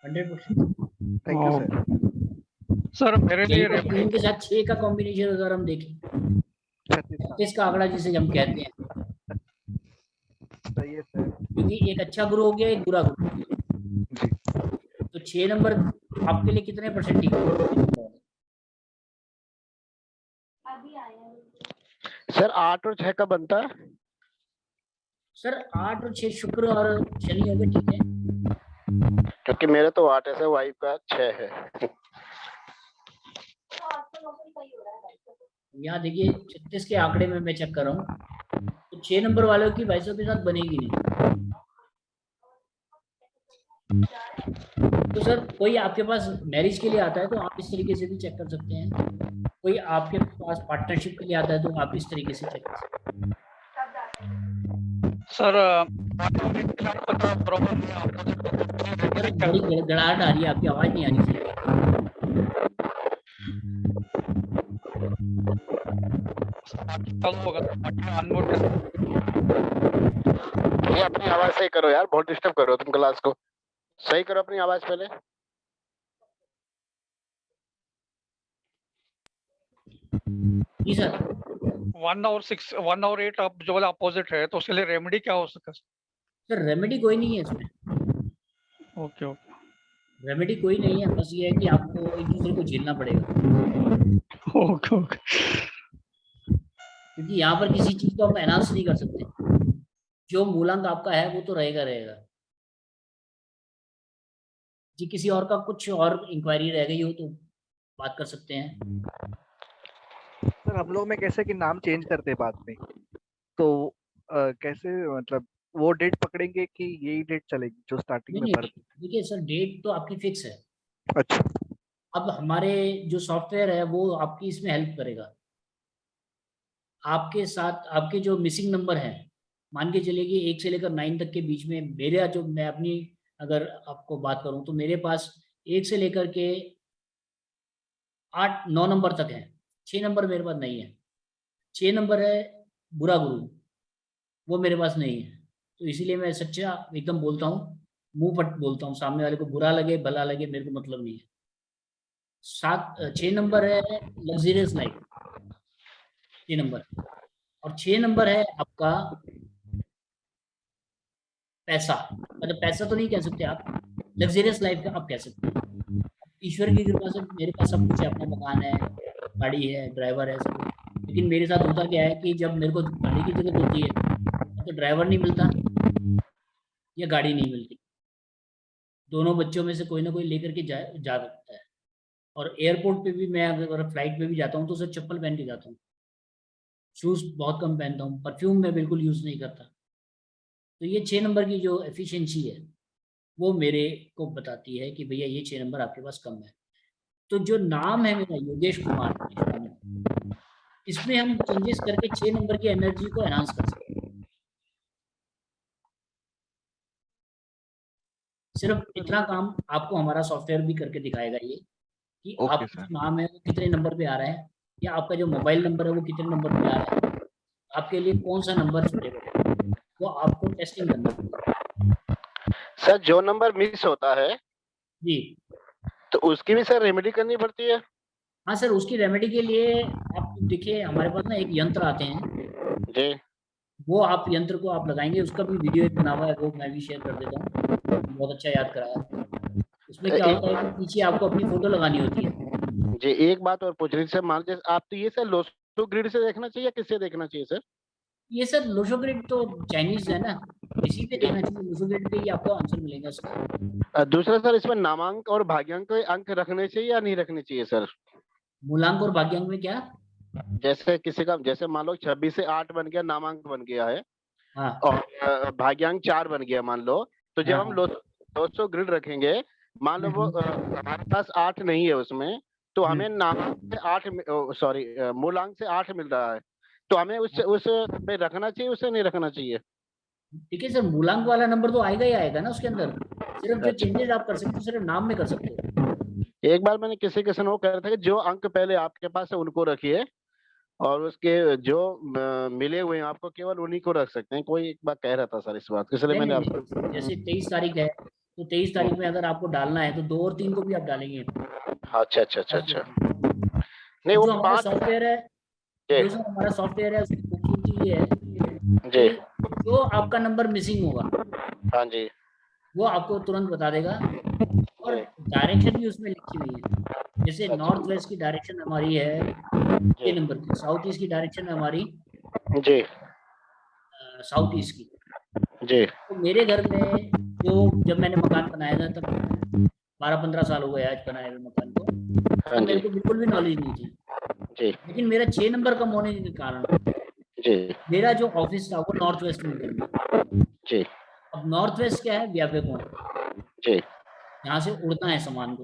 Thank you sir. Sir मेरे लिए रेमेडी तीन के साथ 6 का कॉम्बिनेशन अगर हम देखें, 36 36 का आंकड़ा जिसे हम कहते हैं, सही है सर। क्योंकि एक अच्छा गुरु हो गया, एक बुरा गुरु। जी तो 6 नंबर आपके लिए कितने परसेंट ठीक है? सर 8 और 6 का बनता है। सर 8 और 6 शुक्र और शनि हो गए, ठीक है। क्योंकि मेरे तो 8 है सर, वाइफ का 6 है। यहाँ देखिए 36 के आंकड़े में मैं चेक कर रहा हूँ, तो 6 नंबर वालों की वैसों के साथ बनेगी नहीं। तो सर कोई आपके पास मैरिज के लिए आता है तो आप इस तरीके से भी चेक कर सकते हैं, कोई आपके पास पार्टनरशिप के लिए आता है तो आप इस तरीके से चेक कर सकते हैं। सर सर बड़ी गड़गड़ाहट आ रही है, आपकी आवाज नहीं आ रही सर। ये अपनी आवाज सही करो यार, बहुत डिस्टर्ब करो तुम क्लास को। सही करो अपनी आवाज पहले। जी सर। 1 और 6, 1 और 8 आप जो वाला अपोजिट है, तो उसके लिए रेमेडी क्या हो सकता है? सर रेमेडी कोई नहीं है इसमें। ओके ओके रेमेडी कोई नहीं है, बस ये है कि आपको एक दूसरे को झेलना पड़ेगा, ओके ओके। क्योंकि यहाँ पर किसी चीज को हम एनाउंस नहीं कर सकते। जो मूलांक आपका है वो तो रहेगा रहेगा। जी किसी और का कुछ और इंक्वायरी रह गई हो तो बात कर सकते हैं। सर हम लोग में कैसे कि नाम चेंज करते हैं बाद में, तो कैसे मतलब वो डेट पकड़ेंगे कि यही डेट चलेगी जो स्टार्टिंग में नहीं भर? देखिए सर, डेट तो आपकी फिक्स है। अच्छा अब हमारे जो सॉफ्टवेयर है वो आपकी इसमें हेल्प करेगा। आपके साथ आपके जो मिसिंग नंबर हैं, मान के चलिए कि 1 से लेकर 9 तक के बीच में, मेरा जो मैं अपनी अगर आपको बात करूं तो मेरे पास 1 से लेकर के 8-9 नंबर तक है। 6 नंबर मेरे पास नहीं है। 6 नंबर है बुरा गुरु, वो मेरे पास नहीं है। तो इसीलिए मैं सच्चा एकदम बोलता हूँ, मुंह फट बोलता हूँ, सामने वाले को बुरा लगे भला लगे मेरे को मतलब नहीं है। 6 नंबर है लग्जरियस लाइफ, 6 नंबर। और 6 नंबर है आपका पैसा, मतलब पैसा तो नहीं कह सकते आप, लग्जरियस लाइफ का आप कह सकते हैं। ईश्वर की कृपा से मेरे पास सब कुछ है, अपना मकान है, गाड़ी है, ड्राइवर है, सब कुछ। लेकिन मेरे साथ होता क्या है कि जब मेरे को गाड़ी की जरूरत होती है तो ड्राइवर नहीं मिलता या गाड़ी नहीं मिलती। दोनों बच्चों में से कोई ना कोई लेकर के जा सकता है। और एयरपोर्ट पे भी मैं अगर फ्लाइट पे भी जाता हूँ तो सर चप्पल पहन के जाता हूँ, शूज बहुत कम पहनता हूँ, परफ्यूम मैं बिल्कुल यूज नहीं करता। तो ये 6 नंबर की जो एफिशिएंसी है वो मेरे को बताती है कि भैया ये 6 नंबर आपके पास कम है। तो जो नाम है मेरा योगेश कुमार, इसमें हम चेंजेस करके 6 नंबर की एनर्जी को एनहांस कर सकते हैं। सिर्फ इतना काम आपको हमारा सॉफ्टवेयर भी करके दिखाएगा ये, कि ओके आपका सर। जो नाम है वो कितने नंबर पे आ रहा है, या आपका जो मोबाइल नंबर है वो कितने नंबर पे आ रहा है, आपके लिए कौन सा नंबर सुटेबल है, वो आपको टेस्टिंग करना पड़ेगा। सर जो नंबर मिस होता है जी तो उसकी भी सर रेमेडी करनी पड़ती है? हाँ सर, उसकी रेमेडी के लिए आप देखिए हमारे पास ना एक यंत्र आते हैं, जी वो आप यंत्र को आप लगाएंगे, उसका भी वीडियो एक बना हुआ है, वो मैं भी शेयर कर देता हूँ, बहुत अच्छा याद कराया। उसमें क्या होता है कि पीछे आपको अपनी फोटो लगानी होती है। जी एक बात और पूछ रही थी सर, मान लीजिए आप तो ये सर लोसो ग्रिड से देखना चाहिए या किससे देखना चाहिए सर? ये सर लोशो ग्रिड तो चाइनीज है ना, इसी पे देखना चाहिए, लोशो ग्रिड पे ही आपको आंसर मिलेगा इसका। दूसरा सर, इसमें नामांक और भाग्यांक के अंक रखने चाहिए या नहीं रखने चाहिए सर? मूलांक और भाग्यांक में क्या? जैसे किसी का, जैसे मान लो 26 से 8 बन गया, नामांक बन गया है, हाँ और भाग्यांक 4 बन गया मान लो, तो जब हाँ हम लोसो ग्रिड रखेंगे, मान लो वो हमारे पास 8 नहीं है उसमें, तो हमें नामांक से 8, सॉरी मूलांक से 8 मिल रहा है, तो हमें उस पे रखना चाहिए, उसे नहीं रखना चाहिए? ठीक है सर, मूलांक वाला नंबर तो आएगा ही आएगा ना उसके अंदर, सिर्फ जो अच्छा। चेंजेस आप कर सकते हो सिर्फ नाम में कर सकते हो। एक बार मैंने किसी के वो कह रहा था कि जो अंक पहले आपके पास है उनको रखिए, और उसके जो मिले हुए हैं आपको केवल उन्हीं को रख सकते हैं। कोई एक बार कह रहा था सर इस बात, इसलिए नहीं मैंने नहीं आपसे। नहीं, जैसे 23 तारीख है तो 23 तारीख में अगर आपको डालना है तो 2 और 3 को भी आप डालेंगे। अच्छा अच्छा अच्छा अच्छा। नहीं वो जो हमारा 5। सॉफ्टवेयर है, जी जो सर हमारा सॉफ्टवेयर है उसकी खूबसूरती ये है जी। कि जो आपका नंबर मिसिंग होगा हाँ जी वो आपको तुरंत बता देगा, और जी डायरेक्शन भी उसमें लिखी हुई है। जैसे अच्छा नॉर्थ वेस्ट की डायरेक्शन हमारी है जी 6 नंबर की, साउथ ईस्ट की डायरेक्शन है हमारी जी साउथ ईस्ट की। जी तो मेरे घर में जो जब मैंने मकान बनाया था तब 12-15 साल हो गए आज बनाए हुए मकान को, हाँ तब जी मेरे को बिल्कुल भी नॉलेज नहीं थी, जी लेकिन मेरा 6 नंबर कम होने के कारण जी मेरा जो ऑफिस था वो नॉर्थ वेस्ट में था। जी अब नॉर्थ वेस्ट क्या है? व्यापक कोण, जी यहाँ से उड़ना है सामान को,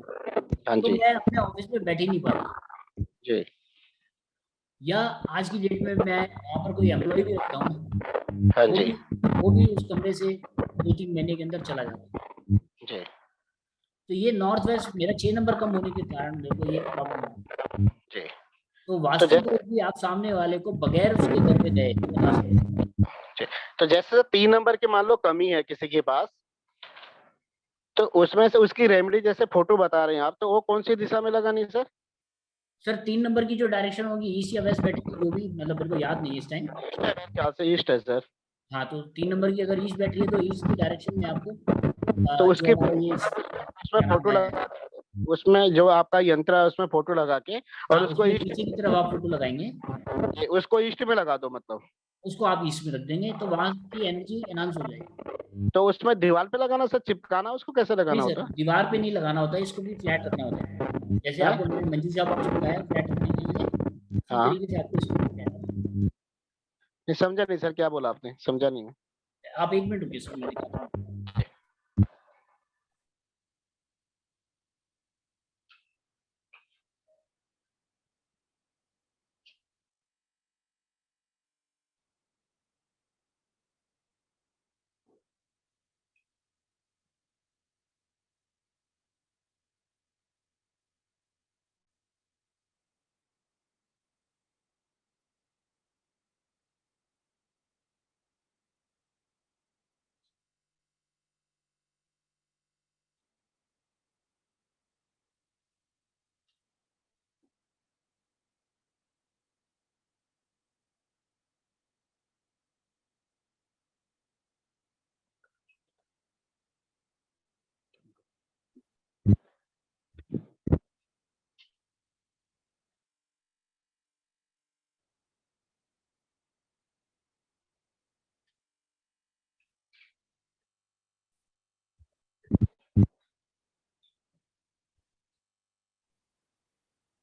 हाँ तो जी मैं अपने ऑफिस में बैठ ही नहीं पाता, जी या आज की डेट में मैं वहाँ पर कोई एम्प्लॉय भी रखता हूँ ना, हाँ वो जी भी वो भी उस कमरे से 2-3 महीने के अंदर चला जाता है। जी तो ये नॉर्थ वेस्ट मेरा 6 नंबर कम होने के कारण मेरे को ये प्रॉब्लम है। जी। तो तो वास्तविक जैसे रूप भी आप सामने वाले को बगैर उसके घर पे गए बता सकते हैं। जी, तो जैसे 3 नंबर की मान लो कमी है किसी के पास, तो उसमें से उसकी रेमेडी जैसे फोटो बता रहे हैं आप, तो वो कौन सी दिशा में लगानी है सर? सर 3 नंबर की जो डायरेक्शन होगी ईस्ट या वेस्ट बैठेगी, जो भी मतलब मेरे को याद नहीं है इस टाइम। क्या से ईस्ट है सर? हाँ, तो 3 नंबर की अगर ईस्ट बैठ रही है तो ईस्ट की डायरेक्शन में आपको तो जो उसकी हमारा ये उसमें क्या नाम फोटो है, लगा, उसमें जो आपका यंत्र है उसमें फोटो लगा के, हाँ और उसको उसमें ईस्ट, पीछे की तरफ आप फोटो लगाएंगे, उसको ईस्ट में लगा दो मतलब। उसको आप ईस्ट में रख देंगे तो वहां की एनर्जी एनहांस हो जाएगी। तो उसमें दीवार पे लगाना सर, चिपकाना, उसको कैसे नहीं लगाना सर, होता है? दीवार पे नहीं लगाना होता है, इसको भी फ्लैट रखना होता है। जैसे हैं? आपको मैंने मंजूषा बॉक्स बताया फ्लैट रखने के लिए, इसी हाँ, तरीके से आपको इसको भी फ्लैट रखना नहीं समझा नहीं सर, क्या बोला आपने, समझा नहीं मैं। है। आप 1 मिनट रुकिए सर, मैं दिखाता हूँ।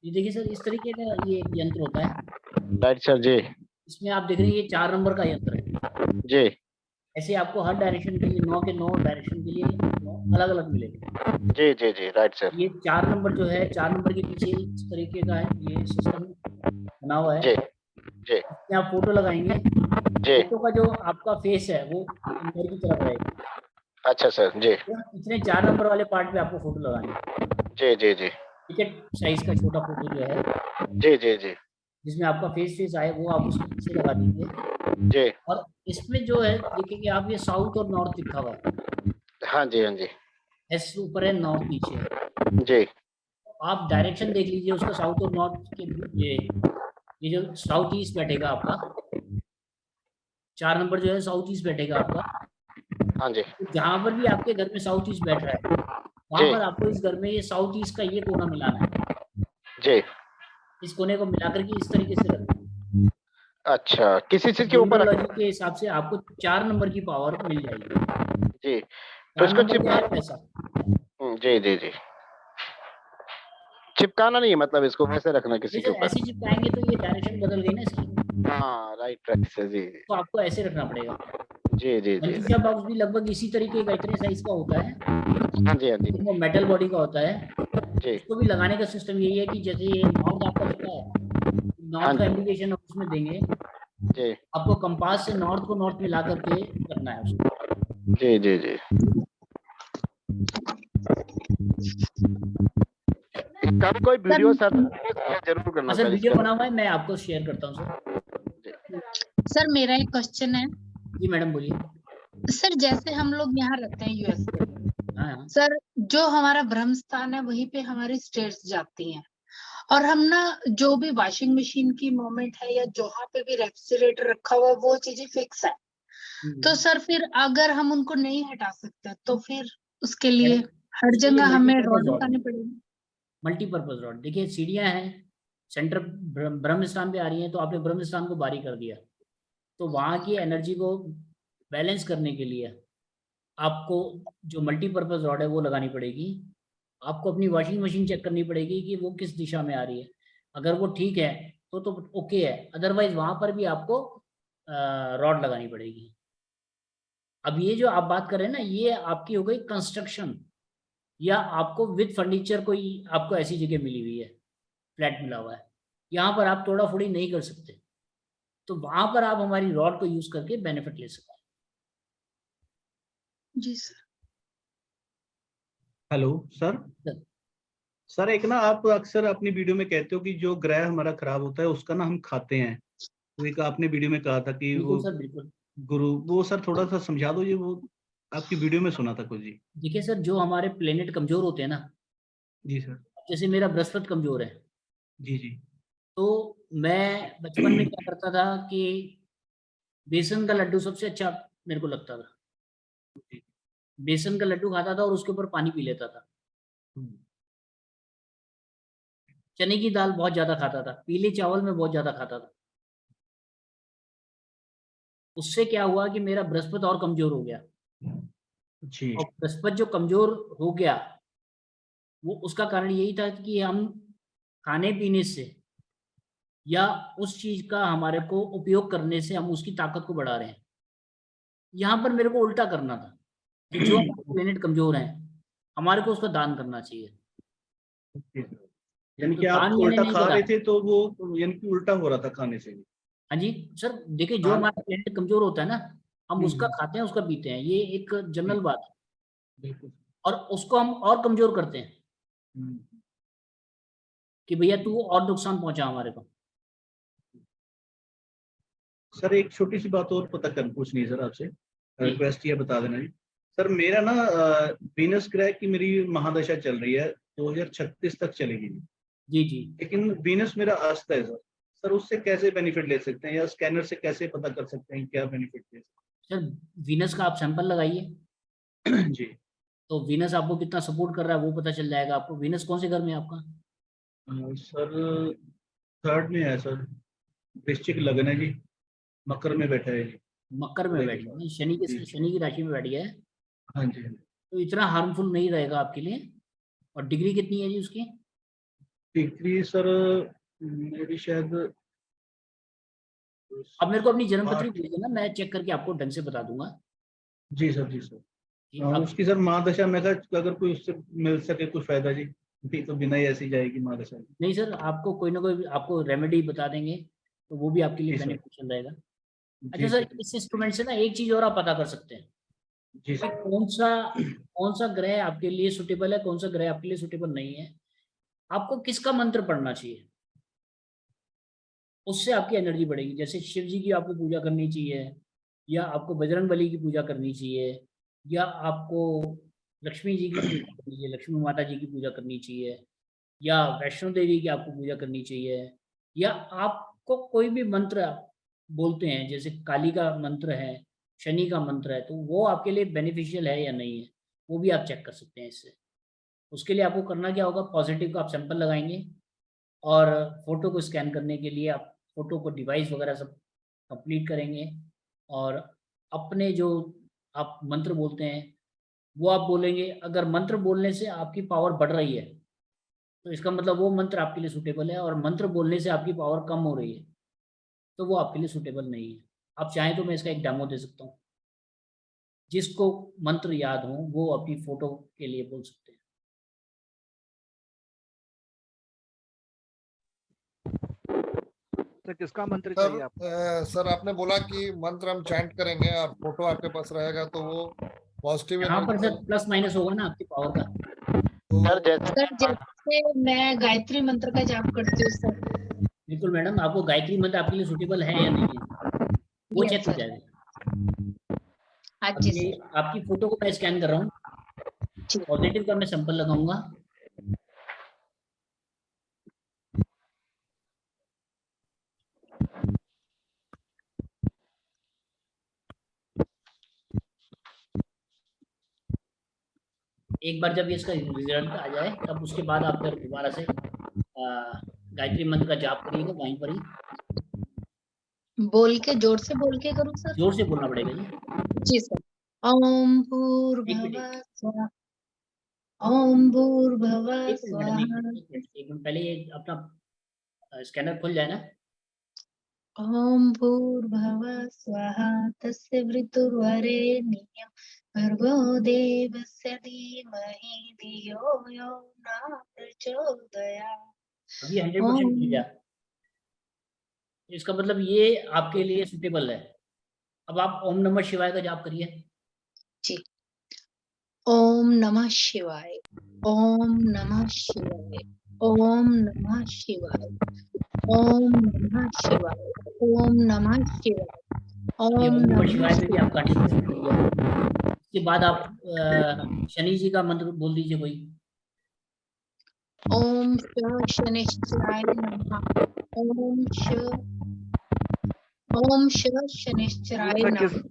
ये देखिए सर, इस तरीके का ये एक यंत्र होता है। राइट सर जी इसमें आप देख रहे हैं ये 4 नंबर का यंत्र है। जी ऐसे आपको हर डायरेक्शन के लिए 9 के 9 डायरेक्शन के लिए 9 अलग अलग मिलेंगे। जी जी जी राइट सर ये 4 नंबर जो है, 4 नंबर के पीछे इस तरीके का है ये सिस्टम बना हुआ है। जी जी इसमें आप फोटो लगाएंगे, जी। फोटो का जो आपका फेस है वो अंदर की तरफ रहेगा। अच्छा सर जी इतने 4 नंबर वाले पार्ट पे आपको फोटो लगानी है। जी जी जी टिकट साइज का छोटा फोटो जो है जी जी जी जिसमें आपका फेस आए वो आप उसके पीछे लगा दीजिए। जी। और इसमें जो है देखेंगे आप, ये साउथ और नॉर्थ लिखा हुआ है, हाँ जी हाँ जी एस ऊपर है नॉर्थ नीचे है। जी आप डायरेक्शन देख लीजिए उसका, साउथ और नॉर्थ के ये जो साउथ ईस्ट बैठेगा आपका, 4 नंबर जो है साउथ ईस्ट बैठेगा आपका। हाँ जी तो जहां पर भी आपके घर में साउथ ईस्ट बैठ रहा है, वहां जी पर आपको इस घर में ये साउथ ईस्ट का ये कोना मिलाना है। जी। इस कोने को मिलाकर के इस तरीके से रखना है। अच्छा, किसी चीज के ऊपर न्यूमरोलॉजी के हिसाब से आपको 4 नंबर की पावर मिल जाएगी। जी, तो 4 इसको नंबर क्या है? पैसा। जी जी जी, चिपकाना नहीं है मतलब, इसको वैसे रखना किसी के जैसे ऊपर। ऐसे चिपकाएंगे तो ये डायरेक्शन बदल गई ना इसकी, हाँ राइट राइट सर जी तो आपको ऐसे रखना पड़ेगा। जी जी जी मंजीजा बॉक्स भी लगभग इसी तरीके का, इतने साइज का होता है, हाँ जी हाँ जी वो मेटल बॉडी का होता है। जी उसको भी लगाने का सिस्टम यही है कि जैसे ये नॉर्थ आपका दिखता है, हाँ नॉर्थ का जी इंडिकेशन आप उसमें देंगे, जी आपको कंपास से नॉर्थ को नॉर्थ मिला करके रखना है उसको। जी जी जी। कभी कोई वीडियो सर जरूर करना सर सर वीडियो इसका। बना हुआ है, मैं आपको शेयर करता हूँ सर। सर मेरा एक क्वेश्चन है। जी मैडम बोलिए। सर जैसे हम लोग यहाँ रहते हैं यूएस में, हाँ सर जो हमारा ब्रह्म स्थान है वहीं पे हमारी स्टेट्स जाती हैं, और हम ना जो भी वॉशिंग मशीन की मोमेंट है या जहाँ पे भी रेफ्रिजरेटर रखा हुआ है वो चीजें फिक्स है। तो सर फिर अगर हम उनको नहीं हटा सकते तो फिर उसके लिए हर उसके लिए जगह हमें मल्टीपर्पज रॉड रॉड, लगानी पड़ेगी। Multipurpose rod. देखिए सीढ़ियां हैं, सेंटर ब्रह्म स्थान पे आ रही हैं, तो आपने ब्रह्म स्थान को बारी कर दिया, तो वहां की एनर्जी को बैलेंस करने के लिए आपको जो मल्टीपर्पज रॉड है वो लगानी पड़ेगी। आपको अपनी वॉशिंग मशीन चेक करनी पड़ेगी कि वो किस दिशा में आ रही है। अगर वो ठीक है तो ओके है, अदरवाइज वहां पर भी आपको रॉड लगानी पड़ेगी। अब ये जो आप बात कर रहे हैं ना, ये आपकी हो गई कंस्ट्रक्शन, या आपको विद फर्नीचर कोई आपको ऐसी जगह मिली हुई है, फ्लैट मिला हुआ है, यहाँ पर आप तोड़ा फोड़ी नहीं कर सकते, तो वहां पर आप हमारी रॉड को यूज करके बेनिफिट ले सकते हैं। जी सर। Hello sir. सर एक ना आप अक्सर अपनी वीडियो में कहते हो कि जो ग्रह हमारा खराब होता है उसका ना हम खाते हैं, तो एक आपने वीडियो में कहा था कि वो बिल्कुल सर बिल्कुल। गुरु, वो सर थोड़ा सा समझा दो, ये वो आपकी वीडियो में सुना था कुछ जी। देखिए सर, जो हमारे प्लेनेट कमजोर होते हैं ना, जी सर। जैसे मेरा बृहस्पति कमजोर है, जी जी तो मैं बचपन में क्या करता था कि बेसन का लड्डू सबसे अच्छा मेरे को लगता था। बेसन का लड्डू खाता था और उसके ऊपर पानी पी लेता था। चने की दाल बहुत ज्यादा खाता था, पीले चावल में बहुत ज्यादा खाता था। उससे क्या हुआ कि मेरा बृहस्पति और कमजोर हो गया, जी और बृहस्पति जो कमजोर हो गया वो उसका कारण यही था कि हम खाने पीने से या उस चीज का हमारे को उपयोग करने से हम उसकी ताकत को बढ़ा रहे हैं। यहाँ पर मेरे को उल्टा करना था कि जो हमारे प्लेनेट कमजोर है हमारे को उसका दान करना चाहिए। यानी तो कि आप दान यानी उल्टा नहीं खा पता। रहे थे तो वो यानी कि उल्टा हो रहा था खाने से। हाँ जी सर, देखिए जो दान। हमारा प्लेनेट कमजोर होता है ना, हम उसका खाते हैं उसका पीते हैं, ये एक जनरल बात है, बिल्कुल। और उसको हम और कमजोर करते हैं कि भैया तू और नुकसान पहुंचा हमारे को। सर एक छोटी सी बात और पता कर पूछनी है सर आपसे, रिक्वेस्ट ये बता देना जी। सर मेरा ना वीनस ग्रह की मेरी महादशा चल रही है, 2036 तक चलेगी जी जी। लेकिन वीनस मेरा अस्त है सर। सर उससे कैसे बेनिफिट ले सकते हैं, या स्कैनर से कैसे पता कर सकते हैं क्या बेनिफिट ले सकते सर वीनस का आप सैंपल लगाइए हैं? जी तो वीनस आपको कितना सपोर्ट कर रहा है वो पता चल जाएगा आपको। वीनस कौन से घर में है आपका? सर थर्ड में है सर, वृश्चिक लगन है जी, मकर में बैठा है जी। मकर में बैठी है, शनि की राशि में बैठी है, हाँ जी। तो इतना हार्मफुल नहीं रहेगा आपके लिए। और डिग्री कितनी है जी उसकी? डिग्री सर मेरी शायद अब मेरे को अपनी जन्मपत्री 8। भेज देना, मैं चेक करके आपको ढंग से बता दूंगा। जी सर जी सर। कि आप उसकी सर महादशा में अगर कोई उससे मिल सके कुछ फायदा जी, नहीं तो बिना ही ऐसी जाएगी महादशा। नहीं सर, आपको कोई ना कोई आपको रेमेडी बता देंगे, तो वो भी आपके लिए जी सर। बेनिफिशियल रहेगा। अच्छा जी सर, सर। इस इंस्ट्रूमेंट से ना एक चीज और आप पता कर सकते हैं जी कि सर। कौन सा ग्रह आपके लिए सुटेबल है, कौन सा ग्रह आपके लिए सुटेबल नहीं है। आपको किसका मंत्र पढ़ना चाहिए, उससे आपकी एनर्जी बढ़ेगी। जैसे शिव जी की आपको पूजा करनी चाहिए, या आपको बजरंग बली की पूजा करनी चाहिए, या आपको लक्ष्मी जी की पूजा करनी चाहिए, लक्ष्मी माता जी की पूजा करनी चाहिए, या वैष्णो देवी की आपको पूजा करनी चाहिए, या आपको कोई भी मंत्र आप बोलते हैं, जैसे काली का मंत्र है, शनि का मंत्र है, तो वो आपके लिए बेनिफिशियल है या नहीं है, वो भी आप चेक कर सकते हैं इससे। उसके लिए आपको करना क्या होगा, पॉजिटिव का आप सैंपल लगाएंगे और फोटो को स्कैन करने के लिए आप फोटो को डिवाइस वगैरह सब कंप्लीट करेंगे, और अपने जो आप मंत्र बोलते हैं वो आप बोलेंगे। अगर मंत्र बोलने से आपकी पावर बढ़ रही है तो इसका मतलब वो मंत्र आपके लिए सूटेबल है, और मंत्र बोलने से आपकी पावर कम हो रही है तो वो आपके लिए सूटेबल नहीं है। आप चाहें तो मैं इसका एक डेमो दे सकता हूँ, जिसको मंत्र याद हो वो अपनी फोटो के लिए बोल सकते हैं। सर किसका मंत्र सर चाहिए आपको? सर आपने बोला कि मंत्र हम चैंट करेंगे और फोटो आपके पास रहेगा तो वो पॉजिटिव यहाँ पर सर एनर्जी। प्लस माइनस होगा ना आपकी पावर का। सर जैसे सर जैसे मैं गायत्री मंत्र का जाप करती हूँ सर। बिल्कुल मैडम, आपको गायत्री मंत्र आपके लिए सूटेबल है या नहीं है वो यस चेक हो सर। जाएगा। हाँ अब जी ये सर। आपकी फोटो को मैं स्कैन कर रहा हूँ, जी। पॉजिटिव का मैं सैंपल लगाऊंगा। एक बार जब इसका रिजल्ट आ जाए तब उसके बाद आप फिर दोबारा से गायत्री मंत्र का जाप करिएगा वहीं पर ही। बोल के जोर से बोल के करूँ सर? जोर से बोलना पड़ेगा जी। जी सर। ओम एक भूर्भुवः मिनट स्वः। ओम भूर्भुवः एक मिनट मैडम, स्वः। एक मिनट पहले ये अपना स्कैनर खुल जाए ना। ओम भूर्भुवः स्वः तस्य वृतुर्वरेण्यं भर्गो देवस्य धीमहि धियो यो न प्रचोदयात्। अभी 100% खुल ओम। गया, इसका मतलब ये आपके लिए सुटेबल है। अब आप ओम नमः शिवाय का जाप करिए। जी। ओम नमः शिवाय। ओम नमः शिवाय। ओम नमः शिवाय। ओम नमः शिवाय। ओम नमः शिवाय। ये ओम ओम नमः नमः शिवाय पे भी शिवाय। आपका 100% खुल गया। इसके बाद आप शनि जी का मंत्र बोल दीजिए कोई। ओम शनिश्चराय नमः। ओम शनिश्चराय सर किस नमः।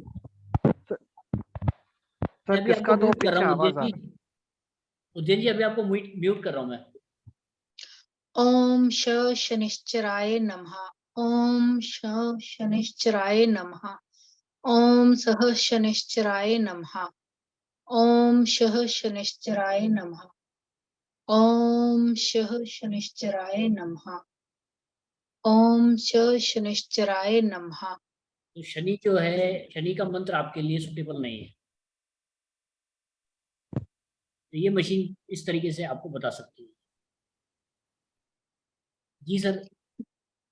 सर, मैं सर अभी आपको किसका तो म्यूट कर रहा पीछे हूँ आवाज उज्जैन आ जी। रहा है? उज्जैन जी अभी आपको म्यूट कर रहा हूँ मैं। ओम शनिश्चराय नमः। ओम शनिश्चराय नमः। ओम शनिश्चराय नमः। ओम शनिश्चराय नमः। ओम शनिश्चराय नमः। ओम शनिश्चराय नमः। तो शनि जो है, शनि का मंत्र आपके लिए सुटेबल नहीं है, तो ये मशीन इस तरीके से आपको बता सकती है। जी सर,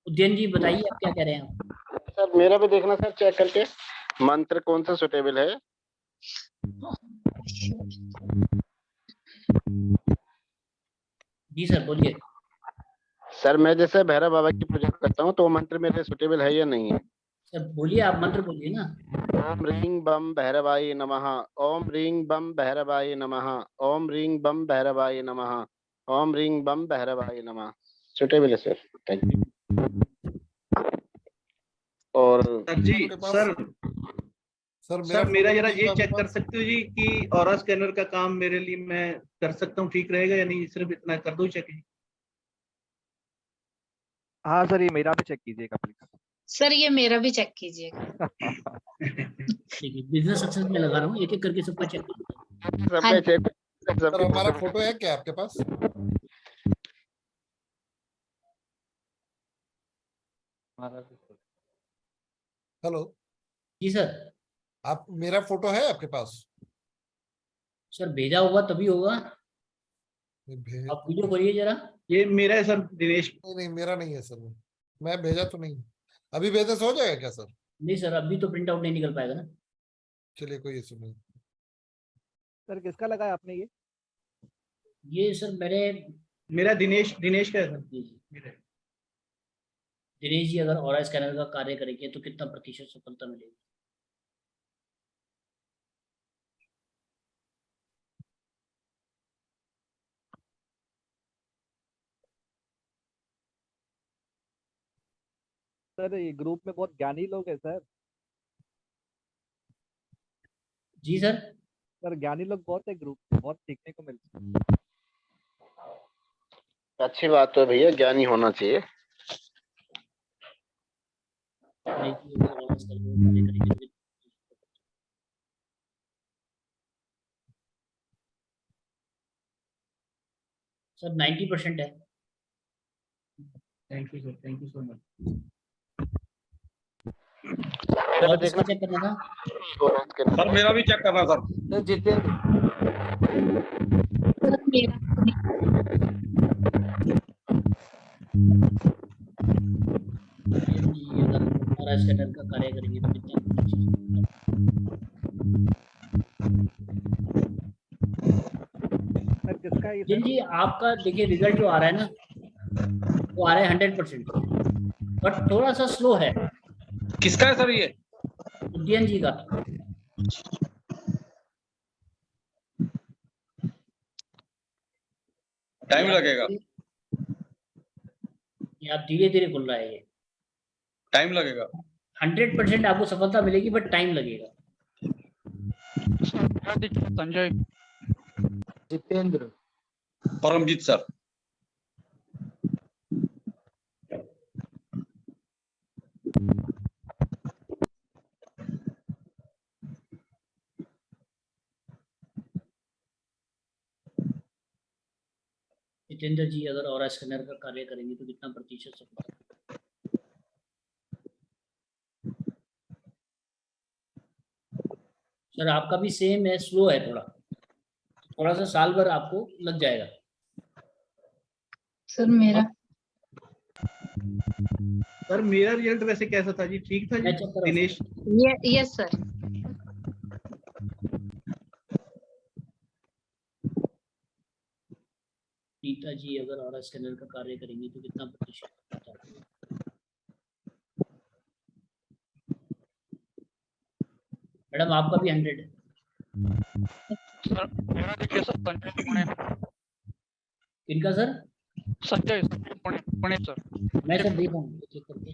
उज्जैन जी बताइए आप क्या कह रहे हैं आप। सर मेरा भी देखना सर चेक करके मंत्र कौन सा सुटेबल है। जी सर बोलिए। सर मैं जैसे भैरव बाबा की पूजा करता हूँ तो वो मंत्र मेरे लिए सुटेबल है या नहीं है? सर बोलिए, आप मंत्र बोलिए ना। ओम रीं बम भैरवाय नमः। ओम रीं बम भैरवाय नमः। ओम रीं बम भैरवाय नमः। ओम रीं बम भैरवाय नमः। सुटेबल है सर, थैंक यू। और सर जी आपके पास सर सर सर मेरा फोटो जरा भी ये आपके चेक कर पास। सकते हो जी कि ऑरा स्कैनर का काम मेरे लिए मैं कर सकता हूँ, ठीक रहेगा या नहीं? सिर्फ इतना कर दो चेक। हाँ सर ये मेरा भी चेक कीजिएगा प्लीज। सर ये मेरा भी चेक कीजिएगा। देखिए बिजनेस सक्सेस में लगा रहा हूँ, एक एक करके सबका चेक करूंगा। सब हाँ में जी। चेक सर सबके हमारा फोटो है क्या आपके पास? हेलो, जी सर। आप मेरा फोटो है आपके पास? सर भेजा होगा तभी होगा, भेज आप वीडियो खोलिए जरा। ये मेरा है सर, दिनेश। नहीं नहीं, मेरा नहीं है सर, मैं भेजा तो नहीं। अभी भेजे से हो जाएगा क्या सर? नहीं सर, अभी तो प्रिंट आउट नहीं निकल पाएगा ना। चलिए कोई इशू नहीं। सर किसका लगाया आपने ये? ये सर मेरे मेरा दिनेश दिनेश का है सर। जी, दिनेश जी अगर ऑरा स्कैनर का कार्य करेंगे तो कितना प्रतिशत सफलता मिलेगी। सर ये ग्रुप में बहुत ज्ञानी लोग हैं सर। जी सर। सर ज्ञानी लोग बहुत है ग्रुप में, बहुत सीखने को मिलता है। अच्छी बात तो है भैया, ज्ञानी होना चाहिए। सर 90% है। Thank you sir, thank you so much. और किसका चेक करना था? सर मेरा भी चेक करना सर। तो जितेंद्र, सर मेरा जी, अगर हमारा स्कैनर का कार्य करेंगे तो कितना सर किसका है ये जी सर? जी, आपका देखिए रिजल्ट जो आ रहा है ना, वो आ रहा है 100%, बट थोड़ा सा स्लो है। किसका है सर ये? उद्यन जी का। टाइम लगेगा, ये आप धीरे धीरे खुल रहा है ये। टाइम लगेगा। 100% आपको सफलता मिलेगी, बट टाइम लगेगा। संजय, जितेंद्र, परमजीत सर। जितेंद्र जी, अगर और स्कैनर का कार्य करेंगे तो कितना प्रतिशत सफलता? सर आपका भी सेम है, स्लो है थोड़ा सा साल भर आपको लग जाएगा। सर मेरा सर मेरा रिजल्ट वैसे कैसा था जी? ठीक था जी मैं चेक कर रहा हूँ। दिनेश? Yes sir. रीता जी, अगर और स्कैनर का कार्य करेंगे तो कितना प्रतिशत होता है? मैडम आपका भी 100 है। सर मेरा देखिए सर, संजय पुणे, किनका सर? संजय पुणे पुणे सर। मैं सर देख रहा हूँ चेक करके।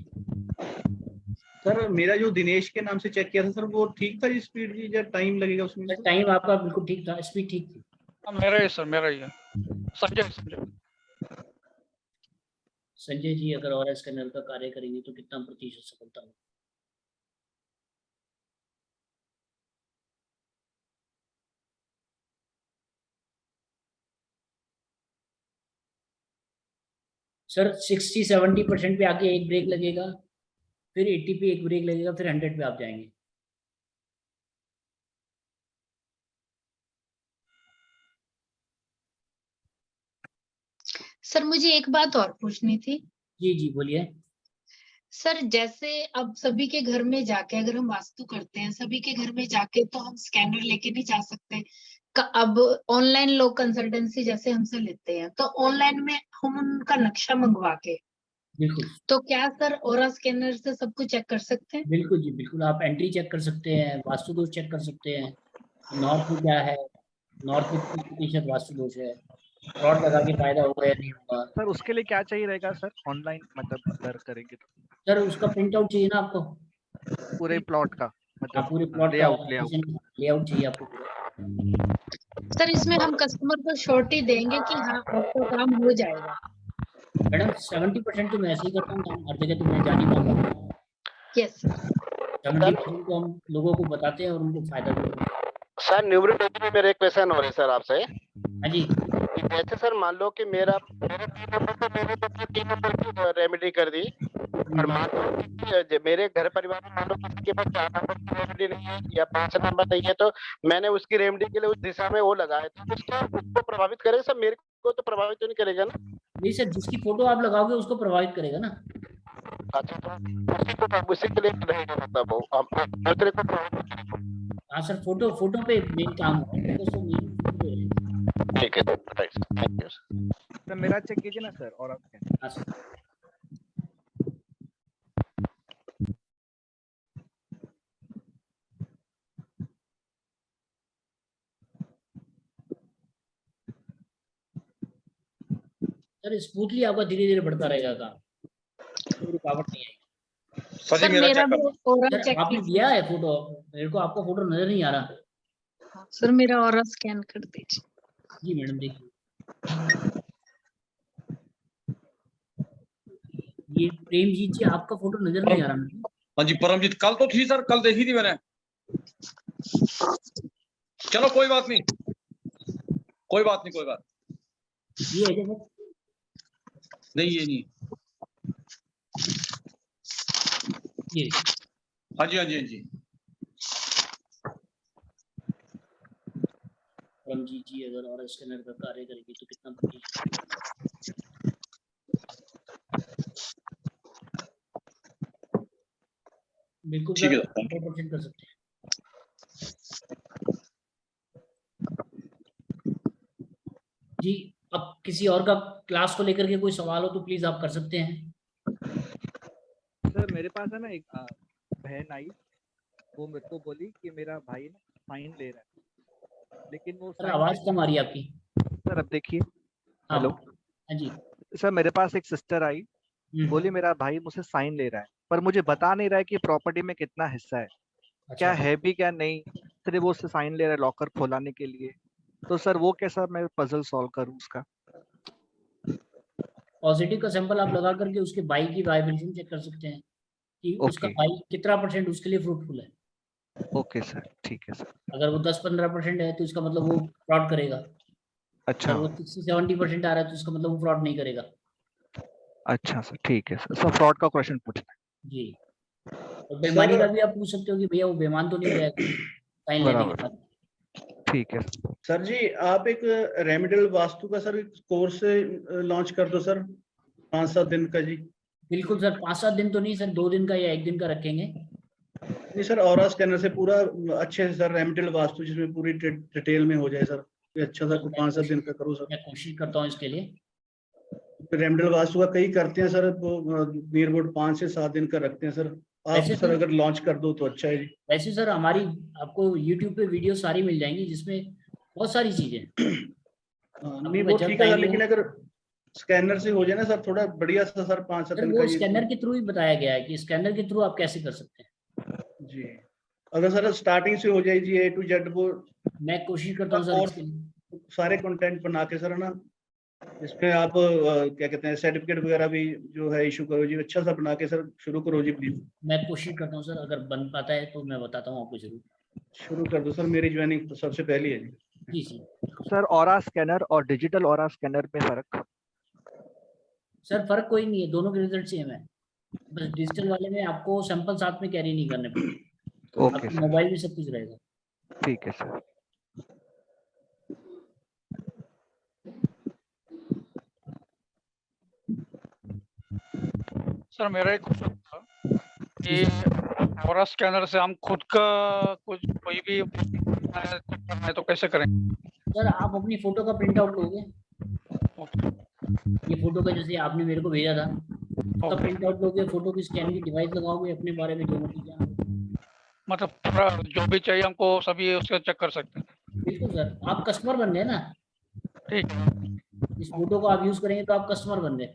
सर मेरा जो दिनेश के नाम से चेक किया था सर, वो ठीक था जी स्पीड जी, या टाइम लगेगा उसमें? सर टाइम आपका बिल्कुल ठीक था, स्पीड ठीक थी। हाँ, मेरा ही सर, मेरा ही है। संजय संजय संजय जी, अगर और स्कैनर का कार्य करेंगे तो कितना प्रतिशत सफलता होगी? सर 60-70% पे आके एक ब्रेक लगेगा, फिर 80 पे एक ब्रेक लगेगा, फिर 100 पे आप जाएंगे। सर मुझे एक बात और पूछनी थी। जी जी बोलिए। सर जैसे अब सभी के घर में जाके अगर हम वास्तु करते हैं, सभी के घर में जाके तो हम स्कैनर लेके नहीं जा सकते। अब ऑनलाइन लोग कंसल्टेंसी जैसे हमसे लेते हैं, तो ऑनलाइन में हम उनका नक्शा मंगवा के, बिल्कुल तो क्या सर ओरा स्कैनर से सब कुछ चेक कर सकते हैं? बिल्कुल जी बिल्कुल, आप एंट्री चेक कर सकते हैं, वास्तु दोष चेक कर सकते हैं, नॉर्थ में क्या है, नॉर्थ में कितनी प्रतिशत वास्तु दोष है, फ्रॉड लगा के फायदा होगा या नहीं होगा। सर उसके लिए क्या चाहिए रहेगा सर ऑनलाइन, मतलब अगर करेंगे तो? सर उसका प्रिंट आउट चाहिए ना आपको? पूरे प्लॉट का, आप मतलब पूरे प्लॉट का लेआउट। लेआउट चाहिए आपको पूरा। सर इसमें हम कस्टमर को श्योरिटी देंगे कि हाँ आपका काम हो जाएगा? मैडम 70% तो मैं ऐसे ही करता हूँ काम, हर जगह तो मैं जा नहीं पाता। यस 70% तो हम लोगों को बताते हैं और उनको फायदा भी होता है। सर न्यूमरोलॉजी में मेरे एक क्वेश्चन हो रहे सर आपसे। हाँ जी। कि जैसे सर मान लो कि मेरे 3 नंबर की रेमेडी कर दी, और मान लो कि मेरे घर परिवार में मान लो किसी के पास 4 नंबर की रेमेडी नहीं है या 5 नंबर नहीं है, तो मैंने उसकी रेमेडी के लिए उस दिशा में वो लगाया, तो उसको प्रभावित करेगा सर? मेरे को तो प्रभावित तो नहीं करेगा ना? नहीं सर, जिसकी फोटो आप लगाओगे उसको प्रभावित करेगा ना। अच्छा, तो उसी के लिए रहेगा, मतलब वो दूसरे को प्रभावित करेगा। हाँ सर, फोटो पे मेन काम है, फोकस तो मेन फोटो है। ठीक है, राइट, थैंक यू। सर मेरा चेक कीजिए ना सर, और आप हाँ सर। सर स्मूथली आपका धीरे धीरे बढ़ता रहेगा काम, कोई रुकावट नहीं आएगी। सर जी सर मेरा मेरा चेक भी करो। ऑरा सर चेक आपने कीजिए। दिया है फोटो? मेरे को आपका फोटो नजर नहीं आ रहा। सर मेरा ऑरा स्कैन कर दीजिए। जी मैडम देखिए, ये प्रेमजीत जी आपका फोटो नजर नहीं आ रहा मुझे। हाँ जी परमजीत, कल तो थी सर, कल देखी थी मैंने। चलो कोई बात नहीं, कोई बात नहीं, कोई बात ये है क्या सर? नहीं, ये नहीं। ये हाँ जी, हाँ जी, हाँ जी। परमजीत जी अगर और स्कैनर का कार्य करेगी तो कितना बड़ी बिल्कुल ठीक सर, है सर, 100% कर सकते हैं। जी अब किसी और का क्लास को लेकर के कोई सवाल हो तो प्लीज आप कर सकते हैं। सर मेरे पास है ना एक बहन आई, वो मेरे को बोली कि मेरा भाई ना साइन ले रहा है, लेकिन वो सर साइन आवाज कम आ रही है आपकी। सर अब देखिए। हाँ हेलो हाँ जी। सर, मेरे पास एक सिस्टर आई, बोली मेरा भाई मुझसे साइन ले रहा है, पर मुझे बता नहीं रहा है कि प्रॉपर्टी में कितना हिस्सा है, क्या अच्छा है भी क्या नहीं, सिर्फ वो उससे साइन ले रहा है लॉकर खोलाने के लिए। तो सर वो कैसा मैं पजल सॉल्व करूं उसका? पॉजिटिव का सैंपल आप लगा करके उसके बाई की वाइब्रेशन चेक कर सकते हैं कि उसका ओके बाई कितना % उसके लिए फ्रूटफुल है। ओके सर, ठीक है सर। अगर वो 10-15% है तो इसका मतलब वो फ्रॉड करेगा। अच्छा अगर वो 60-70% आ रहा है तो इसका मतलब वो फ्रॉड नहीं करेगा। अच्छा सर, ठीक है सर। सर फ्रॉड का क्वेश्चन पूछना जी और सर बेईमानी का भी आप पूछ सकते हो कि भैया वो बेईमान तो नहीं हो जाएगा साइन है, लेने के बराबर, बाद। ठीक है। सर जी आप एक रेमेडियल वास्तु का सर कोर्स लॉन्च कर दो सर, 5-7 दिन का जी। बिल्कुल सर, 5-7 दिन तो नहीं सर, 2 दिन का या 1 दिन का रखेंगे। नहीं सर, ऑरा स्कैनर से पूरा अच्छे से सर रेमेडियल वास्तु जिसमें पूरी डिटेल में हो जाए सर, ये अच्छा सा 5-7 दिन का करो सर। मैं कोशिश करता हूँ इसके लिए। रेमेडियल वास्तु का कई करते हैं सर, वो नियर अबाउट 5 से 7 दिन का रखते हैं सर। आप वैसे सर सर अगर लॉन्च कर दो तो अच्छा है जी। वैसे सर हमारी आपको YouTube पे वीडियो सारी मिल जाएंगी जिसमें बहुत सारी चीजें नहीं आपको वो जब ठीक है सर, टाइम लेकिन हो। अगर स्कैनर से हो जाए ना सर थोड़ा बढ़िया सा सर, 5-7 सर दिन का वो ये स्कैनर के थ्रू ही बताया गया है कि स्कैनर के थ्रू आप कैसे कर सकते हैं। जी। अगर सर स्टार्टिंग से हो जाए जी A to Z वो, मैं कोशिश करता हूँ सर और इसके लिए। सारे कंटेंट बना के सर ना, इसमें आप क्या कहते हैं सर्टिफिकेट वगैरह भी जो है इशू करो जी, अच्छा सा बना के सर शुरू करो जी प्लीज। मैं कोशिश करता हूँ सर, अगर बन पाता है तो मैं बताता हूँ आपको जरूर। शुरू कर दो सर, मेरी ज्वाइनिंग तो सबसे पहली है जी। जी जी सर ऑरा स्कैनर और डिजिटल ऑरा स्कैनर में फर्क? सर फर्क कोई नहीं है, दोनों के रिजल्ट सेम है। बस डिजिटल वाले में आपको सैंपल साथ में कैरी नहीं करने पड़ेंगे, ओके आपके सर, मोबाइल में सब कुछ रहेगा। ठीक है सर। सर मेरा एक क्वेश्चन था जी कि सर। ऑरा स्कैनर से हम खुद का कुछ कोई भी करना है तो कैसे करेंगे? सर आप अपनी फोटो का प्रिंट आउट लोगे, ओके ये फोटो का जैसे आपने मेरे को भेजा था उसका ओके, प्रिंट आउट लोगे, फोटो की स्कैन की डिवाइस लगाओगे, अपने बारे में जो मर्जी जानोगे। मतलब पूरा जो भी चाहिए हमको सभी उसका चेक कर सकते हैं? बिल्कुल सर, आप कस्टमर बन गए ना, ठीक है। इस फोटो को आप यूज करेंगे तो आप कस्टमर बन गए।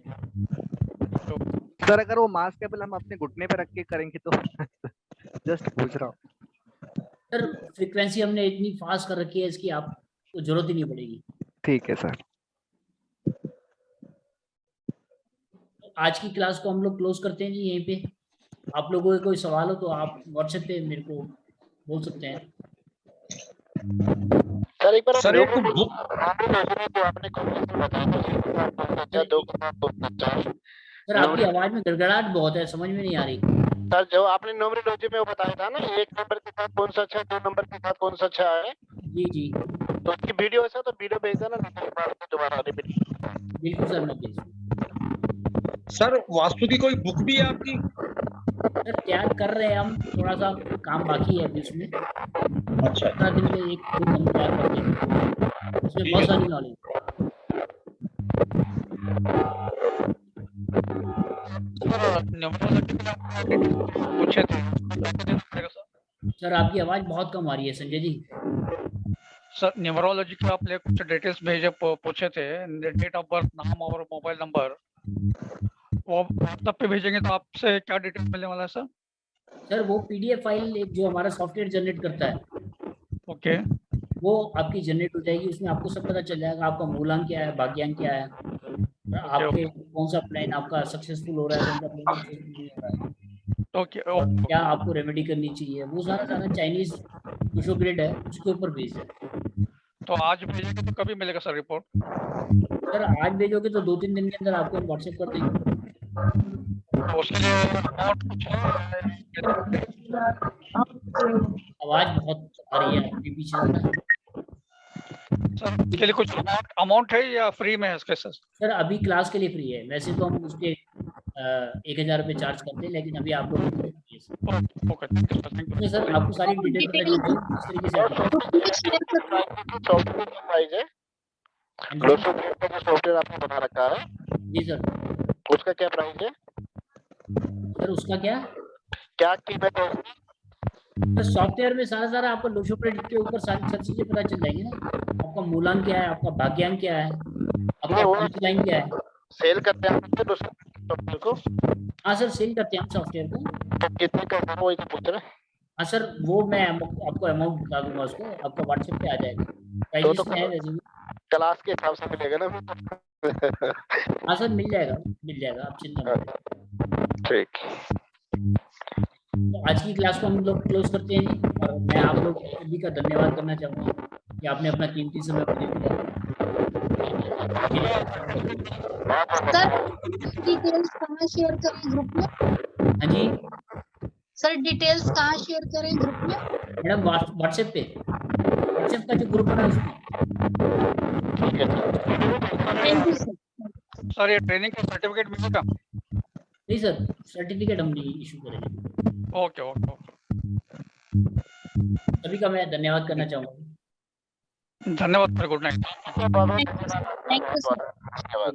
सर अगर वो मास केबल हम अपने घुटने पे रख के करेंगे तो जस्ट पूछ रहा हूँ। सर फ्रीक्वेंसी हमने इतनी फास्ट कर रखी है इसकी, आपको जरूरत ही नहीं पड़ेगी। ठीक है सर। आज की क्लास को हम लोग क्लोज करते हैं जी यहीं पे। आप लोगों के कोई सवाल हो तो आप व्हाट्सएप पे मेरे को बोल सकते हैं। सर एक बार सर एक बुक आपने सर आपकी आवाज में गड़गड़ाहट बहुत है, समझ में नहीं आ रही। सर जो आपने न्यूमरोलॉजी में वो बताया था ना, 1 नंबर के साथ कौन सा अच्छा है, 2 नंबर के साथ कौन सा अच्छा है, जी जी तो उसकी वीडियो है सर, तो वीडियो भेज देना, दोबारा रिपीट। बिल्कुल सर, मैं भेज दूँ। सर वास्तु की कोई बुक भी है आपकी? सर तैयार कर रहे हैं हम, थोड़ा सा काम बाकी है अभी उसमें। अच्छा 15 दिन में एक बुक हम तैयार करते हैं, उसमें बहुत सारी नॉलेज। पूछे थे सर आपकी आवाज बहुत कम आ रही है संजय जी। सर न्यूमरोलॉजी के आपने कुछ डिटेल्स भेजे पूछे थे, डेट ऑफ बर्थ, नाम और मोबाइल नंबर, वो व्हाट्सएप पे भेजेंगे तो आपसे क्या डिटेल मिलने वाला है सर? सर वो पीडीएफ फाइल एक जो हमारा सॉफ्टवेयर जनरेट करता है ओके वो आपकी जनरेट हो जाएगी, उसमें आपको सब पता चल जाएगा आपका मूलांक क्या है, भाग्यांक क्या है, आपके कौन सा प्लान आपका सक्सेसफुल हो रहा है, कौन सा प्लान सक्सेसफुल नहीं हो रहा है, ओके और क्या आपको रेमेडी करनी चाहिए, वो सारा चाइनीज विशो ग्रिड है उसके ऊपर बेस्ड है। तो आज भेजेंगे तो कभी मिलेगा सर रिपोर्ट? सर आज भेजोगे तो 2-3 दिन के अंदर आपको हम व्हाट्सएप कर देंगे। तो उसके लिए amount कुछ है? आवाज बहुत आ रही है आपके पीछे से ना। सर इसके लिए कुछ अमाउंट है या फ्री में है इसके सर? सर अभी क्लास के लिए फ्री है, वैसे तो हम उसके 1000 रुपये चार्ज करते हैं, लेकिन अभी आप लोग okay thank you sir, thank you. Sir आपको सारी डिटेल पता चल जाएगी किस तरीके से सॉफ्टवेयर का प्राइस है, ग्लोसोग्रिड का जो सॉफ्टवेयर आपने बना रखा है जी सर। उसका क्या प्राइस है सर उसका क्या कीमत है? तो सॉफ्टवेयर में सारा आपको लोशो क्रेडिट के ऊपर सारी सब चीजें पता चल जाएंगी ना, आपका मूलांक क्या है, आपका भाग्यांक क्या है, आपका पंच लाइन क्या है। सेल करते हैं आप सॉफ्टवेयर को? हाँ सर सेल करते हैं हम सॉफ्टवेयर को। तो कितने का है वो पूछ रहे हैं? हाँ सर वो मैं आपको अमाउंट बता दूंगा, उसको आपका व्हाट्सएप पे आ जाएगा, प्राइस में है वैसे भी। क्लास के हिसाब से मिलेगा ना? हाँ सर मिल जाएगा आप चिंता मत करिए। ठीक, तो आज की क्लास को हम लोग क्लोज करते हैं जी, और मैं आप लोग सभी का धन्यवाद करना चाहूँगा कि आपने अपना कीमती समय मुझे दिया। सर डिटेल्स कहाँ शेयर करें ग्रुप में? हाँ जी सर डिटेल्स कहाँ शेयर करें ग्रुप में? मैडम व्हाट्सएप का जो ग्रुप है उसमें। Thank you sir. सर ये ट्रेनिंग का सर्टिफिकेट मिलेगा? नहीं सर सर्टिफिकेट हम नहीं इशू करेंगे। ओके ओके सभी का मैं धन्यवाद करना चाहूँगा। धन्यवाद sir, good night. Thank you sir. धन्यवाद।